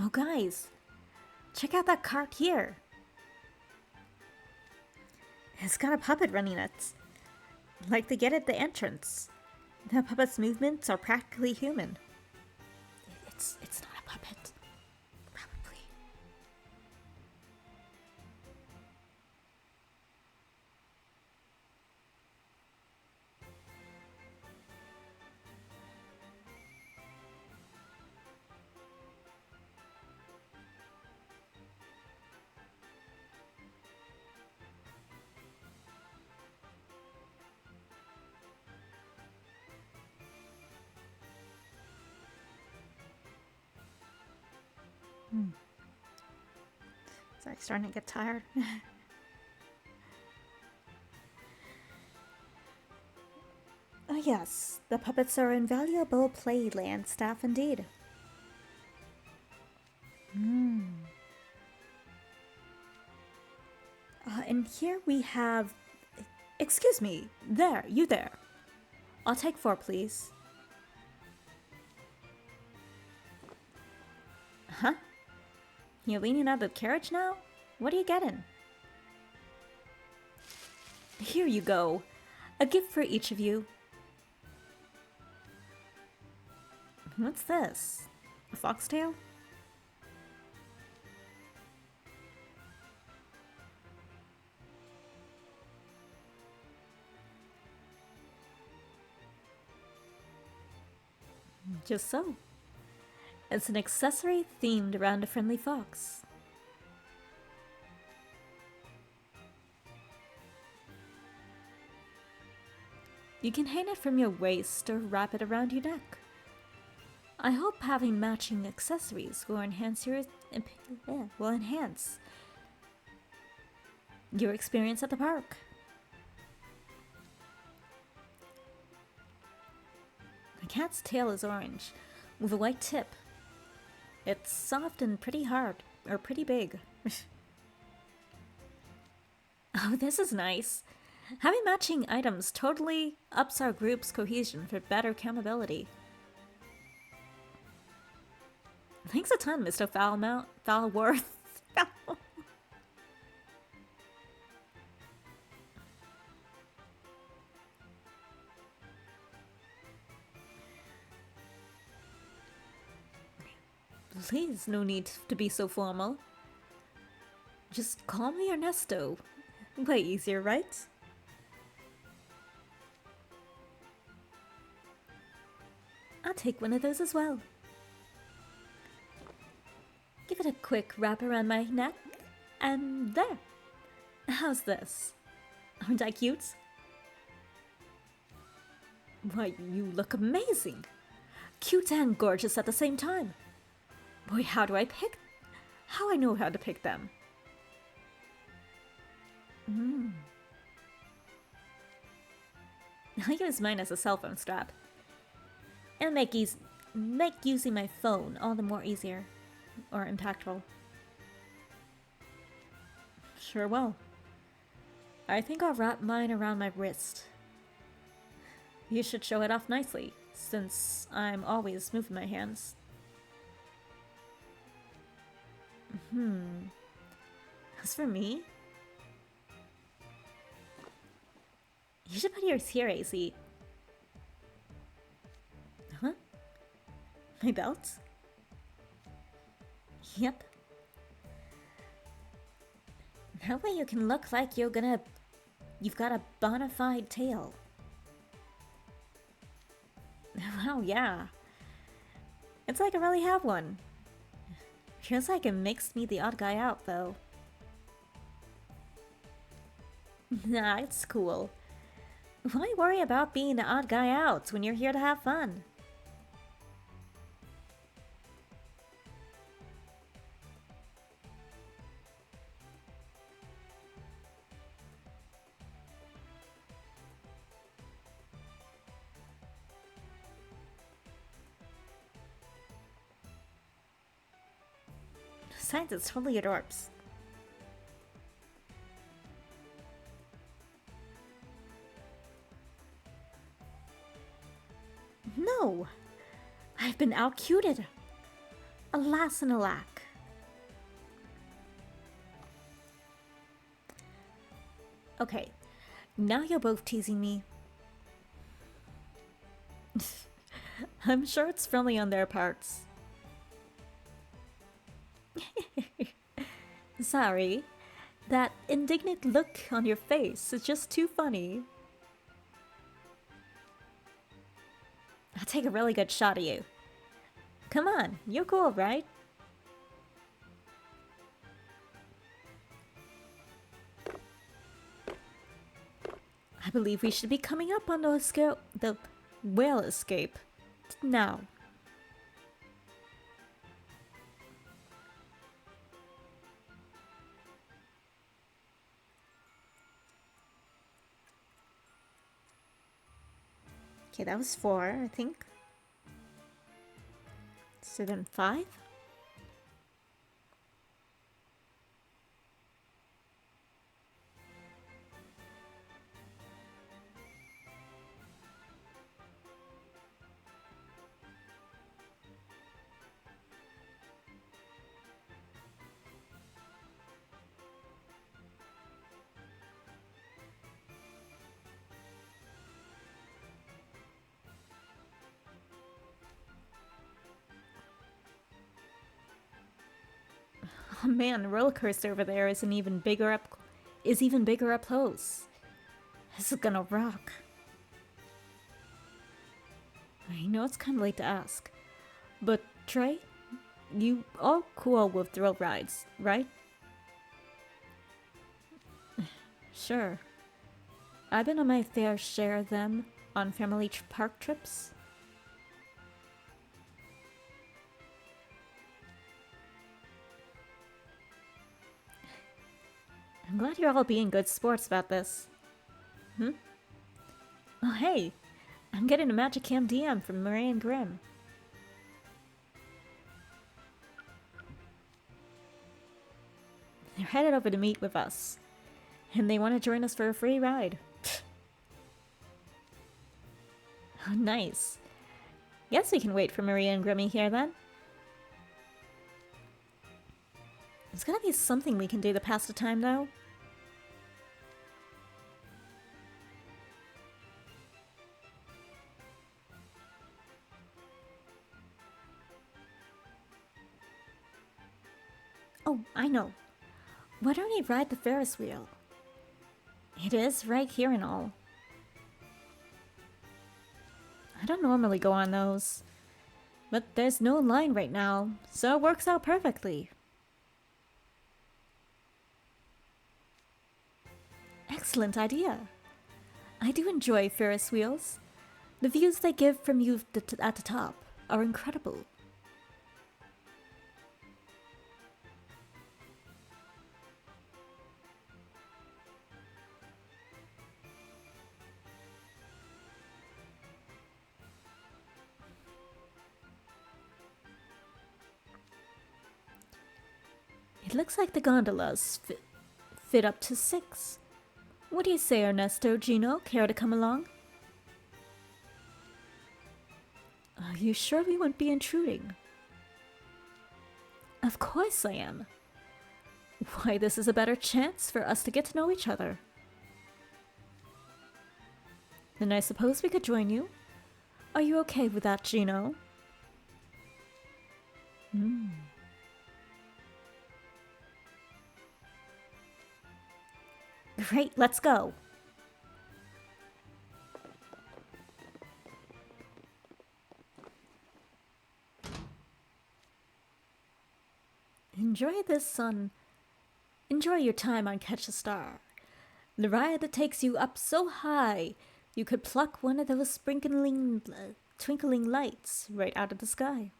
Oh guys, check out that cart here. It's got a puppet running it, like they get at the entrance. The puppet's movements are practically human. It's not a puppet, probably. Sorry, starting to get tired. Oh yes, the puppets are invaluable playland staff indeed. And here we have... Excuse me, there, you there. I'll take 4, please. Huh? You're leaning out of the carriage now? What are you getting? Here you go. A gift for each of you. What's this? A foxtail? Just so. It's an accessory themed around a friendly fox. You can hang it from your waist or wrap it around your neck. I hope having matching accessories will enhance your experience at the park. The cat's tail is orange, with a white tip. It's soft and pretty hard, or pretty big. Oh, this is nice. Having matching items totally ups our group's cohesion for better accountability. Thanks a ton, Mr. Foulworth. Please, no need to be so formal. Just call me Ernesto. Way easier, right? I'll take one of those as well. Give it a quick wrap around my neck, and there. How's this? Aren't I cute? Why, you look amazing. Cute and gorgeous at the same time. Boy, how I know how to pick them. I use mine as a cell phone strap. It'll make using my phone all the more easier. Or impactful. Sure will. I think I'll wrap mine around my wrist. You should show it off nicely, since I'm always moving my hands. As for me? You should put yours here, AC. Huh? My belt? Yep. That way you can look like you've got a bona fide tail. Wow, yeah. It's like I really have one. Feels like it makes me the odd guy out, though. Nah, it's cool. Why worry about being the odd guy out when you're here to have fun? Besides, it's totally adorbs. No! I've been outcuted! Alas and alack. Okay, now you're both teasing me. I'm sure it's friendly on their parts. Sorry, that indignant look on your face is just too funny. I'll take a really good shot of you. Come on, you're cool, right? I believe we should be coming up on the whale escape now. Okay, that was 4, I think. So then 5? Oh man, the roller coaster over there is even bigger up close. This is gonna rock. I know it's kind of late to ask, but Trey, you all cool with thrill rides, right? Sure. I've been on my fair share of them on family park trips. I'm glad you're all being good sports about this. Oh hey, I'm getting a Magic Cam DM from Murray and Grimm. They're headed over to meet with us, and they want to join us for a free ride. Oh, nice. Guess we can wait for Maria and Grimmy here then. There's gotta be something we can do to pass the time though. Oh, I know. Why don't we ride the Ferris wheel? It is right here and all. I don't normally go on those, but there's no line right now, so it works out perfectly. Excellent idea. I do enjoy Ferris wheels. The views they give from you at the top are incredible. It looks like the gondolas fit up to 6. What do you say, Ernesto, Gino? Care to come along? Are you sure we won't be intruding? Of course I am. Why, this is a better chance for us to get to know each other. Then I suppose we could join you. Are you okay with that, Gino? Great, let's go. Enjoy your time on Catch a Star. The ride that takes you up so high you could pluck one of those twinkling lights right out of the sky.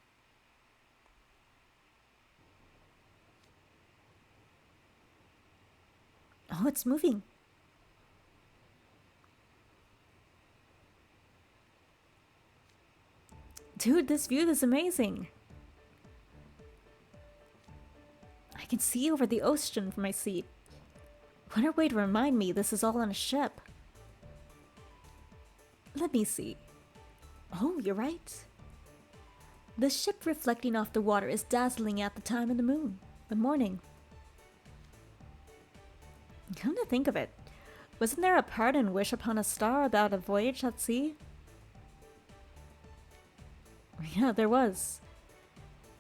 Oh, it's moving. Dude, this view is amazing. can see over the ocean from my seat. What a way to remind me this is all on a ship. Let me see. Oh, you're right. The ship reflecting off the water is dazzling at the time of the morning. Come to think of it, wasn't there a part in Wish Upon a Star about a voyage at sea? Yeah, there was.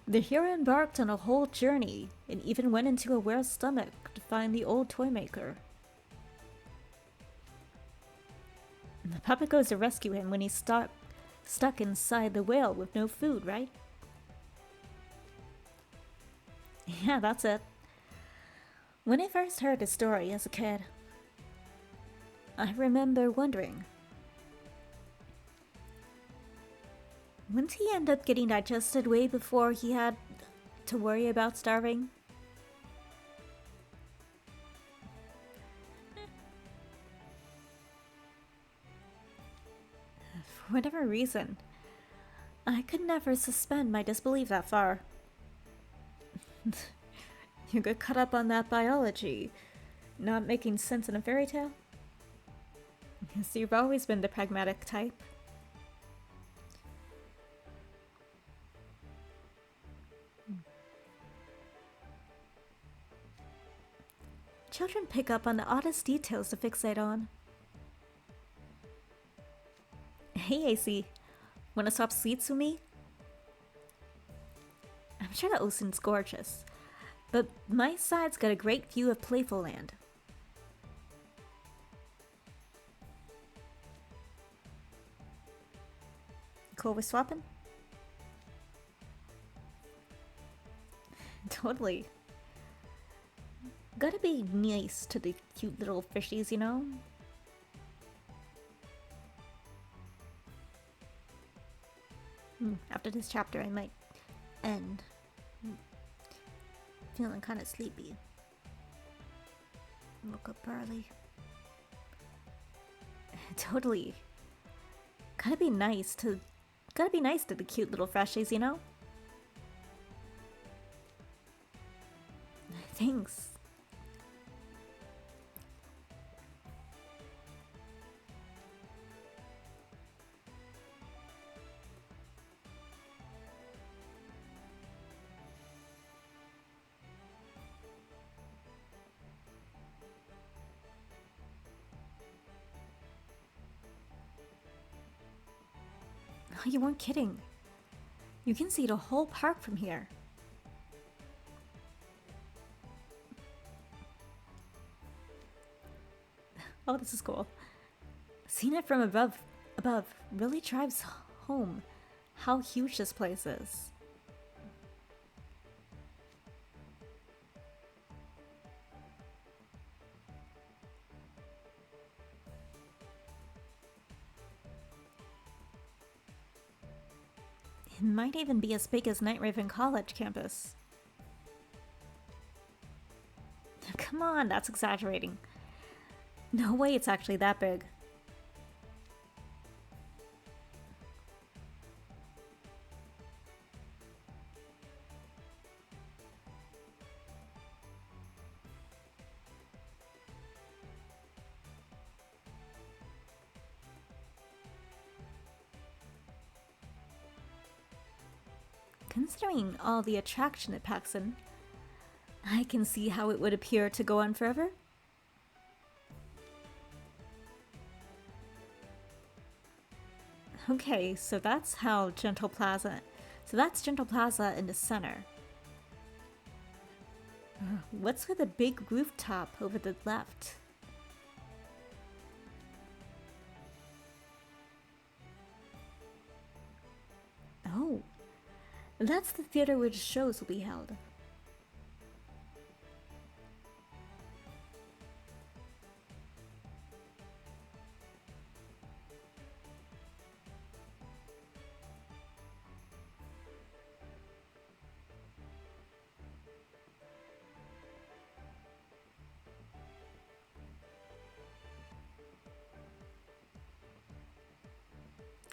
The hero embarked on a whole journey and even went into a whale's stomach to find the old toy maker. And the puppet goes to rescue him when he's stuck inside the whale with no food, right? Yeah, that's it. When I first heard the story as a kid, I remember wondering, wouldn't he end up getting digested way before he had to worry about starving? For whatever reason, I could never suspend my disbelief that far. You get caught up on that biology, not making sense in a fairy tale? Yes, you've always been the pragmatic type. Children pick up on the oddest details to fixate on. Hey AC, wanna swap seats with me? I'm sure the ocean's gorgeous, but my side's got a great view of Playful Land. Cool with swapping? Totally. Gotta be nice to the cute little fishies, you know? After this chapter, I might end. Feeling kind of sleepy. Woke up early. Totally. Gotta be nice to the cute little freshies, you know? Thanks. Oh, you weren't kidding. You can see the whole park from here. Oh, this is cool. Seeing it from above really drives home how huge this place is. It might even be as big as Night Raven College campus. Come on, that's exaggerating. No way it's actually that big. Considering all the attraction it packs in, I can see how it would appear to go on forever. Okay, so that's Gentle Plaza in the center. What's with the big rooftop over the left? Oh, that's the theater where the shows will be held.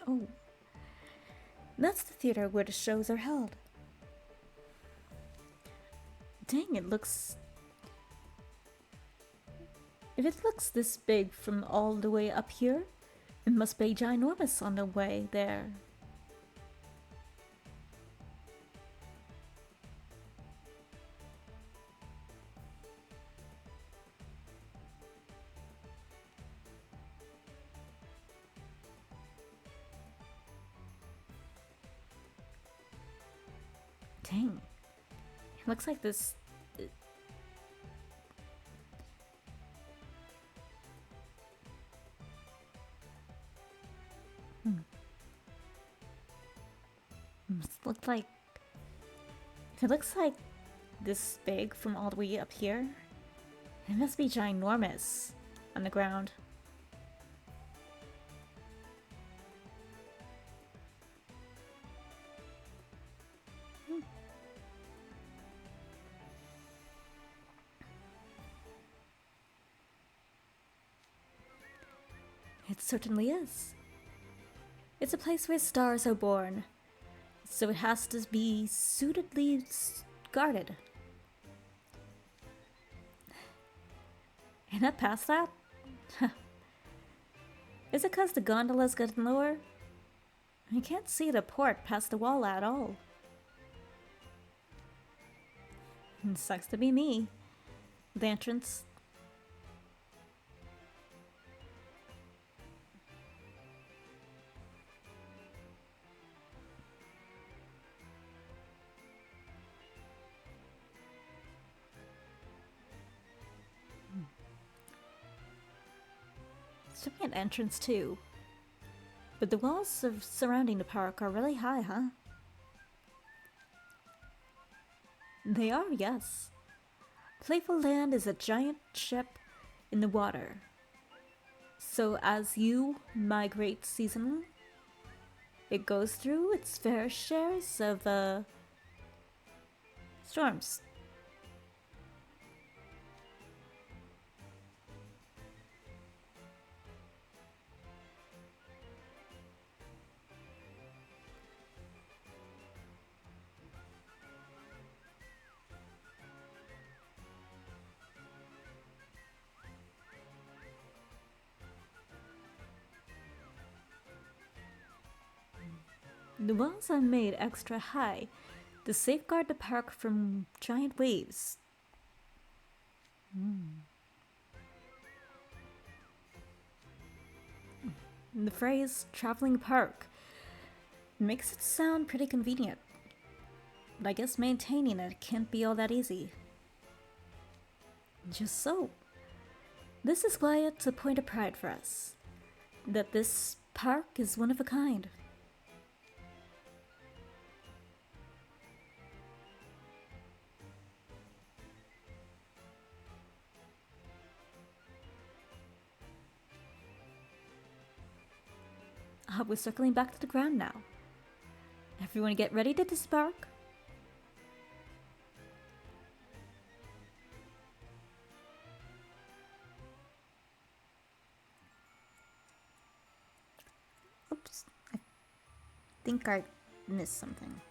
Oh, that's the theater where the shows are held. Dang, it looks... If it looks this big from all the way up here, it must be ginormous on the way there. Dang. It looks like this... Looks like... If it looks like this big from all the way up here, it must be ginormous on the ground. It certainly is. It's a place where stars are born, so it has to be suitably guarded. And up past that? Is it because the gondola's getting lower? I can't see the port past the wall at all. It sucks to be me. The entrance. It's should be an entrance too. But the walls surrounding the park are really high, huh? They are, yes. Playful Land is a giant ship in the water. So as you migrate seasonally, it goes through its fair shares of storms. The walls are made extra high to safeguard the park from giant waves. The phrase traveling park makes it sound pretty convenient, but I guess maintaining it can't be all that easy. Just so. This is why it's a point of pride for us, that this park is one of a kind. We're circling back to the ground now. Everyone get ready to disembark. Oops, I think I missed something.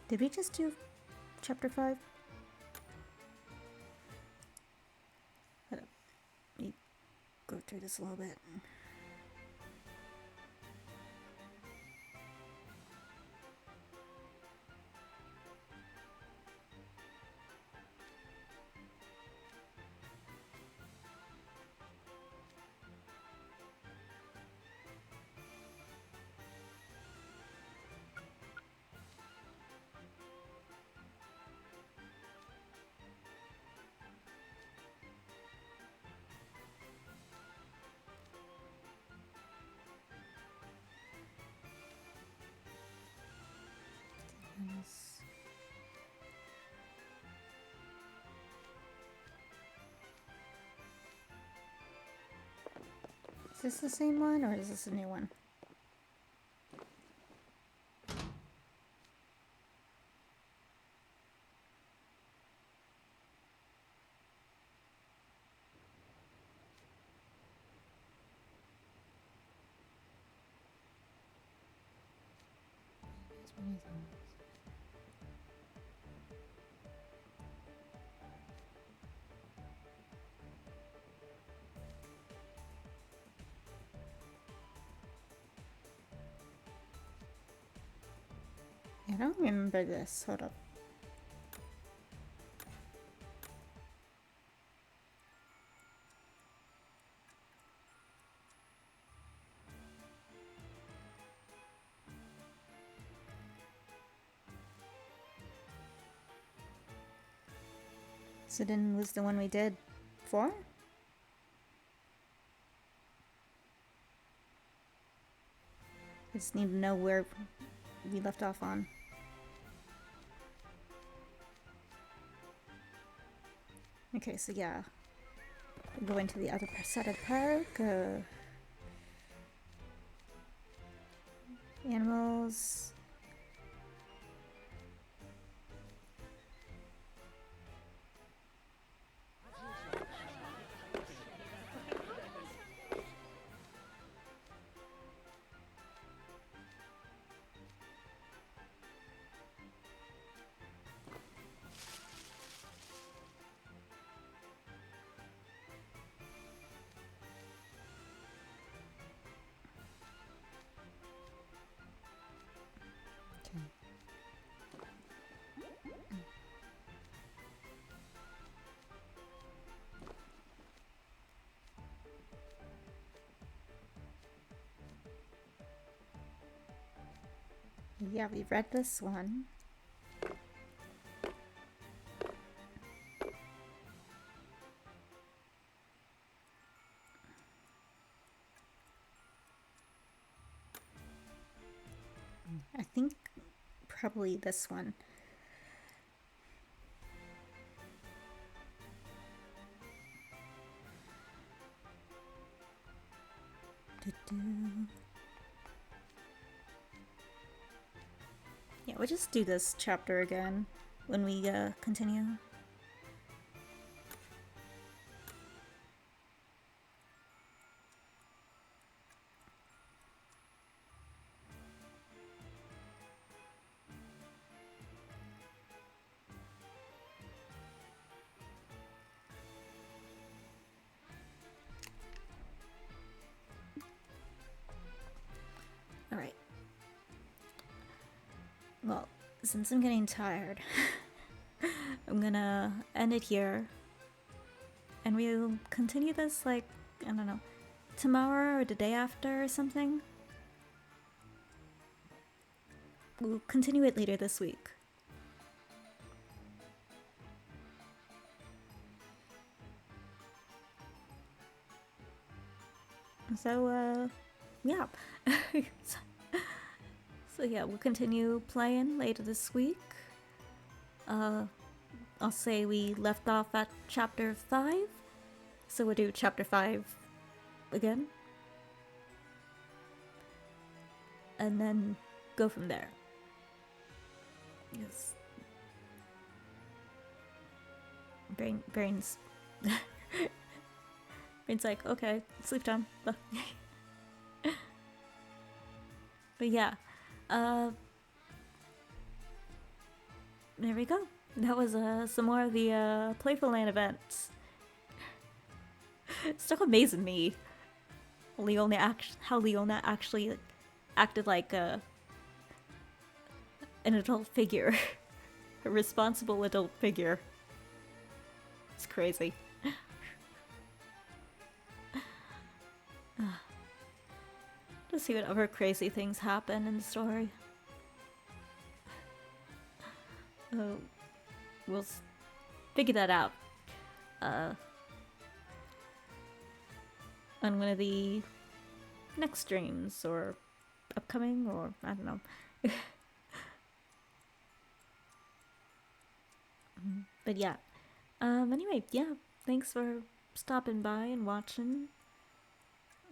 Did we just do chapter 5? Hold up. Let me go through this a little bit. Is this the same one or is this a new one? I don't remember this. Hold up. So then was the one we did 4? I just need to know where we left off on. Okay, so yeah. Go into the other side of the park. Animals. Yeah, we read this one. I think probably this one. Yeah, we'll just do this chapter again when we continue. Alright. Well, since I'm getting tired, I'm gonna end it here. And we'll continue this, like, I don't know, tomorrow or the day after or something. We'll continue it later this week. So, yeah. So yeah, we'll continue playing later this week. I'll say we left off at chapter 5. So we'll do chapter 5 again. And then go from there. Yes. Brain's Brain's like, okay, sleep time. But yeah. There we go. That was some more of the Playful Land Event. It's still amazing me how Leona actually acted like an adult figure. A responsible adult figure. It's crazy. Let's see what other crazy things happen in the story. We'll figure that out on one of the next streams or upcoming, or I don't know. But yeah. Anyway, yeah. Thanks for stopping by and watching,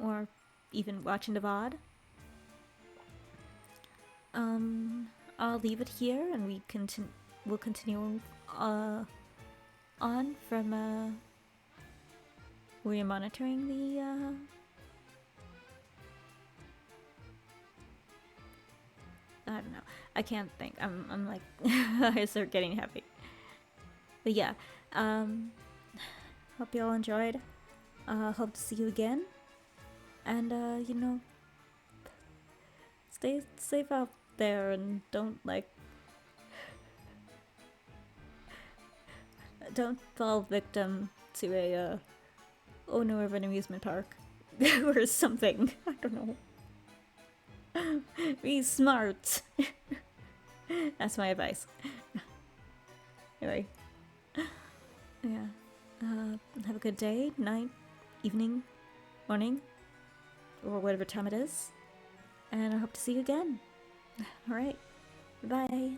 or even watching the VOD. I'll leave it here, and we'll continue on from where you're monitoring the I don't know. I can't think. I'm like, I start getting happy. But yeah, hope you all enjoyed. Hope to see you again. And, you know, stay safe out there and don't, like, don't fall victim to a, owner of an amusement park. Or something. I don't know. Be smart. That's my advice. Anyway. Yeah. Have a good day, night, evening, morning, or whatever time it is. And I hope to see you again. Alright. Bye.